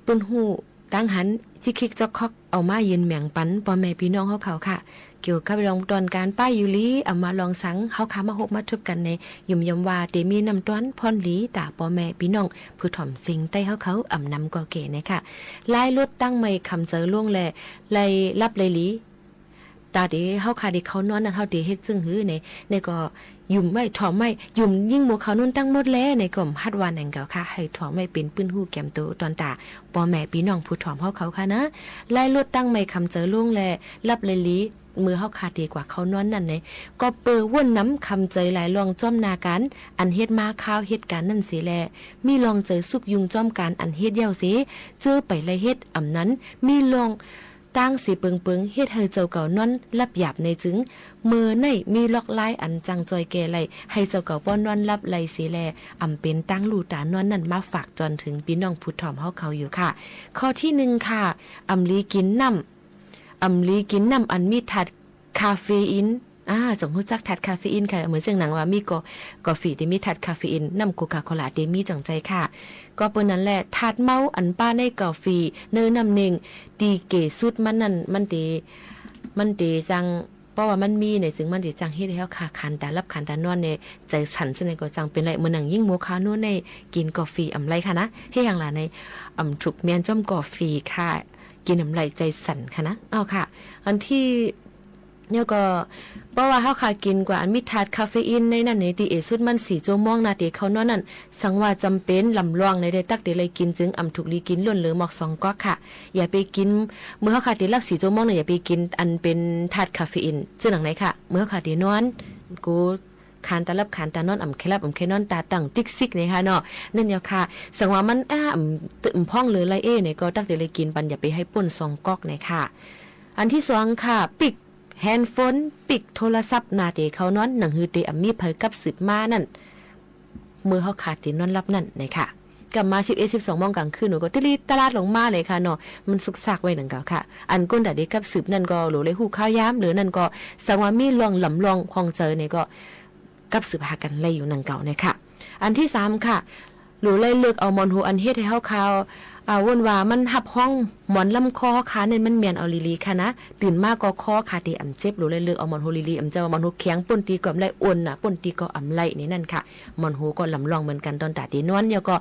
ปืนหูตั้งหันจิคิกจอกคอกเอามายืนแหม่งปันพ่อแม่พี่น้องเขาค่ะเกี่ยวกับลองตอนการป้ายยูรีเอามาลองสังเฮาขามาหกมาทบกันในยุ่มยำว่าเตมีนำต้อนพรลีตาพ่อแม่พี่น้องผู้ถ่อมสิงใต้เขาอ่ำนำก่อเก๋นะคะลายรถตั้งไม่คำเจอล่วงแลไล่รับเลยลีตาเดเฮาขาเดเขานอนนั่นเฮาเดเฮ็ดซึ่งหื้อในก็ยุ่มไม่ถ่อมไม่ยุ่มยิ่งหมู่เขานุ่นตั้งหมดแล้วในกลุ่มฮัดวานแห่งเก่าค่ะให้ถ่อมไม่เป็นปื้นหู้แก้มโตตอนตาพ่อแม่พี่น้องผู้ถ่อมเขาค่ะนะไล่รถตั้งไม่คำเจอล่วงแลรับเลยลีมือเฮาขาดดีกว่าเขานอนนั่นเลยก็เปื้อว่นน้ำคำเจยหลายลองจ้อมนากันอันเฮ็ดมาข้าวเฮ็ดการนั่นสิแลมีลองเจอสุกยุงจ้อมการอันเฮ็ดเย้าสิเจอไปเลยเฮ็ดอำนั้นมีลองตั้งสีเปิงเฮ็ดให้เจ้าเก่านอนรับหยาบในจึงมือในมีล็อกลายอันจังจอยแก่ไหลให้เจ้าเก่าป้อนนอนรับไหลสิแลอำเป็นตั้งลูตานอนนั่นมาฝากจนถึงพี่น้องผู้ถ่อมเฮาเขาอยู่ค่ะข้อที่1ค่ะอำลีกินน้ำอันมีถัดคาเฟอีนจงรู้จักถัดคาเฟอีนค่ะเหมือนเสียงหนังว่ามีกาแฟที่มีถัดคาเฟอีนน้ำโคคาโคลาที่มีจังใจค่ะก็เปิ้นนั้นแหละถัดเมาอันป้าในกาแฟเนอน้ำเน่งตีเกสุดมันนั่นมันเตจังเพราะว่ามันมีในซึ่งมันสิจังเฮ็ดให้เฮาคันตารับคันตานอนในใจสั่นซะในก็จังเป็นไรมื้อหนังยิ่งโมคาโนในกินกาแฟอำไรค่ะนะเฮ็ดหยังล่ะในถูกแม่นจ้อมกาแฟค่ะกินน้ำไหลใจสั่นค่ะนะเอาค่ะอันที่เนี่ยก็เพราะว่าเฮาค่ะกินกว่าอันมีถาดคาเฟอีนในนั้นในตีเอสุดมัน4ชั่วโมงนาทีเขานอนนั่นสังว่าจำเป็นลำลองในได้ตักได้เลยกินจึงถูกลีกินล้นเหลือหมอก2ก๊อกค่ะอย่าไปกินเมื่อเฮาค่ะตีลัก4ชั่วโมงเนี่ยอย่าไปกินอันเป็นถาดคาเฟอีนซึ่งหนังไหนค่ะเมื่อเฮาค่ะตีนอนกูคานตาลับคานตานอนแค่ลับแค่นอนตาตั้งติ๊กซิกนี่ค่ะเนาะนั่นเดียวค่ะสังว่ามันตึมพ่องหรือไรเนี่ยก็ตักได้เลยกินปันอย่าไปให้ป่น2ก๊อกนี่ค่ะอันที่2ค่ะปิกแฮนด์โฟนปิกโทรศัพท์นาเตเขานอนหนังฮือเตอมีเผยกับสืบมานั่นมือเขาขาดตีนอนรับนั่นนะคะกลับมา11-12 โมงกลางคืนหนูก็ตลาดลงมาเลยค่ะเนาะมันสุกซากไว้หนังเก่าค่ะอันก้นดาเด็กกับสืบนั่นก็หลูเลยหูข้าวย้ำหรือนั่นก็สังว่ามีลองหลำลองคองเจอเนี่ยก็กับสืบหากันเลยอยู่หนังเก่าเนี่ยค่ะอันที่3ค่ะหลูเลยเลือกเอามอนหูอันเฮ็ดให้เฮาข่าววนว่ามันหับห้องหมอนลำคอขาเนี่ยมันเมียนเอาลีค่ะนะตื่นมากก็คอขาตีเจ็บหรือเลยเลือกเอาหมอนโฮลีเจ้ามอนโฮแข็งป่นตีก็อำไลอ่อนน่ะป่นตีก็อำไลนี่นั่นค่ะหมอนโฮก็ลำลองเหมือนกันตอนตาตีนวลเนี่ยก็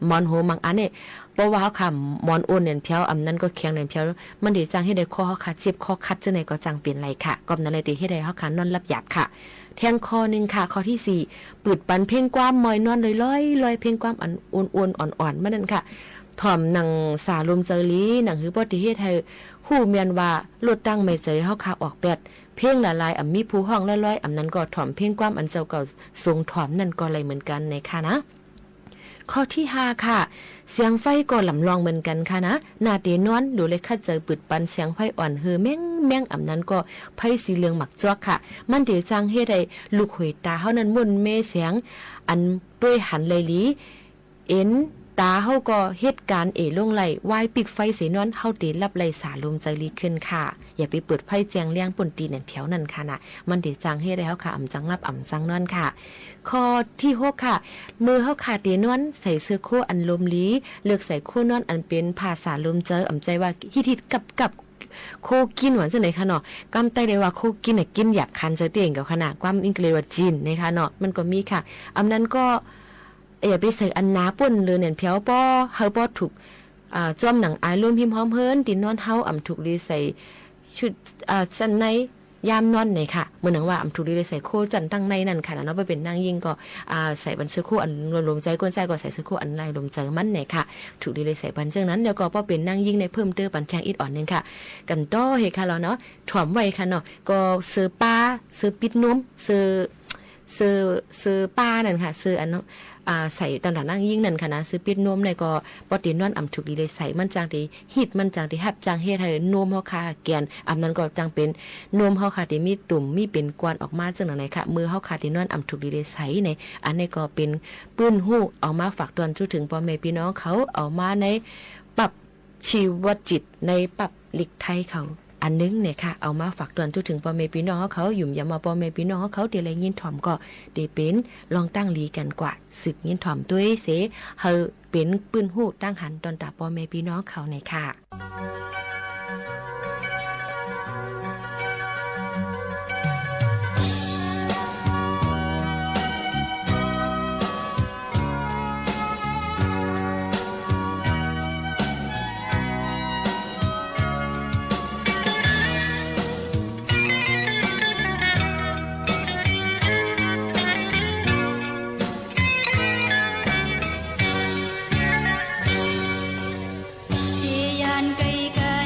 หมอนโฮบางอันเนี่ยเพราะว่าเขาค่ะหมอนอ่อนเนี่ยเพียวนั้นก็แข็งเนี่ยเพียวมันได้จังให้ได้คอขาเจ็บคอคัดจังไหนก็จังเปลี่ยนไรค่ะก็นั่นเลยตีให้ได้เขาค่ะนอนรับหยาบค่ะแทงคอนึงค่ะข้อที่4ปืดปันเพ่งความมอยนอนลอยเพ่งความอันอ้วนอ่อนๆมันนั่นค่ะถ่อมหนังสาลมเจอลีหนังหือปฏิเฮ็ดให้ฮู้เมียนว่าลดตั้งไม่เจอเฮาคาออกแปดเพ่งละลายมีผู้ห้องลอยๆนั้นก็ถ่อมเพ่งความอันเจ้าเก่าทรงถ่อมนั่นก็เลยเหมือนกันในค่ะนะข้อที่5ค่ะเสียงไฟก็ลำลองเหมือนกันค่ะนะนาเตนอนดูเลยคัดเจอปืดปันเสียงไฟอ่อนเฮอแม่งนั้นก็ไฟสีเหลืองหมักจอกค่ะมันเดจังเฮ็ดให้ลูกหวยตาเฮานั้นมุ่นเมเสียงอันด้วยหันเลยลีเอ็นตาเฮาก็เหตุการณ์ลงไหลวายปิกไฟเสนอนเฮาตีรับไหลสาลมใจลีขึ้นค่ะอย่าไปเปิดไฟแจงเลี้ยงป่นตีนั่นเพียวนั่นค่ะนะมันได้จังให้แล้วค่ะจังรับจังนอนค่ะข้อที่6ค่ะมือเฮาขาดตีนอนใส่เสื้อโคอันลมลีเลือกใส่โคนอนอันเป็นภาษาลมเจอใจว่าฮิตกับโคกินหวานจังไหนค่ะเนาะกำไตได้ว่าโคกินน่ะกินหยาบคันเจอเตียงกับขนาดความอังกฤษว่าจีนนะคะเนาะมันก็มีค่ะนั้นก็อย่าไปใส่อันหนาป่นเลยเนี่ยเพียวป้อเฮาป้อถูกจ้อมหนังอายรวมพิมพ์พร้อมเพิ่นตีนอนเฮาถูกรีใส่ชุดชั้นในยามนอนเนี่ยค่ะเหมือนหนังว่าถูกรีใส่โคจันตั้งในนั่นค่ะเนาะไปเป็นนางยิงก็ใส่บันเสื้อโคอันลมใจก้นใจก็ใส่เสื้อโคอันลายลมใจมันเนี่ยค่ะถูกรีใส่บันเจ้านั้นแล้วก็ป้อเป็นนางยิงในเพิ่มเติมปันแทงอิดอ่อนนึงค่ะกันต้อเฮค่ะแล้วเนาะถ่อมไว้ค่ะเนาะก็ซื้อปลาซื้อปิดนมซื้อปลานั่นค่ะซื้ออันใส่ตอนหลังนั่งยิ่งนั่นค่ะนะซื้อปิดนมเลยก็ปอตีนอนถูกดีเลยใส่มันจางที่ฮิตมันจางที่ฮับจางเฮ็ดให้นมเฮาค่ะแกนนั้นก็จังเป็นนมเฮาค่ะที่มีตุ่มมีเป็นกวนออกมาจังไหนค่ะมือเฮาค่ะที่นอนถูกดีเลยใส่ในอันนี้ก็เป็นปื้นฮู้เอามาฝากตอนจุถึงพ่อแม่พี่น้องเขาเอามาในปรับชีวจิตในปรับหลีกไทยเขาอั อันนึงเนี่ยค่ะเอามาฝากเตือนถึงพ่อแม่พี่น้องเขายุ่มยามมาพ่อแม่พี่น้องเขาเดี๋ยวอะไรยินถ่อมก็เดเป็นลองตั้งลีกันกว่าศึกยินถ่อมด้วยเสเฮาเป็นปืนหูตั้งหันตอนตาพ่อแม่พี่น้องเขาในค่ะที่ยานไกลกัน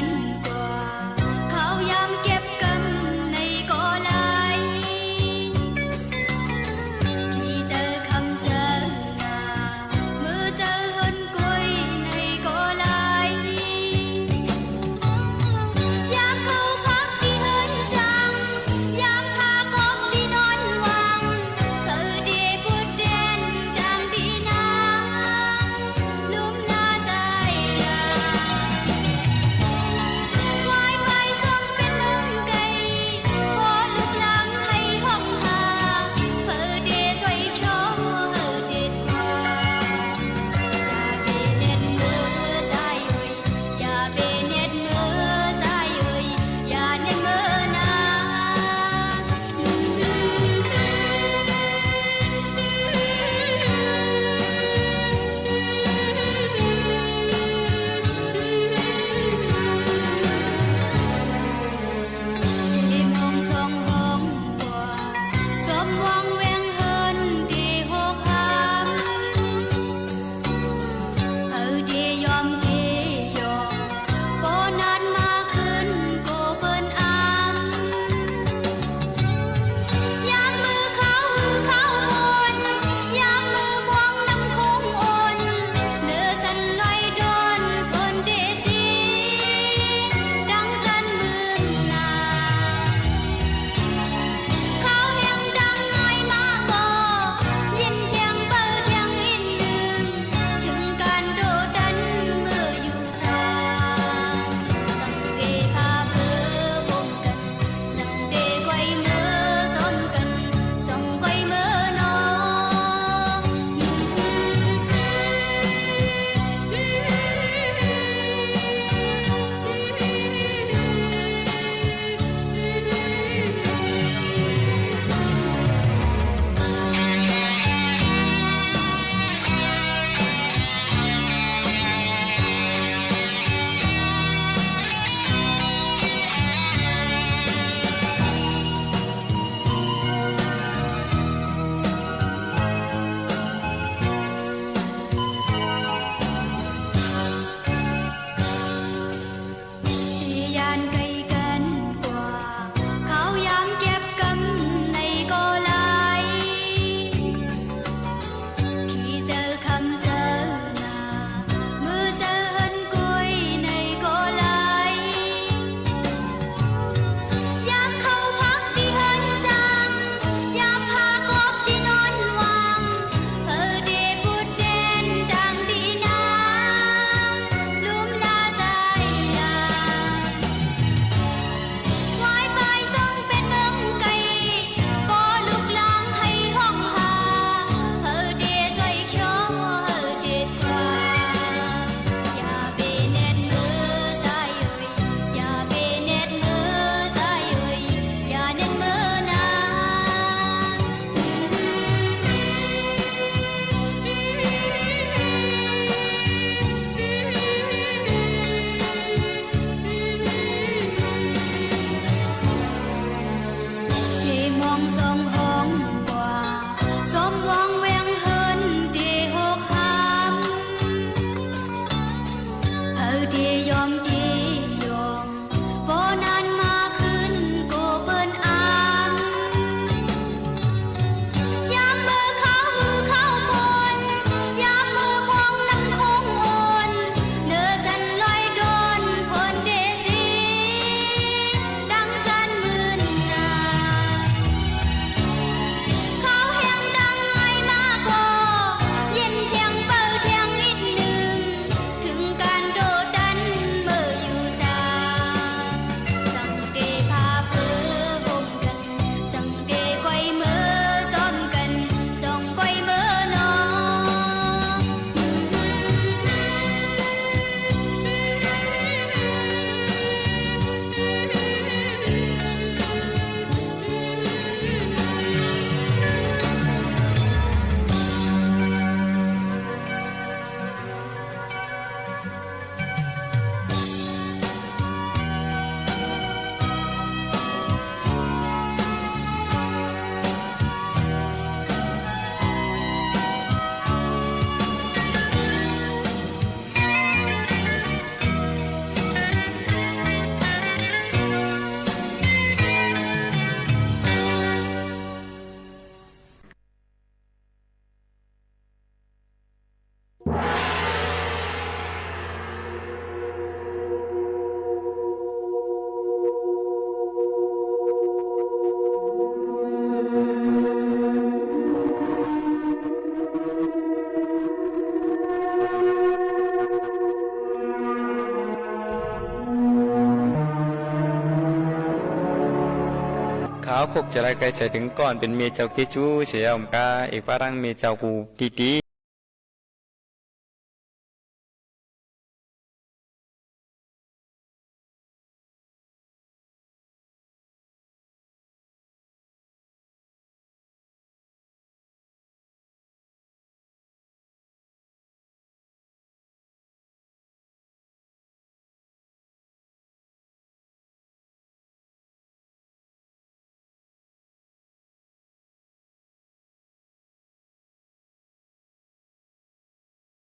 คุกจะได้ไกลใจถึงก่อนเป็นเมียเจ้าเกจูเสียอมกาเอกปารังเมียเจ้ากูตีตี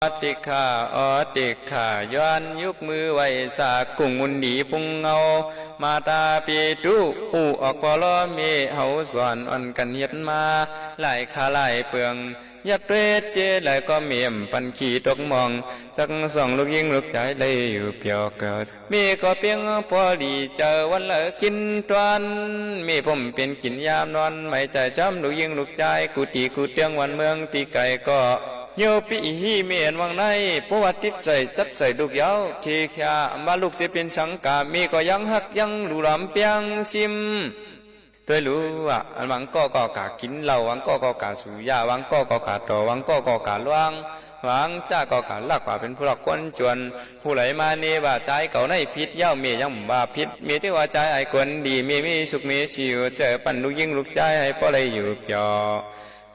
อติขาอติขาย้อนยุกมือไว้สากุงมุนดีพุงเงามาตาปีตุอูออกปอล้อเมเฮาสอนอ่อนกันเฮ็ดมาหลายขาหลายเปลืองยัดเรเจหลายก็เมียมปันขี่ตกมองจักส่องลูกยิงลูกใจเลยอยู่เปียวเกิดมีก็เพียงพอดีเจอวันละกินตวนมีผมเป็นกินยามนอนไม่ใจจำลูกยิงลูกใจกูตีกูเตียงวันเมืองตีไก่ก็เยาปีฮีเมียนวังในประวัติใส่ซับใส่ลูกยาวเคขยามาลูกเสียเป็นสังกามีก็ยังหักยังรูลำเปียงซิมตัวรู้ว่าวังก็กากินเหล้าวังก็กาสูยาวังก็กาต่อวังก็กาล่วงวังจ้าก็กาลักว่าเป็นผู้หลักคนจวนผู้ไหลมาเนว่าใจเก่าในพิษเย้าเมียยังบ่าพิษเมียที่ว่าใจไอ้คนดีมีสุขมีสิวเจอปั่นลูกยิงลูกใจให้พ่อเลยอยู่เปียว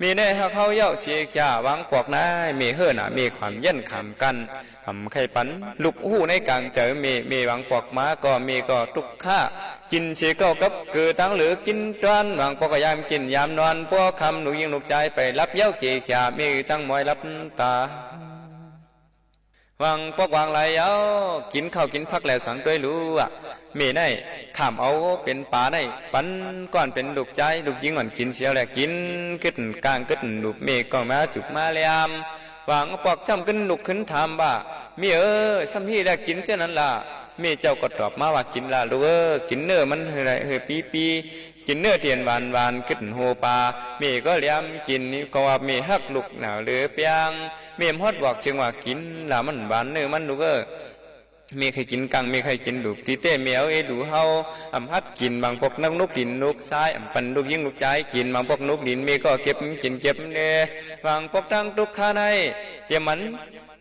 มีในหักเขาเย้าเสียข่าวังปอกนายมีเฮือน่ะมีความเย็นขำกันทำไข่ปันลูกหูในกลางเจอมีวังปอกม้าก็มีก็ตุกข้ากินเสียเก้ากับคือตั้งหรือกินจวนวังปอกยามกินยามนอนพวกคำลูกยิงลูกใจไปรับเย้าเสียข่ามีตั้งมอยรับตาวังพวกวางไหลเย้ากินข้าวกินพักแล้วสังด้วยรู้อ่ะมีในขามเอาเป็นป่าในปันก่อนเป็นลูกใจลูกยิงอ่อนกินเสียวแหละกินขึ้นกลางขึ้นลูกเมฆก็มาจุกมาเลียมวางปอกจำขึ้นลุกขึ้นถามว่ามีสัมพีแหละกินเช่นนั้นล่ะมีเจ้าก็ตอบมาว่ากินละลูกกินเนื้อมันเฮปีกินเนื้อเทียนหวานขึ้นโฮปามีก็เลี้ยมกินนี่ก็ว่ามีฮักลุกหนาวเหลือเปียงมีฮอดบอกเชิงว่ากินละมันหวานเนื้อมันลูกมีใครกินกังมีใครกินดูตีเต้เมียวดูเฮาฮัดกินบางพวกนักนกดินนกซ้ายปันลูกยิงลูกใจกินบางพวกนกดินมีก็เก็บกินเก็บเน่บางพวกทั้งทุกข้าในเดี๋ยวมัน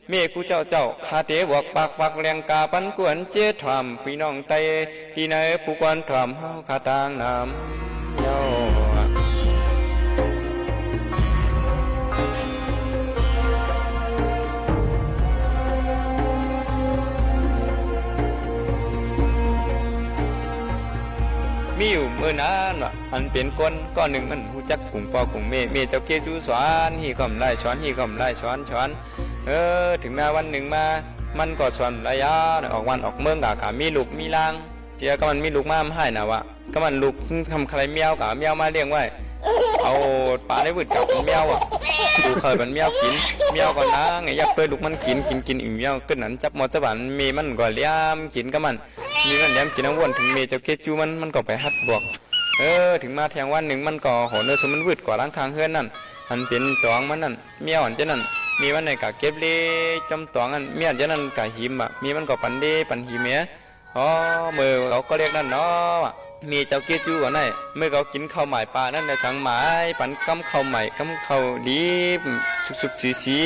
เมียกูเจ้าคาเตบวกปากแรงกาปันกวนเจี๊ยถามพี่น้องไตที่ไหนผู้กวนถามเฮาคาทางน้ำเย้ามีอยู่เมื่อนานว่ะอันเป็นก้อนหนึ่งมันหูจักกุ่งปอกุ่งเมเจ้าเกจูสวนฮีก่อมไล่ช้อนฮีก่อมไล่ช้อนถึงแม้วันหนึ่งมามันก็ช้อนระยะออกวันออกเมืองกะมีลูกมีลางเจียก็มันมีลูกมาให้นะวะก็มันลูกทำใครเมียวกะเมียวมาเลี้ยงไว้เอาปลาได้วืดกับเมียวอ่ะดูเคยมันเมียวกินเมียวก่อนนะไงอยากเปิดลูกมันกินอิ่มเมียวขึ้นนั้นจับมอเตอร์บันมีมันก็เลี้ยมกินกับมันมีมันเลี้ยมกินน้ำวนถึงเมเจ้าเกจูมันก็ไปฮัดบวกถึงมาแทงวันหนึ่งมันก็โหเนื้อสมันวืดกว่าล้างทางเฮือนนั่นมันเป็นตองมันนั่นเมียวอันเจนั่นมีวันไหนกะเก็บเล่จำตองอันเมียอันเจนั่นกะหิมอ่ะมีมันก็ปันเล่ปันหิมเมียมือเขาก็เรียกนั่นเนาะมีเจ้าเกจูก่อนไหนเมื่อเขากินข้าวใหม่ปลานั่นในสังหมายปันกำข้าวใหม่กำข้าวดีสุกสี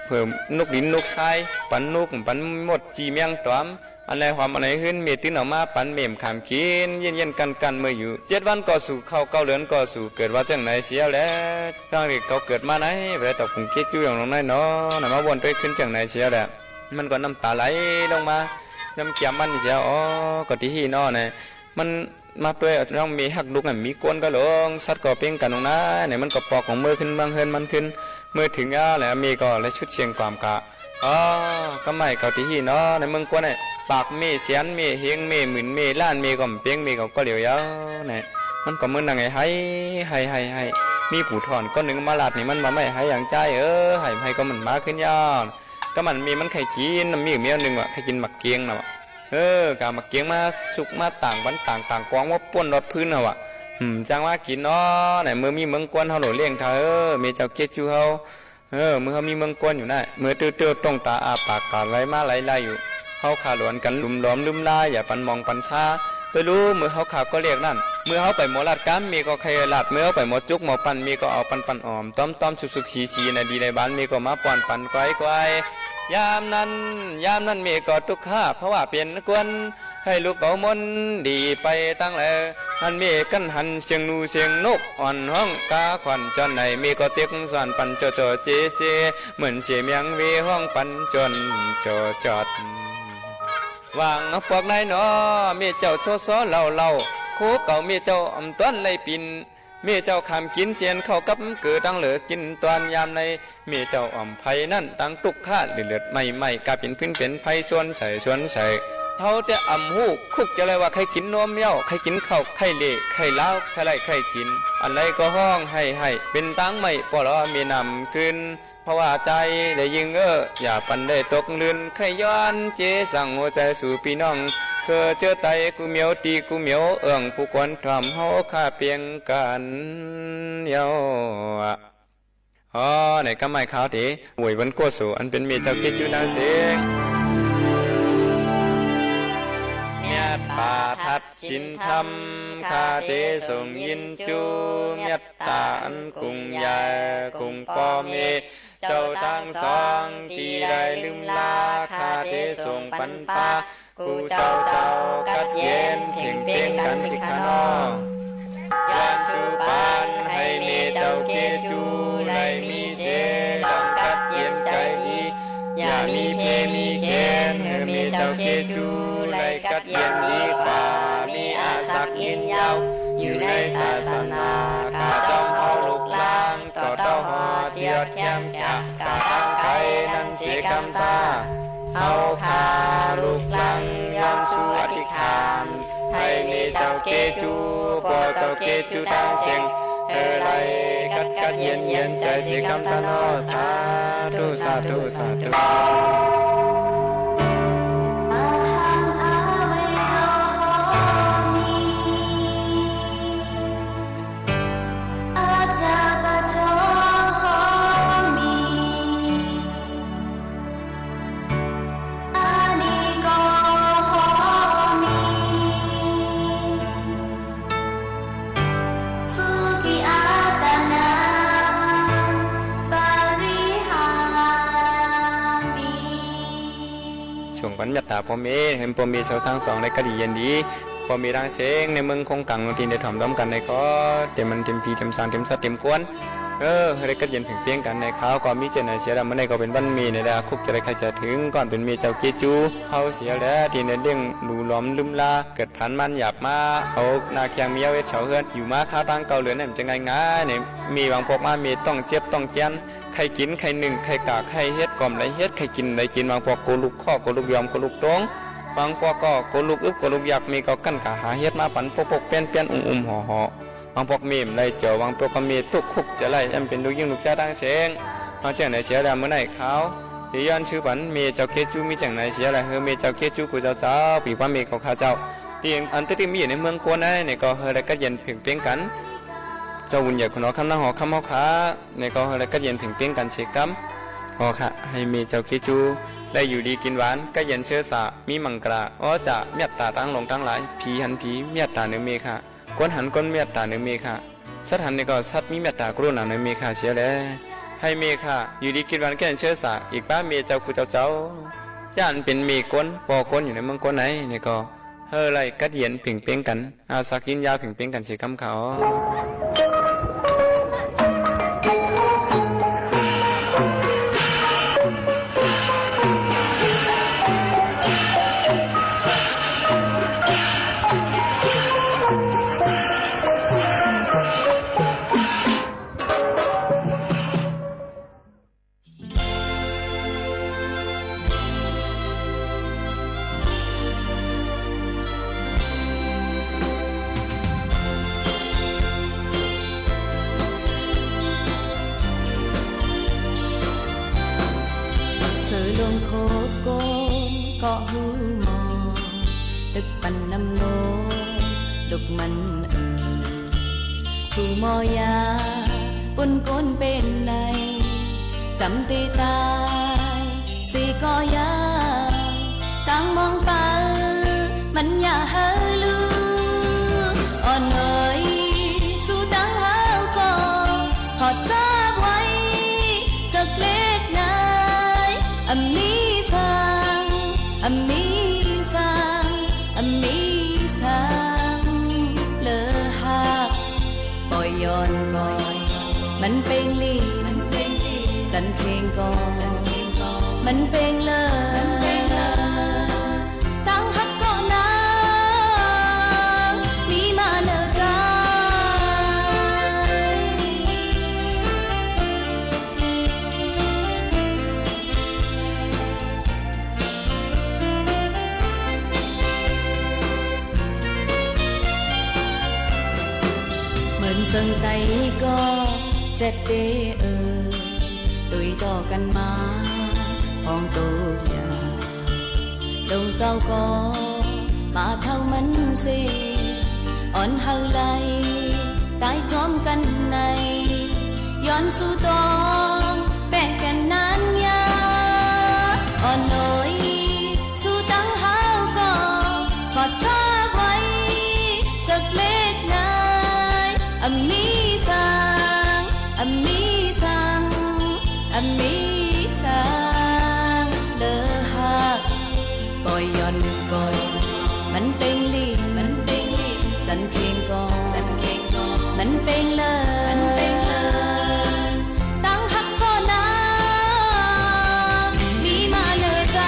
เพิ่มนกดินนกทรายปันนกปันหมดจีเมียงตอมอะไรความอะไรขึ้นเมียตื้นออกมาปันเมี่ยมขามกินเย็นกันเมื่ออยู่7 วันก็สู่เข้า9 เดือนก็สู่เกิดว่าจังไหนเสียแล้วตั้งแต่เขาเกิดมาไหนไปตอบผงเกจูอย่างน้องน้อยเนาะมาวนไปขึ้นจังไหนเสียแล้วมันก็น้ำตาไหลลงมาน้ำเกี่ยมมันเสียก็ที่หีนอเนี่ยมันมาด้วยต้องมีหักลูกมีก้นก็ลงสัตว์ก็เป่งกันตรงนั้นเนี่ยมันก็ปอกของมือขึ้นบางเฮินมันขึ้นมือถึงแล้วมีก็และชุดเชียงความกะก็ไม่เกาที่หีเนาะในเมืองกวนเนี่ยปากมีเสียนมีเฮงมีหมื่นมีล้านมีก็เป่งมีก็เหลียวยาวเนี่ยมันก็เหมือนไงให้มีผู้ถอนก็หนึ่งมาลาดนี่มันมาไม่ให้อย่างใจให้ก็มันมาขึ้นยาวก็มันมีมันไข่กินมีเมียหนึ่งไข่กินหมักเกียงนะกามาเกียงมาสุกมาต่างวันต่างกองว่าป้วนรถพื้นเอาอ่ะจังว่ากินเนาะไหนมือมีเมืองกวนเขาหล่อเลี้ยงเขามีเจ้าเกจูเขามือเขามีเมืองกวนอยู่น่ะมือตื้อต้องตาอาปากกาไหลมาไหลอยู่เขาขาหลวนกันลุมล้อมลืมลายอย่าปันมองปันชาตัวรู้มือเขาขาก็เรียกนั่น เมื่อเขาไปหมอลาดก้ามมีก็ใครลาดเมื่อเขาไปหมอจุกหมอปันมีก็เอาปันออมต้มสุกชีในดีในบ้านมีก็มาปันไกวยามนั้นมีก็ทุกข้าเพราะว่าเปลี่ยนกวนให้ลูกเอามนดีไปตั้งแล้วมันมีกันหันเสียงนูเสียงนกอ่อนห้องกาขวัญจนไหนมีก็เตียกสวนปันโจเจเหมือนเสียเมียงวีห้องปันจนจอดวางพวกนายน้อมีเจ้าโซซ้อเล่าคูเก่ามีเจ้าอำต้นเลยปินมีเจ้าคำกินเสียนเข้ากับเกิดดังเหลือกินตอนยามในมีเจ้าอ่ำไผ่นั่นตั้งตุกข้าเลือดไม่กาเป็นพื้นเป็นไผ่ส่วนใส่เท่าแต่อ่ำหูคุกจะเลยว่าใครกินนมเย้าใครกินข้าวใครเละใครเล้าใครไรใครกินอันไรก็ห้องให้เป็นตั้งไม่ปลอมีนำขึ้นเพราะว่าใจได้ยิงอย่าปันได้ตกเลือนใครย้อนเจสั่งหัวใจสู่พี่น้องเธอเจอไตกูเหมียวตีกูเหมียวผู้คนทำเฮาข้าเพียงกันเยาในกำไม้ขาวทีหวยวันโกสูอันเป็นมีเจ้าคิดอยู่นางเสียงเมียตาทัดสินธรรมคาเตส่งยินจูเมียตาอันกุงยากุงปอเมเจ้าทั้งสองที่ได้ลืมลาคาเตส่งปันปากูเจ้ากัดเย็นเพ่งเพ่งกันที่ขานอยานสุปานให้มีเจ้าเกจูไลมีเสต้องกัดเย็นใจดีอย่ามีเพมีเข็นให้มีเจ้าเกจูไลกัดเย็นดีกว่ามีอาศักยินยาวอยู่ในศาสนาข้าจ้องเอาลูกล้างต่อเต้าหอเทียบเทียมจากกาทางไทยนั้นเสียคำตาเอาคาลูกลังย้อนสู่อธิษฐานให้มีเจ้าเกจูพอเจ้าเกจูทางเสียงไรกัดเย็นใจสิคำตานอสาธุส่งปัญญาตาพ่อเมเห็นพ่อเมเสาสร้างสองในกะดีเย็นดีพ่อเมร่างเสงในเมืองคงกังทีในถ่อมด้อมกันในก็เต็มมันเต็มพีเต็มสารเต็มสัตเต็มกวนอะไรก็เย็นเพียงเพียงกันในเขาก็มีเจนเสียแล้วมันในก็เป็นวันมีในดาคุกจะได้ใครจะถึงก่อนเป็นมีเจ้าเกจูเขาเสียแล้วทีในเรื่องดูล้อมลืมลาเกิดพันมันหยาบมาเอานาเคียงมีเอาไว้เฉาเฮือนอยู่มาค้าตั้งเก่าเหลือเนี่ยมันจะง่ายเนี่ยมีบางพวกมามีต้องเจ็บต้องเจียนใครกินใครหนึ่งใครกากใครเฮ็ดก่อมไรเฮ็ดใครกินไรกินบางพวกโกลุกข้อโกลุกยอมโกลุกตรงบางพวกก็โกลุกอึบโกลุกอยากมีก็กั้นกะหาเฮ็ดมาปันพกเปี้ยนห่อบางพวกมีมไรเจียวบางพวกก็มีทุกคุกจะไล่แอมเป็นลูกยิ่งลูกจ้าดังเสียงนอกจากไหนเสียแล้วเมื่อไหร่เขาที่ย้อนชื่อปันมีเจ้าเคจูมีจากไหนเสียอะไรมีเจ้าเคจูกูเจ้าปีว่ามีเขาข้าเจ้าที่อันที่มีอยู่ในเมืองกวนนี่ก็เฮอะไรก็เย็นเพียงกันเจ้าวุ่นใหญ่คนน้อคำนั่งหอคำเฮาขาในก็อะไรก็เย็นเพียงกันเสียกัมหอค่ะให้มีเจ้าเคจูได้อยู่ดีกินหวานก็เย็นเชื้อสามีมังกราจะเมียตตาตั้งลงตั้งหลายผีหันผีเมียตตาเนื้อเมค่ะกวนหันก้นเมียตตาเนื้อเมค่ะสัตหันนี่ก็สัตมีเมียตตากรุณาเนื้อเมค่ะเสียแล้วให้เมค่ะอยู่ดีกินหวานก็เย็นเชื้อสาอีกป้าเมเจ้ากูเจ้าย่านเป็นเมก้นปอก้นอยู่ในเมืองก้นไหนนี่ก็เฮอไรก็เย็นเพียงกันอาสักกินยาเพียงกันเสียคำเขา ลงโคโกนก็หูมอดึกปันน้ำโนดุกมันผู้มอยาปุ่นก้นเป็นในจำตีตายสีก็ยาตั้งมองไปมันอย่าเฮลืออ่อน Amazing Amazing Amazing เลอหักปล่อยย้อนก่อนมันเป็นลีจันเพลงก่อนมันเป็นเลยตั้งหักก่อนนะมีมาเนอใจเหมือนจังไตก็เจ็ดเดตุยต่อกันมาพองโตอย่าดงเจ้าก็มาเท่ามันสิอ่อนเฮาไหลตายจอมกันในย้อนสู่ตองแปะกันนานยาอ่อนน้อยสู่ตั้งเฮาก็กอดเธอไว้จากเล็กนายอมีสังอมีสังอมีสังเลอหักปล่อยย้อนก่อนมันเป็นลีจันเพลงก่อนมันเป็นเลยตั้งหักก่อนนะมีมาเนอใจ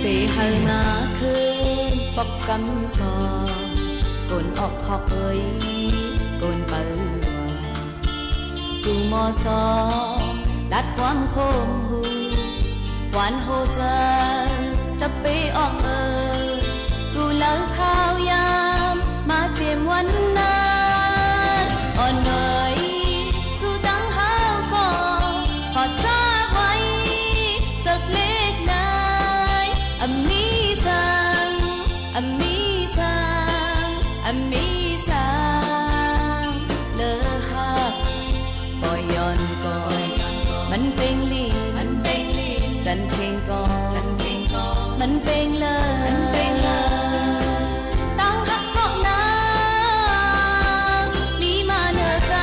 ไปหามาคืนปอกกำซอกนออกขอกเอ้ยกนเปิดว่าจูมอซอลัดความโคมหูหวานโฮเจอตะเปออกกูเลิกข้าวยามมาเจียมวันนั้นอ่อนหน่อยสู้ตั้งห้าวก่อนขอจ้าไว้จากเล็กนายอมีสังอมีสังอมีสังเลอหักปล่อยย้อนก่อนมันเป็นลีจันเพลงก่อนมันเป็นเลยตั้งหักก่อนนะมีมาเนอใจ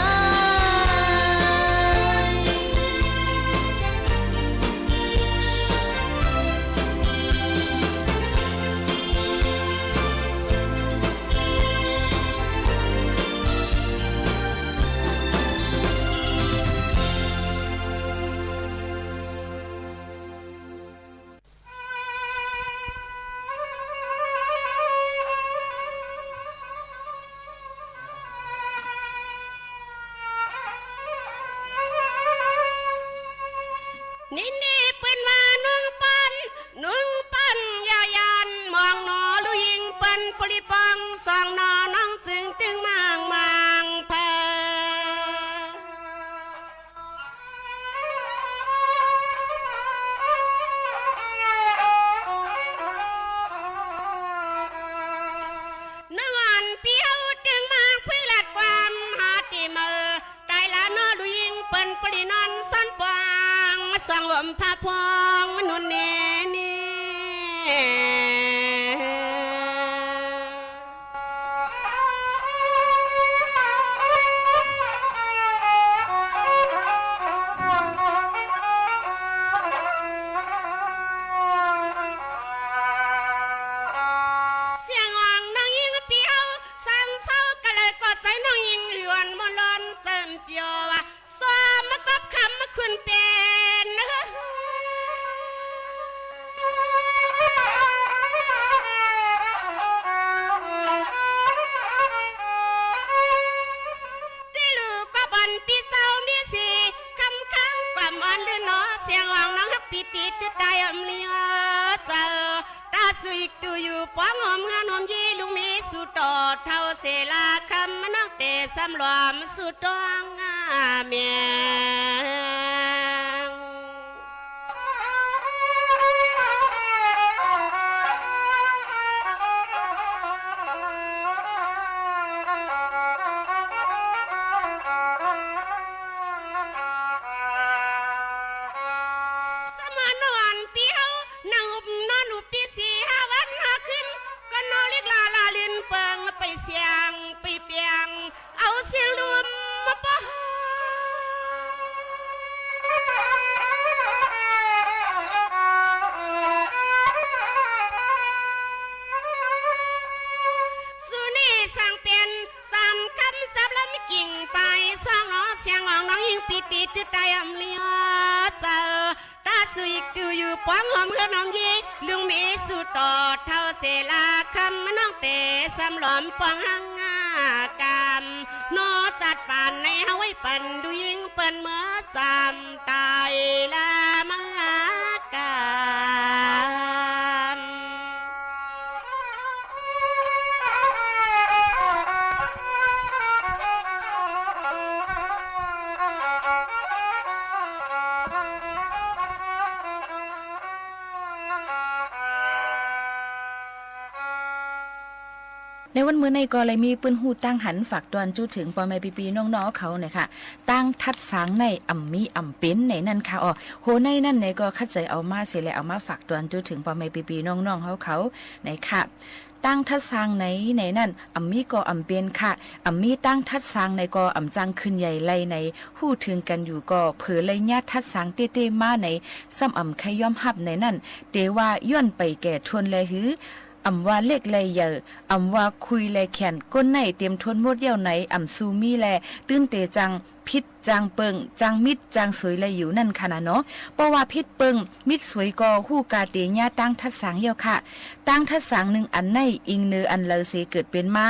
นี่เป็นว่านุ่งปันยายันมองหนอลุยิงปันปริปังสองนอน้องซึ่งตึงมังเพอนังอันเปียวตึงมังเพื่อละความหาติเมอไกลละนอลุยิงปันปรินอนสันปางสังลมพาพองมนุนเนนี่เสียงอ่างน้องยิงเปียวสั่งเศร้าก็เลยกอดใจน้องยิงหยวนมลอนเติมเปียวว่าสวมมากอบคำมาคุณเป็นที่ลูกก็บันปีเศร้านี่สิคำค้างกว่ามันหรือเนาะเสียงอ่างน้องฮักปีติดใจอำเลียเจอตาสุยดูอยู่ป้องหอมงานหอมยีลุงมีสุดตอดเท่าเสลาคำมันนอกเตะสำรวมสุดตองเมียง สมานวา ป้องหอมเฮือน้องยีลุงมีสุดต่อเท่าเสลาคำน้องเตะสำหลอมป้องหังงากามโนจัดป่านในเฮาไว้ปันดูยิงเปิ้นเมื่อจำตายละมากาม ในวันมื้อในก็เลยมีปืนหูตั้งหันฝากตอนจู้ถึงปอแม่ปีๆน้องๆเขาเนี่ยค่ะตั้งทัดสางในอ่ำมีอ่ำเป็นในนั่นค่ะอ๋อโหในนั่นในก็คัดใจเอามาเสียแล้วเอามาฝากตอนจู้ถึงปอแม่ปีๆน้องๆเขาในค่ะตั้งทัดสางในนั่นอ่ำมีก็อ่ำเป็นค่ะอ่ำมีตั้งทัดสางในก็อ่ำจังขึ้นใหญ่ไล่ในหู้ถึงกันอยู่ก็เผอเลยญาติทัดสางเต้ๆมาในซ้ำอ่ำใครย่อมหับในนั่นเตว่าย้อนไปแก่ทวนเลยหืออำว่าเล็กเลยเยอะอำว่าคุยเลยแขนก้นในเตรียมทนหมดเยี่ยวไหนอำซูมีแลตื้นเตจังพิษจางเปิงจางมิดจางสวยเลยอยู่นั่นค่ะนะเนาะเพราะว่าพิษเปิงมิดสวยก็ฮู้กาเตญาตั้งทัดสางเยี่ยวค่ะตั้งทัดสางหนึ่งอันในอิงเนืออันเลอเสเกิดเป็นม้า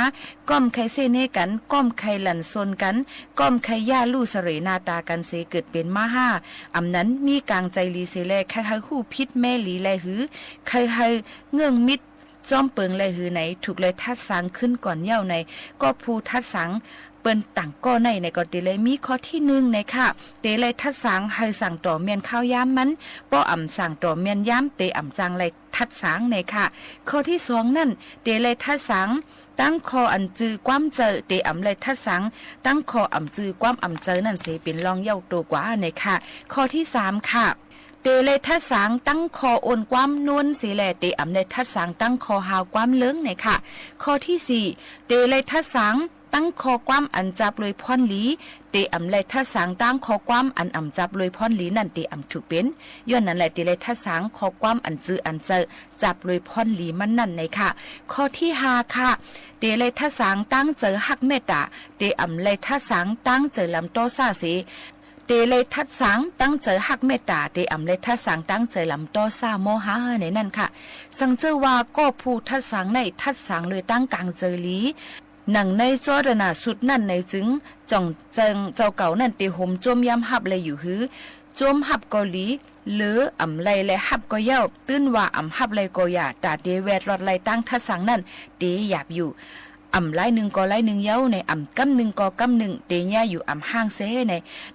ก้อมไข่เสเนกันก้อมไข่หลั่นซนกันก้อมไข่ย่าลู่เสรนาตากันเสเกิดเป็นม้าห้าอำนั้นมีกลางใจลีเสแลใครๆฮู้พิษแม่หลีแลหือใครๆเงื่องมิดจอมเปิงเลยหือไหนถูกเลยทัดสังขึ้นก่อนเย่าในก็ภูทัดสังเปิ้นต่างก็ในก็เตเลยมีข้อที่1ในค่ะเตเลยทัดสังให้สั่งต่อเมียนข้าวย้ำมันป้ออ่ำสั่งต่อเมียนย้ำเตอ่ำจังเลยทัดสังในค่ะข้อที่2นั่นเตเลยทัดสังตั้งคออันจือความเจอเตอ่ำเลยทัดสังตั้งคออ่ำจือความอ่ำเจอนั่นเสเป็นรองเย่าโตกว่าในค่ะข้อที่3ค่ะเตเลยทัดสางตั้งคอโอนความนวลสีแลเตอำเลยทัดสางตั้งคอหาวความเลิ้งเนี่ยค่ะข้อที่4เตเลยทัดสางตั้งคอความอันจับเลยพรหลีเตอำเลยทัดสางตั้งคอความอันอำจับเลยพรหลีนั่นเตอำถูกเป็นย้อนนั่นแหละเตเลยทัดสางคอความอันจืออันเจอจับเลยพรหลีมันนั่นในค่ะข้อที่5ค่ะเตเลยทัดสางตั้งเจอหักเมตตาเตอำเลยทัดสางตั้งเจอลำโตซาเสเตเลยทัดสังตั้งเจอหักเมตตาเตอำเลยทัดสังตั้งเจอลำต้อซาโมหะในนั่นค่ะสังเจอว่าก็ผู้ทัดสังในทัดสังเลยตั้งกลางเจอลีหนังในจอดนาสุดนั่นในจึงจ่องเจิงเจ้าเก่านั่นเตห่มจมยำหับเลยอยู่หือจมหับเกาหลีหรืออำไลและหับก็เย้าตื้นว่าอำหับไลก็อย่าตาเตแวดรอดไลตั้งทัดสังนั่นเตหยาบอยู่อ่ำไล่หนึ่งก็ไล่หนึ่งเย้าในอ่ำกำหนึ่งก็กำหนึ่งเตญ่าอยู่อ่ำห้างเซ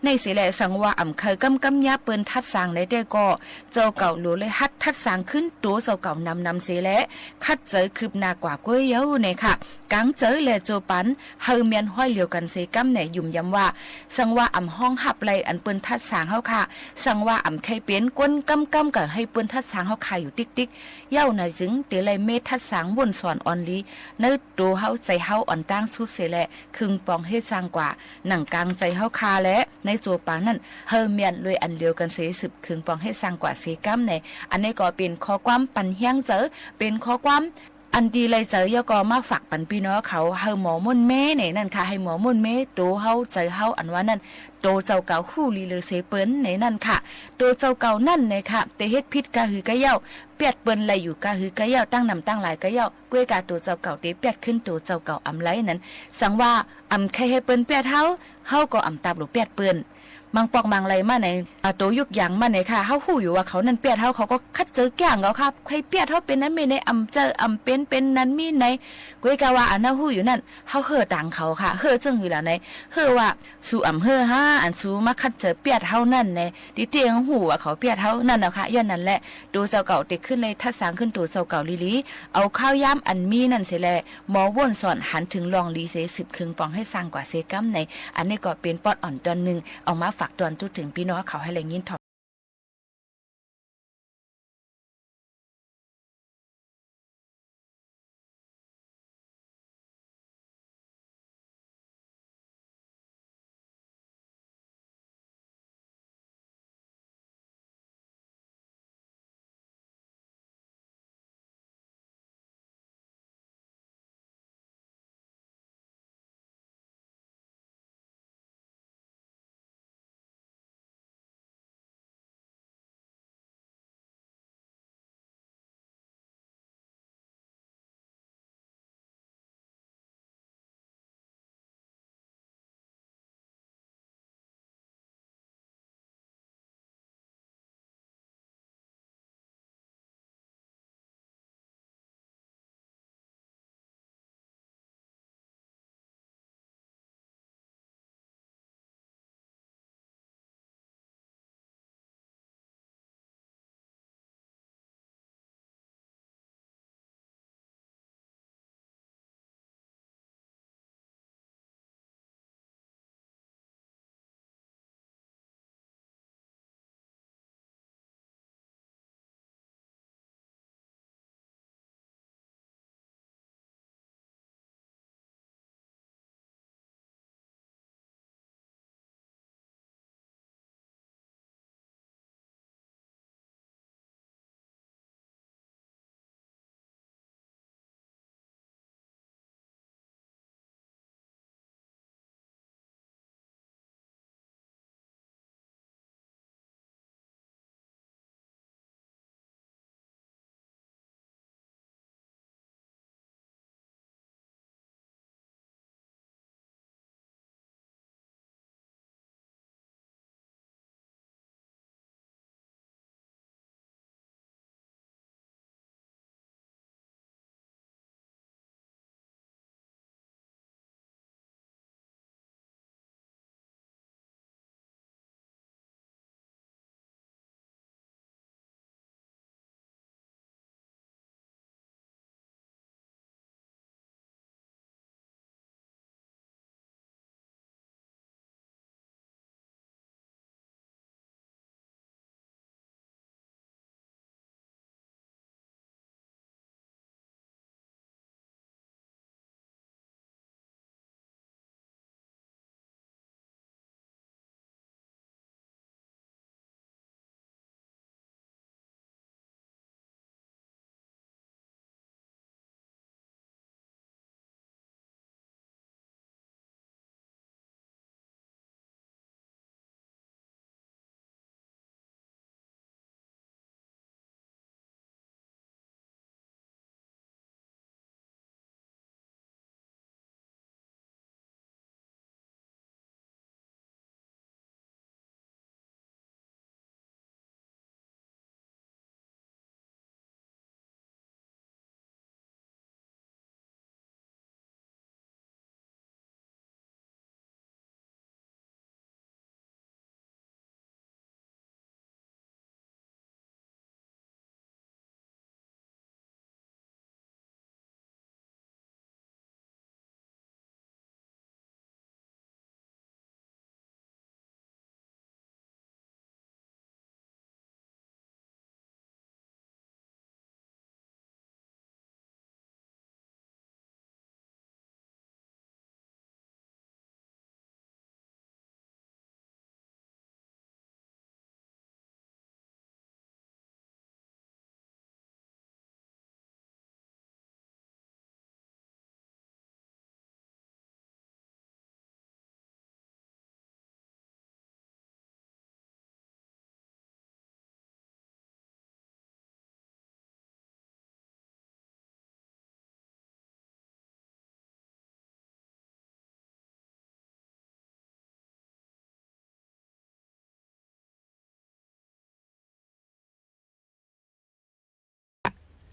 ในเสแลสังว่าอ่ำเคยกำยาเปิ้นทัดสางในได้ก็เจ้าเก่าหลูเลยฮัดทัดสางขึ้นตัวเจ้าเก่านำเสแลคัดเจอคืบหน้ากว่าก้วยเย้าในค่ะกังเจอแลโจปันเฮาเมียนห้อยเหลียวกันเสกำในยุ่มย้ำว่าสังว่าอ่ำห้องหับไลอันเปิ้นทัดสางเฮาค่ะสังว่าอ่ำเคยเปลี่ยนก้นกำกับให้เปิ้นทัดสางเฮาขายอยู่ติ๊กเย้าในจึงเตเลยเมทัดสางวนสอนออนลีเนื้อตัวเฮาใจเฮาอ่อนตั้งสุดเสียแหละครึ่งปองเฮ็ดสร้างกว่าหนังกลางใจเฮาคาและในโจปางนั่นเฮอเมียนเลยอันเดียวกันเสสืบครึ่งปองเฮ็ดสร้างกว่าเสกัมในอันนี้ก็เป็นข้อความปันเฮียงเจอเป็นข้อความอันดีเลยเจอยก็มาฝากปันพี่น้องเขาเฮาหมอมุ่นแม่เนี่ยนั่นค่ะให้หมอมุ่นแม่โตเฮาใจเฮาอันว่านั่นโตเจ้าเก่าคู่ลีเลยเสเปิ้นในนั่นค่ะโตเจ้าเก่านั่นเนี่ยค่ะแต่เฮ็ดผิดกะหือกะเย้าเปียดเปิ้นไหลอยู่กะหือกะเย้าตั้งนำตั้งหลายกะเย้าก้วยกะตัวเจ้าเก่าเตเปียดขึ้นตัวเจ้าเก่าอำไลนั้นสังว่าอำใครให้เปิ้นเปียดเฮาก็อำตาบหรือเปียดเปิ้นบางปอกบางไรมาในโตยุกอย่างมาในค่ะเฮาฮู้อยู่ว่าเขานั่นเปียดเฮาเขาก็คัดเจอแก่งเขาครับใครเปียดเฮาเป็นนั้นมีในอำเจออำเป็นนั้นมีในก้วยกะว่าอันเฮาฮู้อยู่นั่นเฮาเฮ่อต่างเขาค่ะเฮ่อจึงอยู่แล้วในเฮ่อว่าสู่อำเฮ่อฮาอันสู่มาคัดเจอเปียดเฮานั่นในดิเตียงฮู้ว่าเขาเปียดเฮานั่นน่ะค่ะย้อนนั่นแหละดูเจ้าเก่าติขึ้นเลยทัดสางขึ้นตัวเจ้าเก่าลีเอาข้าวย่ำอันมีนั่นเสิแลหมอว่นสอนหันถึงลองลีเส10ครึ่งปองให้สร้างกว่าเซกัมในอันนี้ก็เป็นปอดอ่อนตอนนึงเอามาฝากตอนจุดถึงพี่น้องเขาให้แรงยินทอ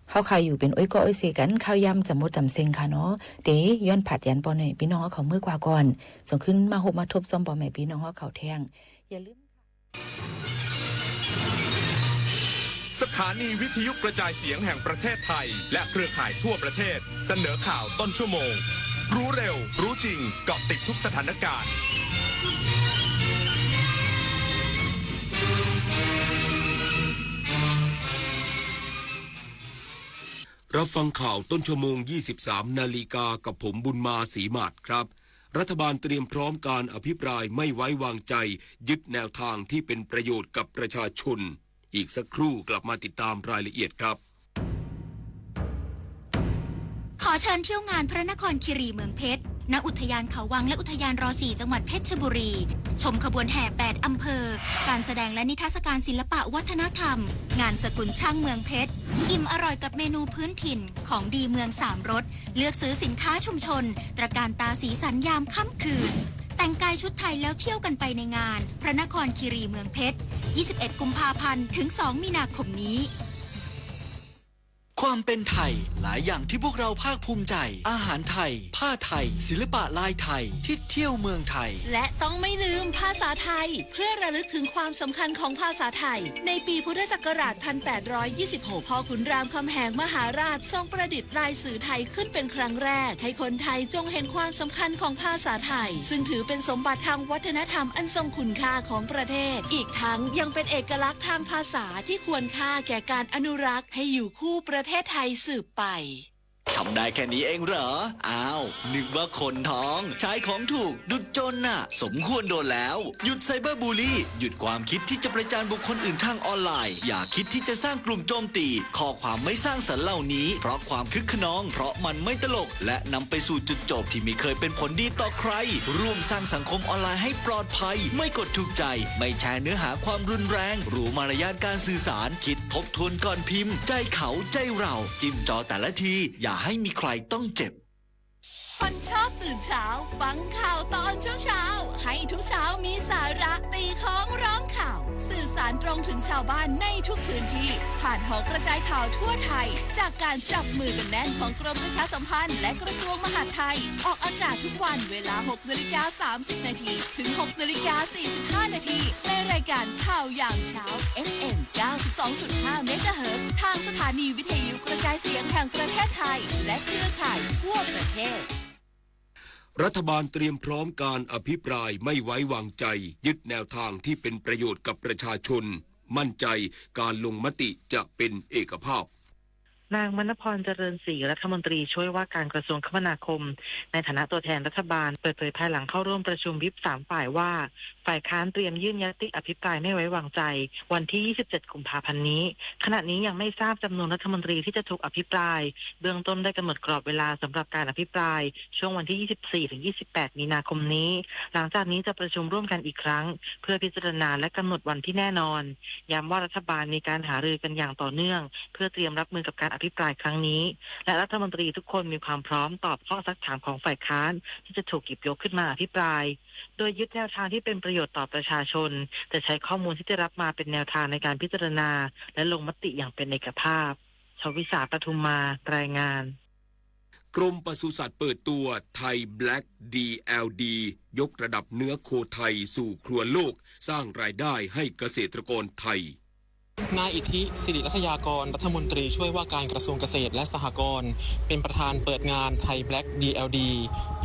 เฮาข่าวอยู่เป็นอ้อยก็อ้อยเสกันข้าวยำจำมดจำเซ็งค่ะเนาะเดย้อนผัดยันปอหน่อยพี่น้องเฮาเขาเมื่อกว่าก่อนส่งขึ้นมาหบมาทบจอมปอแม่พี่น้องเฮาเขาแท่งอย่าลืมสถานีวิทยุกระจายเสียงแห่งประเทศไทยและเครือข่ายทั่วประเทศเสนอข่าวต้นชั่วโมงรู้เร็วรู้จริงเกาะติดทุกสถานการณ์รับฟังข่าวต้นชั่วโมง 23 นาฬิกากับผมบุญมาศรีมาศครับรัฐบาลเตรียมพร้อมการอภิปรายไม่ไว้วางใจยึดแนวทางที่เป็นประโยชน์กับประชาชนอีกสักครู่กลับมาติดตามรายละเอียดครับขอเชิญเที่ยวงานพระนครคีรีเมืองเพชรณอุทยานเขาวังและอุทยานร.4 จังหวัดเพชรบุรีชมขบวนแห่8อำเภอการแสดงและนิทรรศการศิลปะวัฒนธรรมงานสกุลช่างเมืองเพชรอิ่มอร่อยกับเมนูพื้นถิ่นของดีเมือง3รสเลือกซื้อสินค้าชุมชนตระการตาสีสันยามค่ำคืนแต่งกายชุดไทยแล้วเที่ยวกันไปในงานพระนครคีรีเมืองเพชร21 กุมภาพันธ์ถึง 2 มีนาคมนี้ความเป็นไทยหลายอย่างที่พวกเราภาคภูมิใจอาหารไทยผ้าไทยศิลปะลายไทยที่เที่ยวเมืองไทยและต้องไม่ลืมภาษาไทยเพื่อระลึกถึงความสำคัญของภาษาไทยในปีพุทธศักราช 1826 พ่อขุนรามคำแหงมหาราชทรงประดิษฐ์ลายสื่อไทยขึ้นเป็นครั้งแรกให้คนไทยจงเห็นความสำคัญของภาษาไทยซึ่งถือเป็นสมบัติทางวัฒนธรรมอันทรงคุณค่าของประเทศอีกทั้งยังเป็นเอกลักษณ์ทางภาษาที่ควรค่าแก่การอนุรักษ์ให้อยู่คู่ประเทศไทยสืบไปทำได้แค่นี้เองเหรออ้าวนึกว่าคนท้องใช้ของถูกดุจจนน่ะสมควรโดนแล้วหยุดไซเบอร์บูลลี่หยุดความคิดที่จะประจานบุคคลอื่นทางออนไลน์อย่าคิดที่จะสร้างกลุ่มโจมตีข้อความไม่สร้างสรรค์เหล่านี้เพราะความคึกขนองเพราะมันไม่ตลกและนำไปสู่จุดจบที่ไม่เคยเป็นผลดีต่อใครร่วมสร้างสังคมออนไลน์ให้ปลอดภัยไม่กดถูกใจไม่แชร์เนื้อหาความรุนแรงรู้มารยาทการสื่อสารคิดทบทวนก่อนพิมพ์ใจเขาใจเราจิ้มจอแต่ละทีอย่าให้มีใครต้องเจ็บคนชอบตื่นเช้าฟังข่าวตอนเช้าให้ทุกเช้ามีสาระตีของร้องข่าวสื่อสารตรงถึงชาวบ้านในทุกพื้นที่ผ่านหอกระจายข่าวทั่วไทยจากการจับมือกันแน่นของกรมประชาสัมพันธ์และกระทรวงมหาดไทยออกอากาศทุกวันเวลา 6:30 น.ถึง 6:45 น.ในรายการข่าวยามเช้า FM 92.5 เมกะเฮิรตซ์ทางสถานีวิทยุกระจายเสียงแห่งประเทศไทยและเครือข่ายทั่วประเทศรัฐบาลเตรียมพร้อมการอภิปรายไม่ไว้วางใจยึดแนวทางที่เป็นประโยชน์กับประชาชนมั่นใจการลงมติจะเป็นเอกภาพนางมณพรเจริญศรีรัฐมนตรีช่วยว่าการกระทรวงคมนาคมในฐานะตัวแทนรัฐบาลเปิดเผยภายหลังเข้าร่วมประชุมวิป3ฝ่ายว่าฝ่ายค้านเตรียมยื่นญัตติอภิปรายไม่ไว้วางใจวันที่ 27 กุมภาพันธ์นี้ขณะนี้ยังไม่ทราบจำนวนรัฐมนตรีที่จะถูกอภิปรายเบื้องต้นได้กำหนดกรอบเวลาสำหรับการอภิปรายช่วงวันที่ 24-28 มีนาคมนี้หลังจากนี้จะประชุมร่วมกันอีกครั้งเพื่อพิจารณาและกำหนดวันที่แน่นอนย้ำว่ารัฐบาลมีการหารือกันอย่างต่อเนื่องเพื่อเตรียมรับมือกับการอภิปรายครั้งนี้และรัฐมนตรีทุกคนมีความพร้อมตอบข้อซักถามของฝ่ายค้านที่จะถูกหยิบยกขึ้นมาอภิปรายโดยยึดแนวทางที่เป็นประโยชน์ต่อประชาชนแต่ใช้ข้อมูลที่ได้รับมาเป็นแนวทางในการพิจารณาและลงมติอย่างเป็นเอกภาพชวิสาปทุมมารายงานกรมปศุสัตว์เปิดตัวไทยแบล็ก DLD ยกระดับเนื้อโคไทยสู่ครัวโลกสร้างรายได้ให้เกษตรกรไทยนายอิทธิศิริรัตยากรรัฐมนตรีช่วยว่าการกระทรวงเกษตรและสหกรณ์เป็นประธานเปิดงานไทยแบล็ก DLD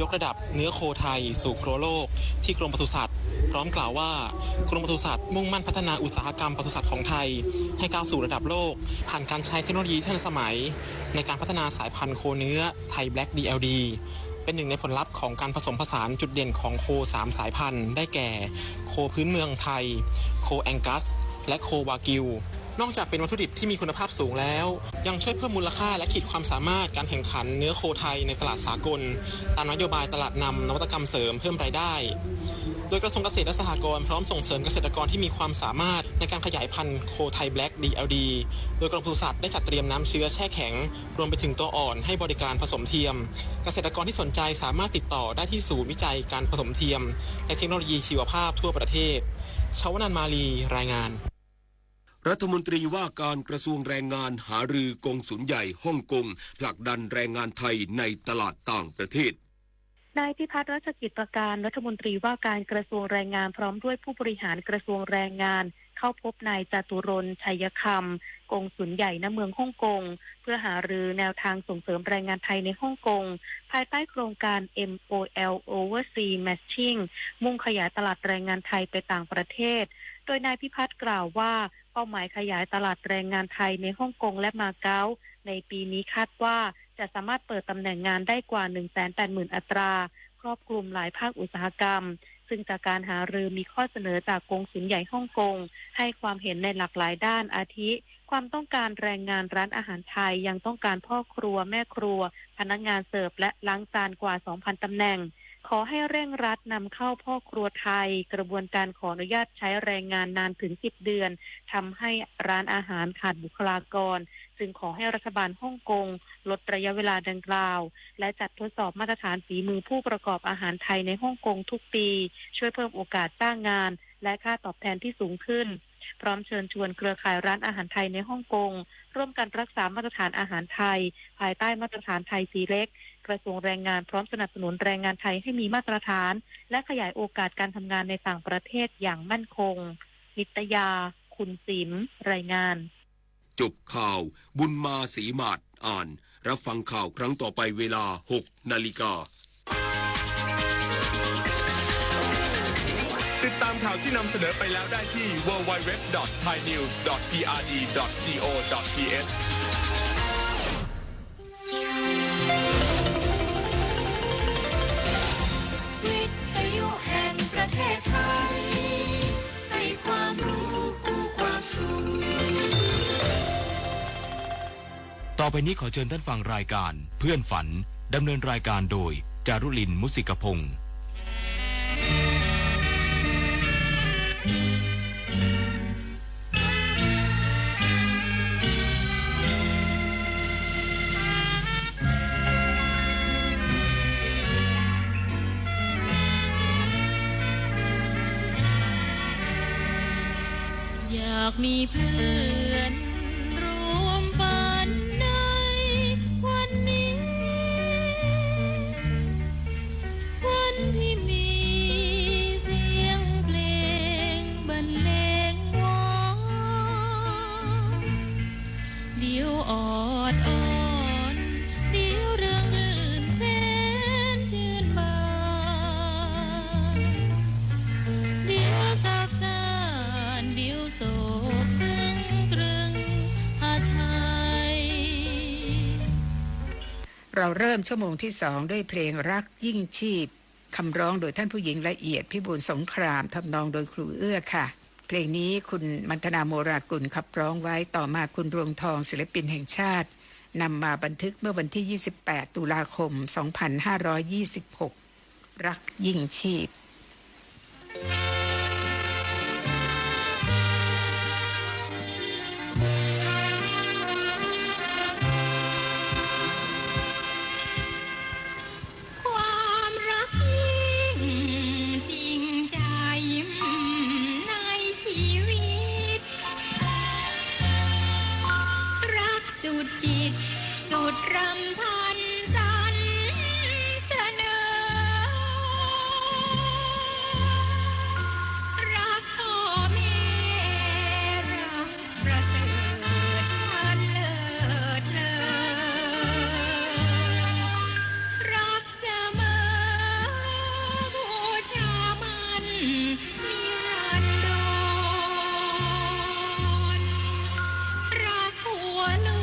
ยกระดับเนื้อโคไทยสู่ครัวโลกที่กรมปศุสัตว์พร้อมกล่าวว่ากรมปศุสัตว์มุ่งมั่นพัฒนาอุตสาหกรรมปศุสัตว์ของไทยให้ก้าวสู่ระดับโลกผ่านการใช้เทคโนโลยีทันสมัยในการพัฒนาสายพันธุ์โคเนื้อไทยแบล็ก DLD เป็นหนึ่งในผลลัพธ์ของการผสมผสานจุดเด่นของโค3สายพันธุ์ได้แก่โคพื้นเมืองไทยโคแองกัสและโควากิวนอกจากเป็นวัตถุดิบที่มีคุณภาพสูงแล้วยังช่วยเพิ่มมูลค่าและขีดความสามารถการแข่งขันเนื้อโคไทยในตลาดสากลตามนโยบายตลาดนำนวัตกรรมเสริมเพิ่มรายได้โดยกระทรวงเกษตรและสหกรณ์พร้อมส่งเสริมเกษตรกรที่มีความสามารถในการขยายพันธุ์โคไทยแบล็ก DLD โดยกรมปศุสัตว์ได้จัดเตรียมน้ำเชื้อแช่แข็งรวมไปถึงตัวอ่อนให้บริการผสมเทียมเกษตรกรที่สนใจสามารถติดต่อได้ที่ศูนย์วิจัยการผสมเทียมและเทคโนโลยีชีวภาพทั่วประเทศชวนันท์มาลีรายงาน รัฐมนตรีว่าการกระทรวงแรงงานหารือกงสุลใหญ่ฮ่องกงผลักดันแรงงานไทยในตลาดต่างประเทศนายพิพัฒน์รัชกิจประการรัฐมนตรีว่าการกระทรวงแรงงานพร้อมด้วยผู้บริหารกระทรวงแรงงานเข้าพบนายจตุรนต์ ชัยคำกงสุลใหญ่ณเมืองฮ่องกงเพื่อหารือแนวทางส่งเสริมแรงงานไทยในฮ่องกงภายใต้โครงการ MOL Overseas Matching มุ่งขยายตลาดแรงงานไทยไปต่างประเทศโดยนายพิพัฒน์กล่าวว่าเป้าหมายขยายตลาดแรงงานไทยในฮ่องกงและมาเก๊าในปีนี้คาดว่าจะสามารถเปิดตำแหน่งงานได้กว่า 180,000 อัตราครอบคลุมหลายภาคอุตสาหกรรมซึ่งจากการหารือมีข้อเสนอจากกงสุลใหญ่ฮ่องกงให้ความเห็นในหลากหลายด้านอาทิความต้องการแรงงานร้านอาหารไทยยังต้องการพ่อครัวแม่ครัวพนักงานเสิร์ฟและล้างจานกว่า 2,000 ตำแหน่งขอให้เร่งรัดนำเข้าพ่อครัวไทยกระบวนการขออนุญาตใช้แรงงานนานถึง10 เดือนทำให้ร้านอาหารขาดบุคลากรจึงขอให้รัฐบาลฮ่องกงลดระยะเวลาดังกล่าวและจัดทดสอบมาตรฐานฝีมือผู้ประกอบอาหารไทยในฮ่องกงทุกปีช่วยเพิ่มโอกาสจ้างงานและค่าตอบแทนที่สูงขึ้นพร้อมเชิญชวนเครือข่ายร้านอาหารไทยในฮ่องกงร่วมกันรักษามาตรฐานอาหารไทยภายใต้มาตรฐานไทยสีเล็กกระทรวงแรงงานพร้อมสนับสนุนแรงงานไทยให้มีมาตรฐานและขยายโอกาสการทำงานในต่างประเทศอย่างมั่นคงนิตยาคุณศิมรายงานจบข่าวบุญมาศรีมาศอ่านรับฟังข่าวครั้งต่อไปเวลา 6 นาฬิกาติดตามข่าวที่นำเสนอไปแล้วได้ที่ www.thainews.prd.go.thวิทยุแห่งประเทศไทยให้ความรู้กู้ความสุขต่อไปนี้ขอเชิญท่านฟังรายการเพื่อนฝันดำเนินรายการโดยจารุลินมุสิกพงศ์อยากมีเพื่อนร่วมฝันในวันนี้วันที่มีเสียงเพลงบรรเลงวอนเดี๋ยวออดอ่อนเดี๋ยวเรื่องรื่นแสนชื่นบานเดี๋ยวสับสานเดี๋ยวโศกซึ้งตรึงหาไทย เราเริ่มชั่วโมงที่2ด้วยเพลงรักยิ่งชีพคำร้องโดยท่านผู้หญิงละเอียดพิบูลสงครามทำนองโดยครูเอื้อค่ะเพลงนี้คุณมันธนาโมรากุลขับร้องไว้ต่อมาคุณรวงทองศิลปินแห่งชาตินำมาบันทึกเมื่อวันที่28ตุลาคม2526รักยิ่งชีพความรักยิ่งจริงใจในชีวิตรักสุดจิตสุดรำพันสรรเสนอรักพ่อแม่รักประเสริฐชันเลิศเลอรักเสมอบูชามันนิรันดรรักหัวลู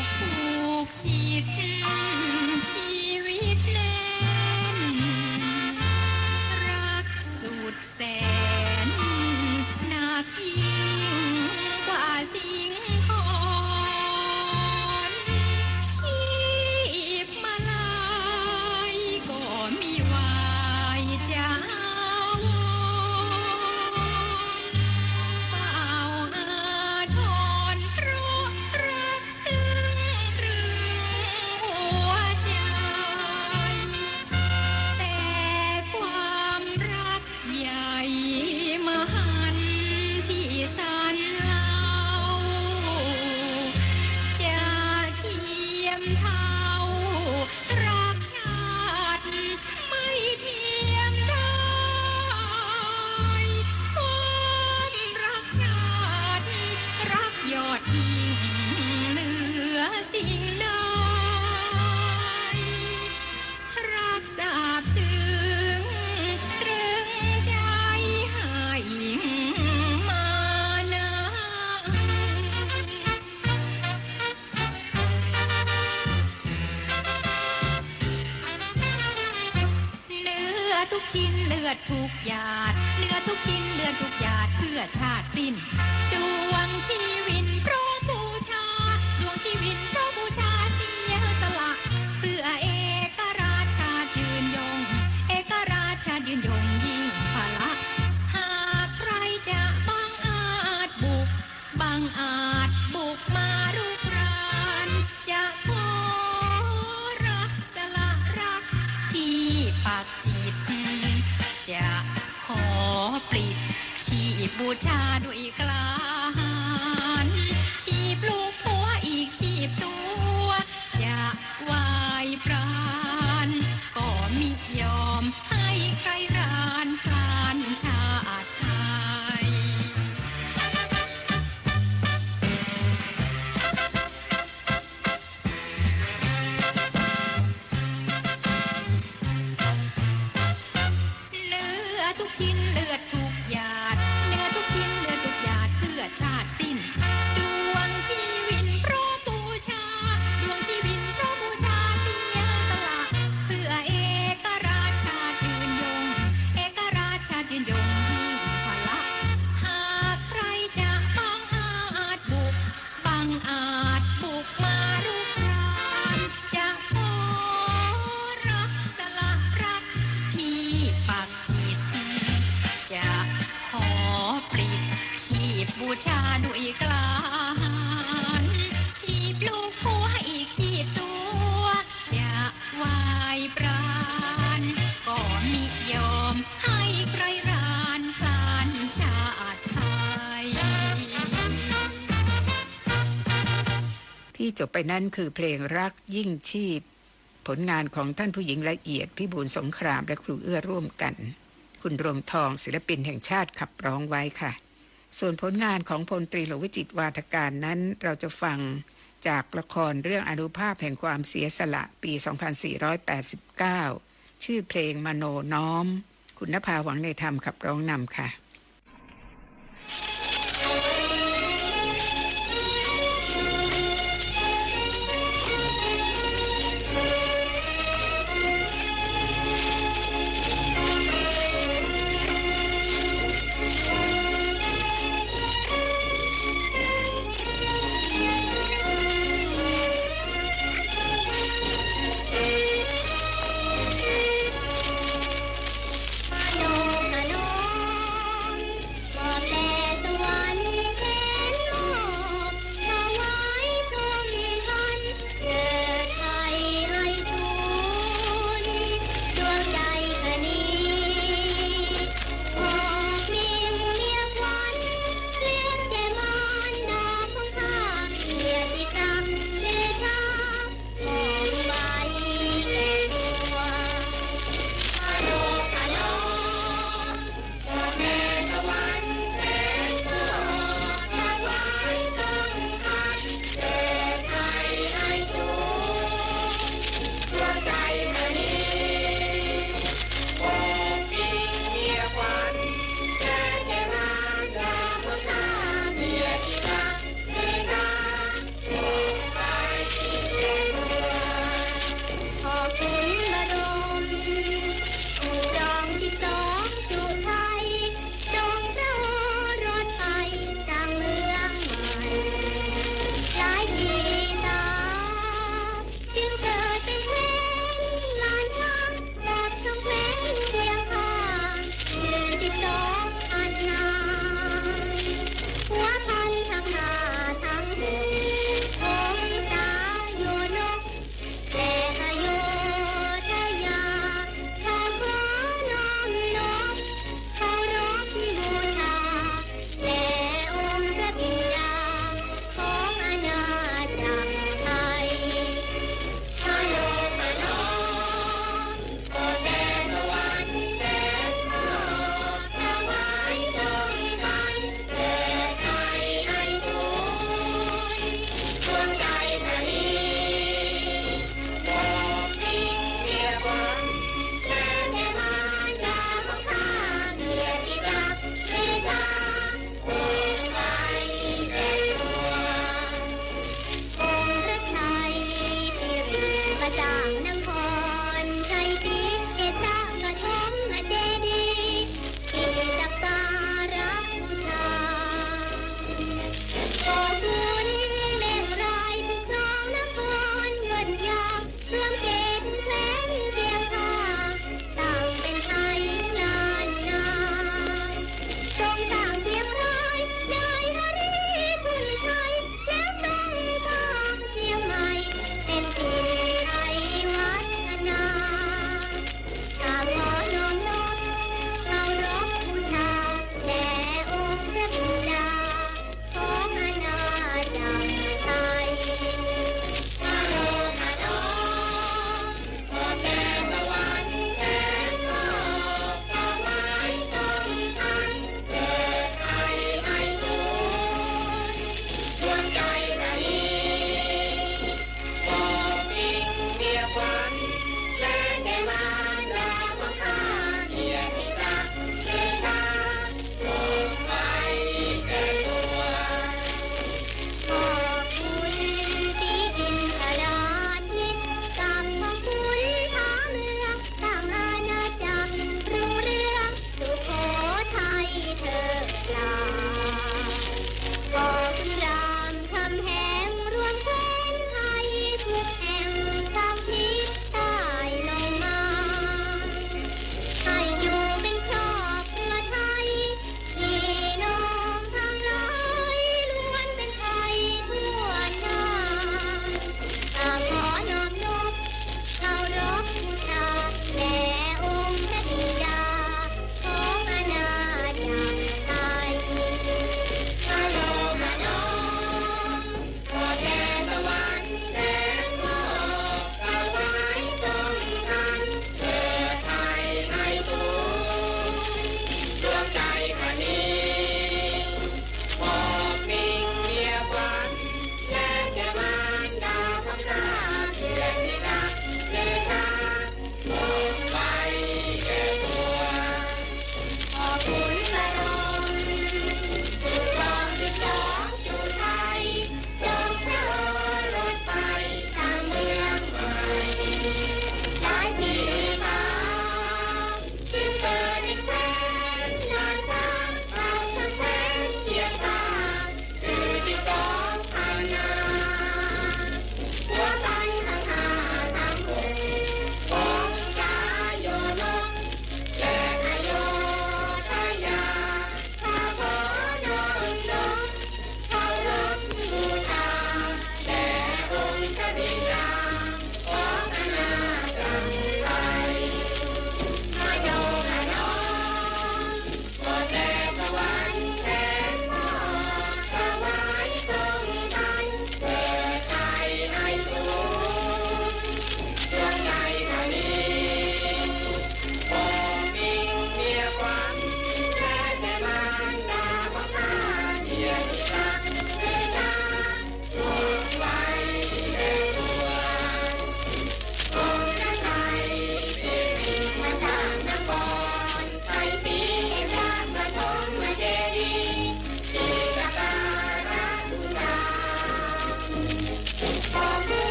กผูกจิต ยิ่งเหนือสิ่งใดรักสาบซึ้งตรึงใจให้มานาเนื้อทุกชิ้นเลือดทุกหยาดเนื้อทุกชิ้นเลือดทุกหยาดเพื่อชาติสิ้นดวงชีวิตเพราะบูชาดวงชีวิตเพราะบูชาเสียสละเพื่อเอกราชชาติยืนยงเอกราชชาติยืนยงยิ่งพละหากใครจะบังอาจบุกมารุกรานจะขอรักสละรักที่ปากจิตจะขอปลิดชีพบูชาด้วยกล้าหาญชีพลูกผัวอีกชีพตัวจะวายพรานก็มิยอมให้ใครรานพลานชาติไทยเนื้อทุกชิ้นเลือดทุกหยาดเนื้อทุกชิ้นเลือดทุกหยาดเพื่อชาติสิ้นดวงชีวิตเพราะบูชาดวงชีวิตเพราะบูชาเสียสละเพื่อเอกราชชาติยืนยงเอกราชชาติยืนยงยิ่งพละหากใครจะบังอาจบุกมารุกรานจะขอรักสละรักที่ปากจิตจะขอปลิดชีพบูชาด้วยกล้าหาญชีพลูกผัวอีกชีพตัวจะวายปรานก็มิยอมให้ใครรานพลานชาติไทยที่จบไปนั่นคือเพลงรักยิ่งชีพผลงานของท่านผู้หญิงละเอียดพิบูลสงครามและครูเอื้อร่วมกันคุณรวมทองศิลปินแห่งชาติขับร้องไว้ค่ะส่วนผลงานของพลตรีหลวงวิจิตรวาทการนั้นเราจะฟังจากละครเรื่องอนุภาพแห่งความเสียสละปี 2489 ชื่อเพลงมโนน้อมคุณณภาหวังในธรรมขับร้องนำค่ะ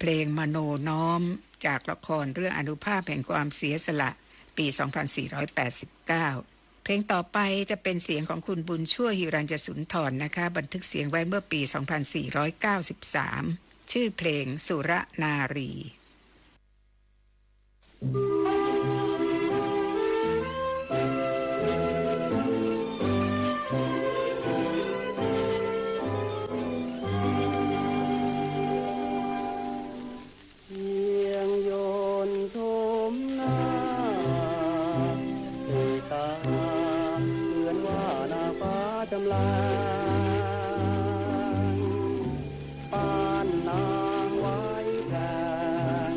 เพลงมโนน้อมจากละครเรื่องอนุภาพแห่งความเสียสละปี 2489 เพลงต่อไปจะเป็นเสียงของคุณบุญช่วยหิรัญญสุนทรนะคะบันทึกเสียงไว้เมื่อปี 2493 ชื่อเพลงสุรนารีจำลานปานนางไว้แพง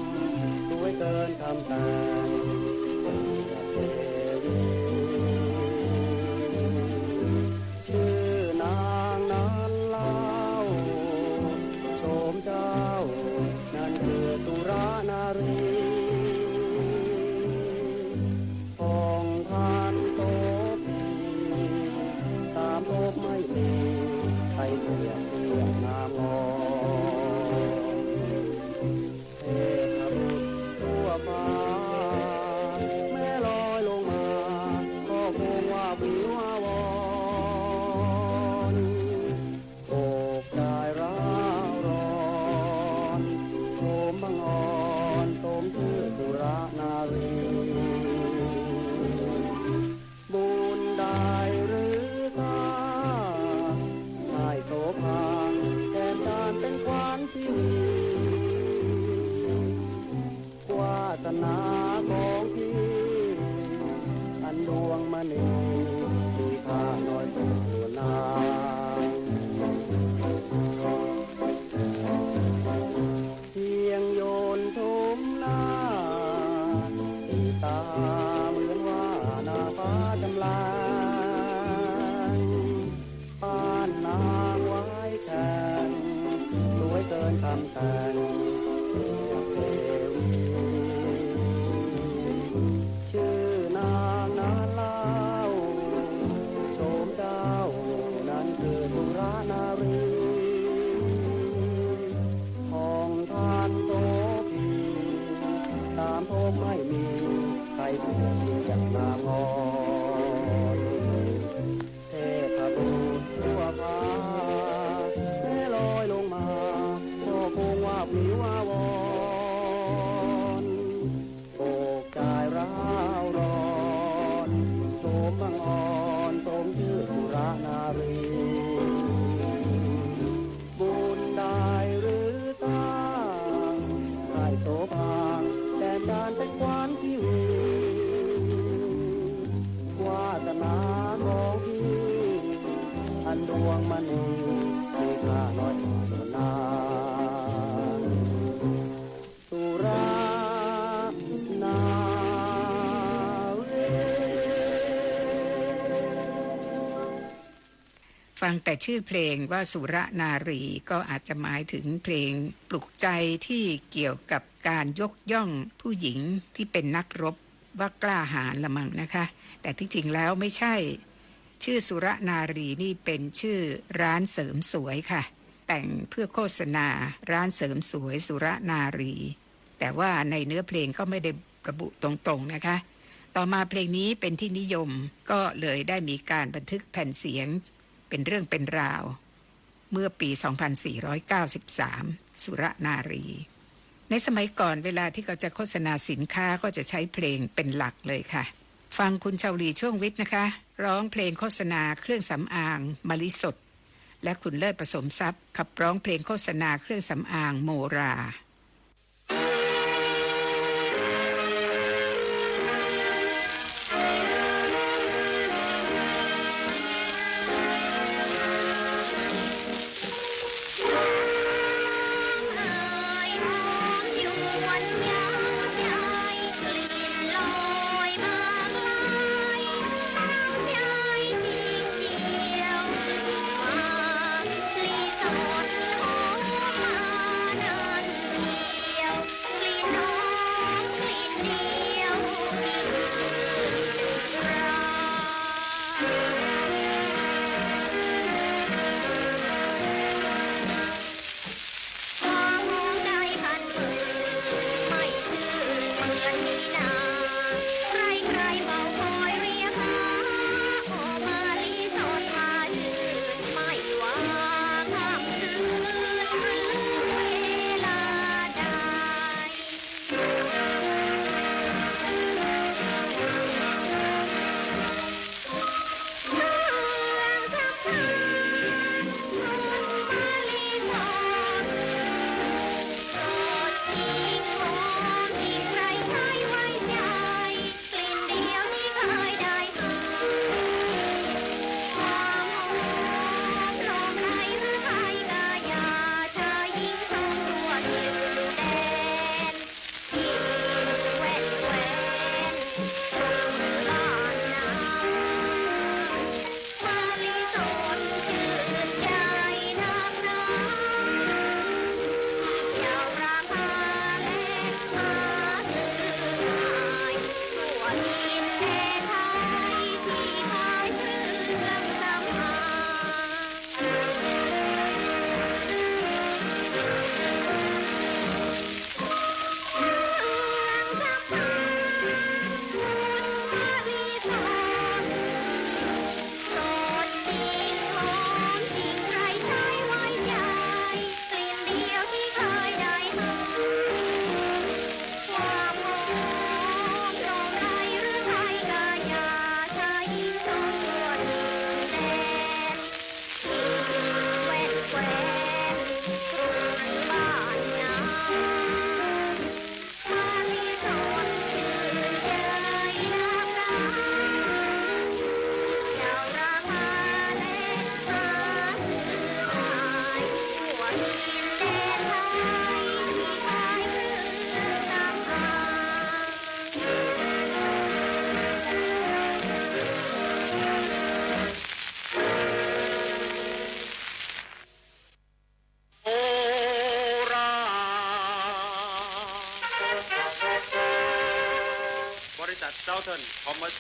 สวยเกินคำแต่งเทวีชื่อนางนั้นเล่าโฉมเจ้านั่นคือสุรนารีของท่านโตโลกไม่มีใครเทียบงามงามเทพบุตรทั่วฟ้าแม่ลอยลงมาก็คงว่าวิววอนโอกได้ร้าวร้อนโฉมบังอ่อนสมชื่อสุรนารีบุญได้หรือโสภาแทนการเป็นขวัญชีวีวาสนาของพี่อันดวงมณีมีค่าน้อยสุดนางเพียงโยนชมหน้าตีตาเหมือนว่านาฟ้าจำลาานางไว้แทนสวยเกินคำแต่งเทวีชื่อนางนั้นเล่าโฉมเจ้านั้นคือสุรนารีของท่านโสพีตามพบไม่มีใครเทียบอย่างนางงอนเทพบุตรทั่วฟ้าแม่ลอยลงมาก็คงว่าวิววอนโอกกายร้าวร้อนโฉมบังอ่อนสมชื่อสุรนารีบุญได้หรือสร้างให้โสภาแต่การเป็นขวัญชีวีวาสนาของพี่อันดวงมณีมีค่าน้อยกว่านาสุรานารี ฟังแต่ชื่อเพลงว่าสุรนารีก็อาจจะหมายถึงเพลงปลุกใจที่เกี่ยวกับการยกย่องผู้หญิงที่เป็นนักรบว่ากล้าหาญละมั้งนะคะ แต่ที่จริงแล้วไม่ใช่ชื่อสุรนารีนี่เป็นชื่อร้านเสริมสวยค่ะแต่งเพื่อโฆษณาร้านเสริมสวยสุรนารีแต่ว่าในเนื้อเพลงก็ไม่ได้ระบุตรงๆนะคะต่อมาเพลงนี้เป็นที่นิยมก็เลยได้มีการบันทึกแผ่นเสียงเป็นเรื่องเป็นราวเมื่อปี 2493 สุรนารีในสมัยก่อนเวลาที่เขาจะโฆษณาสินค้าก็จะใช้เพลงเป็นหลักเลยค่ะฟังคุณชาวลีช่วงวิทย์นะคะร้องเพลงโฆษณาเครื่องสำอางมะลิสดและคุณเลิศผสมทรัพย์ขับร้องเพลงโฆษณาเครื่องสำอางโมรา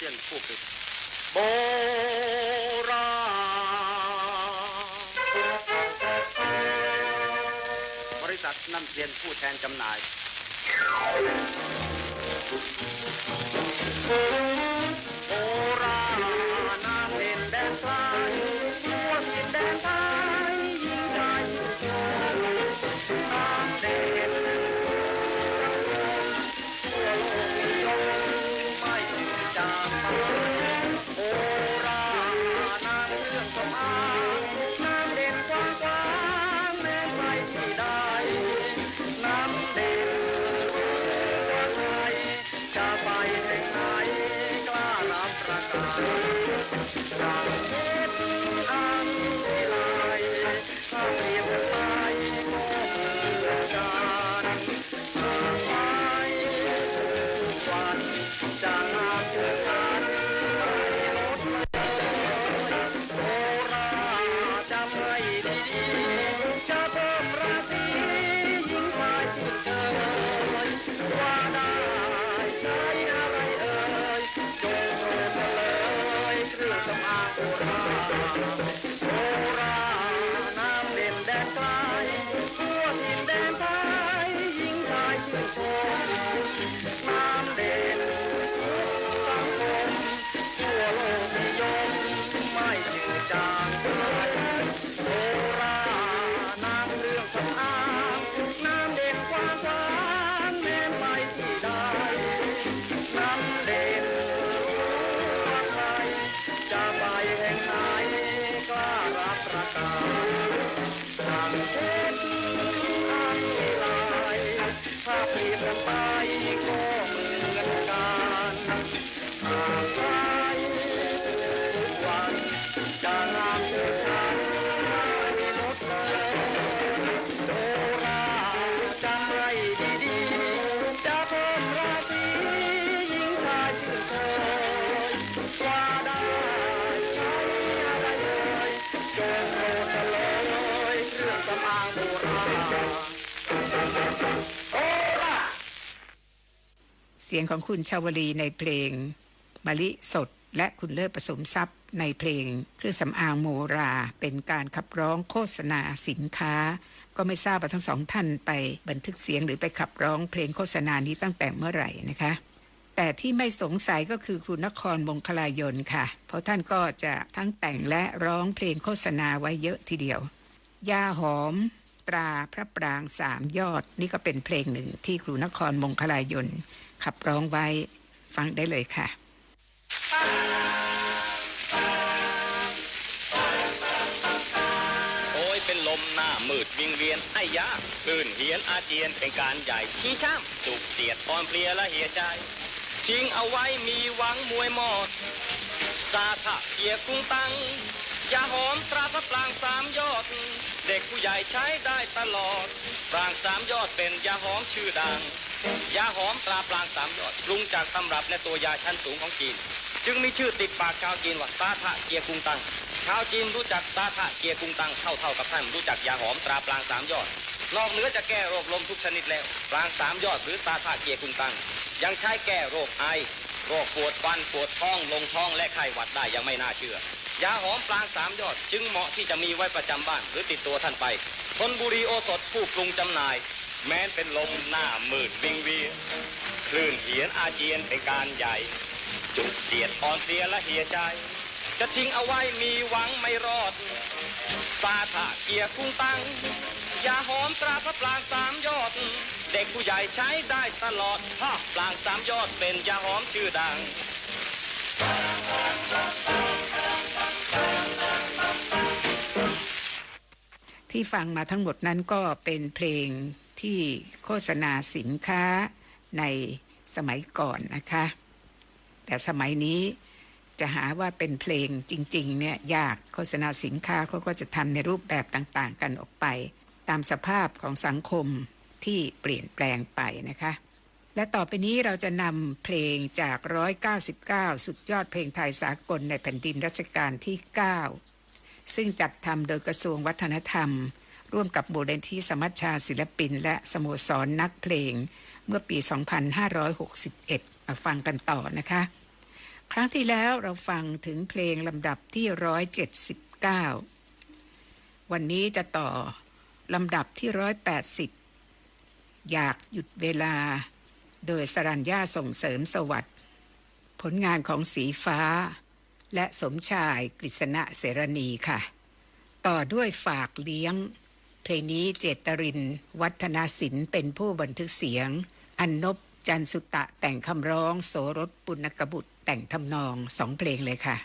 ซียนผู้ปิดโบราณบริษัทน้ำเซียนผู้แทนจำหน่ายโบราณน้ำเด่นแดนไกลทั่วทิศแดนไทยยิ่งใหญ่น้ำเด่นทั่วโลกนิยมไม่จากไปโบราณน้ำเครื่องสำอางน้ำเด่นกว้างกว้างแม้ไปที่ใดน้ำเด่นจะไปแห่งไหนกล้ารับประกันดังเพชรอันวิไลถ้าเปรียบกันไปก็เหมือนกันหากไปทุกวันจะงามเชิดชันไม่ลดโบราณจำให้ดีๆจะเพิ่มราศียิ่งไปชื่นเชยว่าได้ใช้อะไรเอ่ยจงโปรดเฉลยเครื่องสำอางโบราณโบราณน้ำเด่นแดนไกลทั่วถิ่นแดนไทยยิ่งชายชื่นชมน้ำเด่นสังคมทั่วโลกนิยมไม่จืดจางไปโบราณน้ำเครื่องสำอางน้ำเด่นกว้างขวางแม้ไปที่ใดน้ำเด่นว่าใครจะไปแห่งไหนกล้ารับประกันดังเพชรอันวิไลถ้าเปรียบกันไปก็เหมือนกันหากใครทุกวันจะงามเชิดชันไม่ลดเลยโบราณจำไว้ดีๆจะเพิ่มราศียิ่งชายชื่นชมว่าได้ใช้อะไรเลยจงโปรดเฉลยเครื่องสำอางโบราณโบราณ เสียงของคุณชาวลีในเพลงมะลิสดและคุณเลิศผสมทรัพย์ในเพลงเครื่องสำอางโมราเป็นการขับร้องโฆษณาสินค้าก็ไม่ทราบว่าทั้งสองท่านไปบันทึกเสียงหรือไปขับร้องเพลงโฆษณานี้ตั้งแต่เมื่อไหร่นะคะแต่ที่ไม่สงสัยก็คือครูนครมงคลายนค่ะเพราะท่านก็จะทั้งแต่งและร้องเพลงโฆษณาไว้เยอะทีเดียวยาหอมตราพระปรางสามยอดนี่ก็เป็นเพลงหนึ่งที่ครูนครมงคลายนขับร้องไว้ฟังได้เลยค่ะ โอ้ยเป็นลมหน้ามืดวิงเวียนไอ้ยาคลื่นเหียนอาเจียนเป็นการใหญ่ชี้ช้ำจุกเสียดอ่อนเพลียและเหี่ยใจทิ้งเอาไว้มีหวังมวยหมดสาทะเกียกรุงตังยาหอมตราพระปรางสามยอดเด็กผู้ใหญ่ใช้ได้ตลอดปรางสามยอดเป็นยาหอมชื่อดังยาหอมตราปรางสามยอดปรุงจากตำรับในตัวยาชั้นสูงของจีนจึงมีชื่อติดปากชาวจีนว่าสาทะเกียกรุงตังชาวจีนรู้จักสาทะเกียกรุงตังเท่ากับท่านรู้จักยาหอมตราปรางสามยอดนอกเหนือจะแก้โรคลมทุกชนิดแล้วปรางสามยอดหรือสาทะเกียกรุงตังยังใช้แก้โรคไอโรคปวดฟันปวดท้องลงท้องและไข้หวัดได้ยังไม่น่าเชื่อยาหอมปรางสามยอดจึงเหมาะที่จะมีไว้ประจำบ้านหรือติดตัวท่านไปธนบุรีโอสถผู้ปรุงจำหน่ายแม้เป็นลมหน้ามืดวิงเวียนคลื่นเหียนอาเจียนเป็นการใหญ่จุกเสียดอ่อนเพลียและเหี่ยใจจะทิ้งเอาไว้มีหวังไม่รอดสาทะเกียกรุงตังยาหอมตราพระปรางสามยอดเด็กผู้ใหญ่ใช้ได้ตลอดปรางสามยอดเป็นยาหอมชื่อดัง ที่ฟังมาทั้งหมดนั้นก็เป็นเพลงที่โฆษณาสินค้าในสมัยก่อนนะคะแต่สมัยนี้จะหาว่าเป็นเพลงจริงๆเนี่ยยากโฆษณาสินค้าเขาก็จะทำในรูปแบบต่างๆกันออกไปตามสภาพของสังคมที่เปลี่ยนแปลงไปนะคะและต่อไปนี้เราจะนำเพลงจาก199สุดยอดเพลงไทยสากลในแผ่นดินรัชกาลที่9ซึ่งจัดทำโดยกระทรวงวัฒนธรรมร่วมกับมูลนิธิสมัชชาศิลปินและสโมสรนักเพลงเมื่อปี 2561 มาฟังกันต่อนะคะ ครั้งที่แล้วเราฟังถึงเพลงลำดับที่179วันนี้จะต่อลำดับที่180อยากหยุดเวลาโดยสรัญญาส่งเสริมสวัสดิ์ผลงานของสีฟ้าและสมชายกฤษณะเสรณีค่ะต่อด้วยฝากเลี้ยงเพลงนี้เจตรินวัฒนศิลป์เป็นผู้บันทึกเสียงอันนบจันสุตะแต่งคำร้องโสรสปุณกบุตรแต่งทำนอง2เพลงเลยค่ะ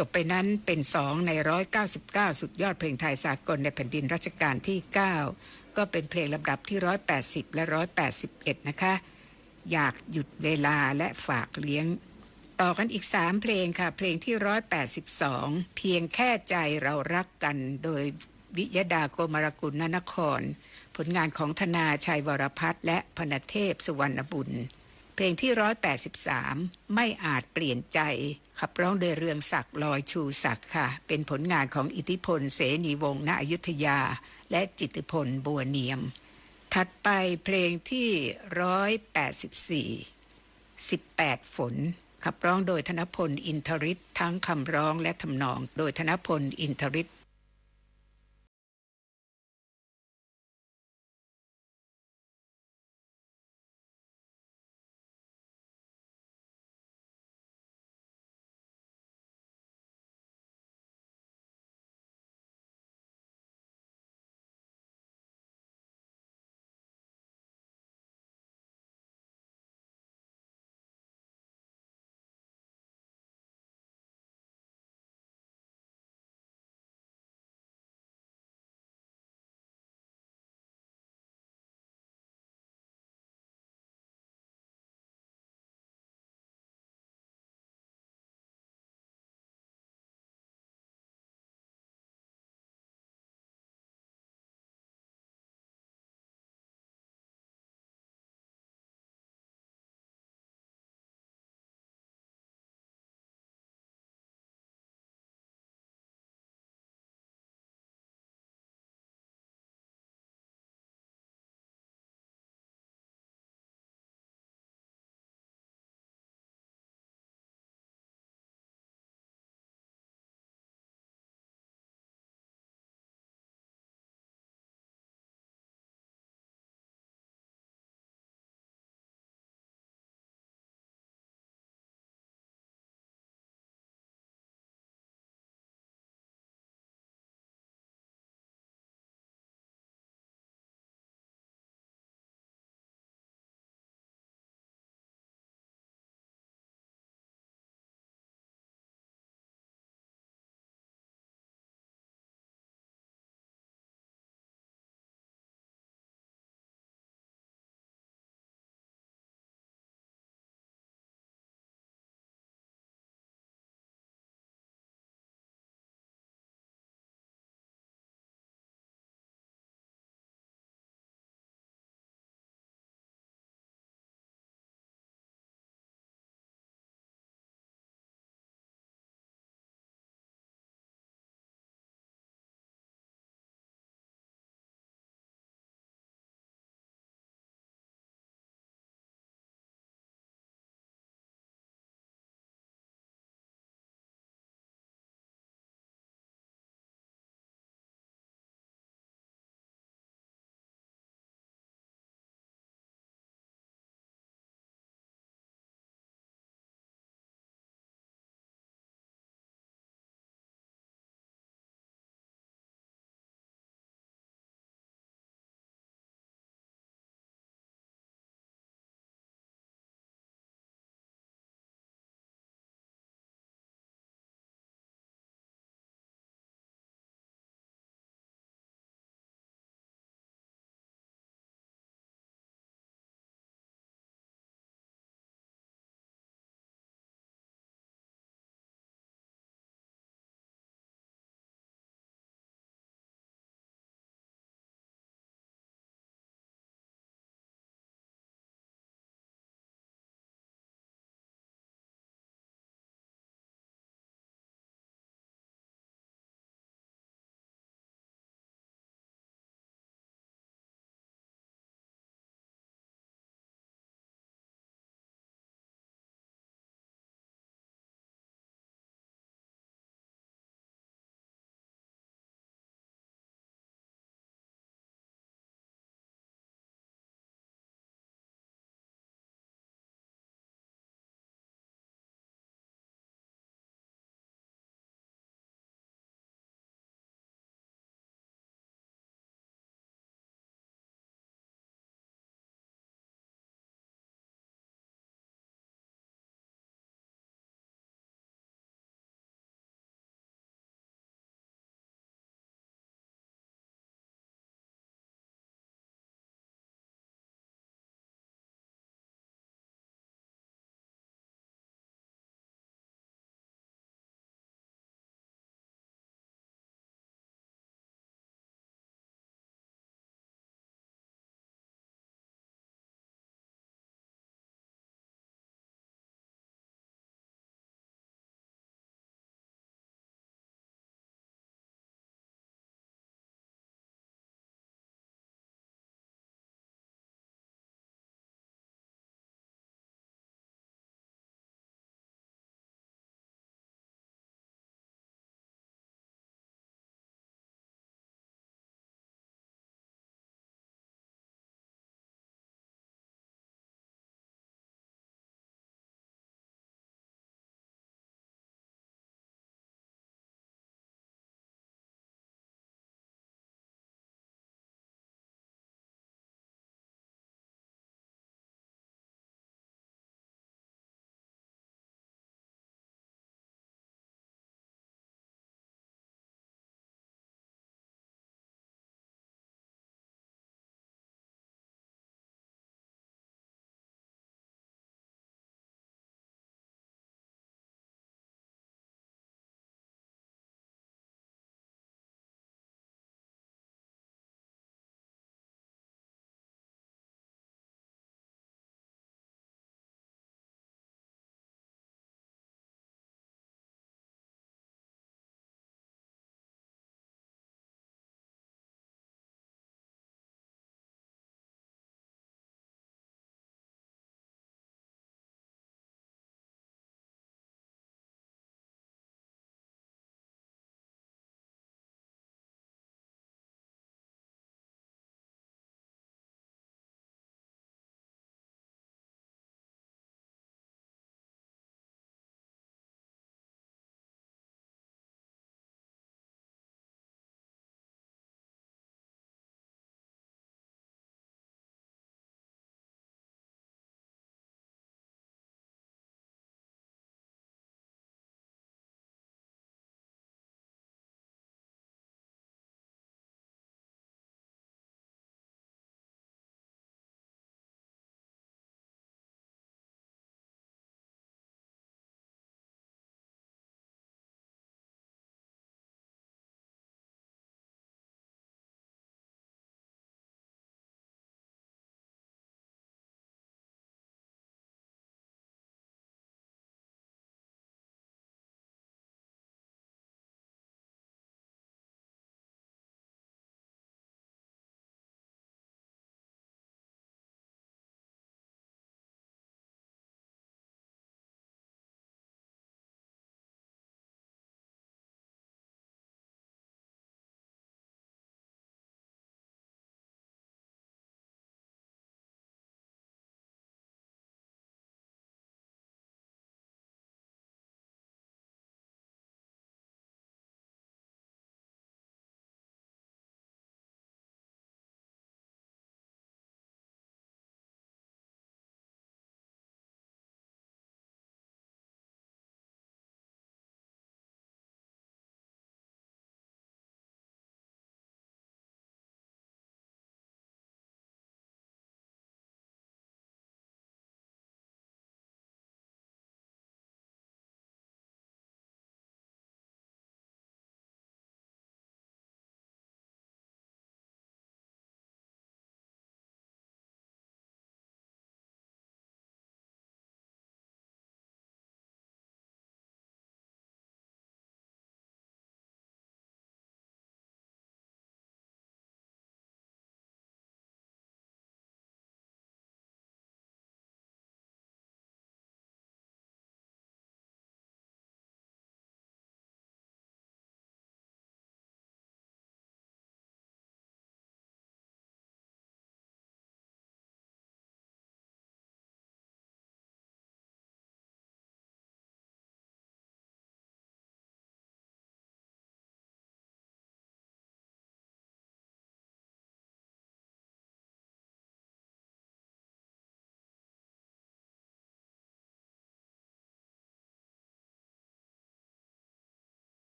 จบไปนั้นเป็น2ใน199สุดยอดเพลงไทยสากลในแผ่นดินรัชกาลที่9ก็เป็นเพลงลำดับที่180และ181นะคะอยากหยุดเวลาและฝากเลี้ยงต่อกันอีก3เพลงค่ะเพลงที่182เพียงแค่ใจเรารักกันโดยวิยดาโกมรกุลนครผลงานของธนาชัยวรพัฒน์และพรณเทพสุวรรณบุญเพลงที่183ไม่อาจเปลี่ยนใจขับร้องโดยเรืองศักดิ์ลอยชูศักดิ์ค่ะเป็นผลงานของอิทธิพลเสนีวงศ์ณอยุธยาและจิตติพลบัวเนียมถัดไปเพลงที่184 18ฝนขับร้องโดยธนพลอินทริศทั้งคำร้องและทำนองโดยธนพลอินทริศ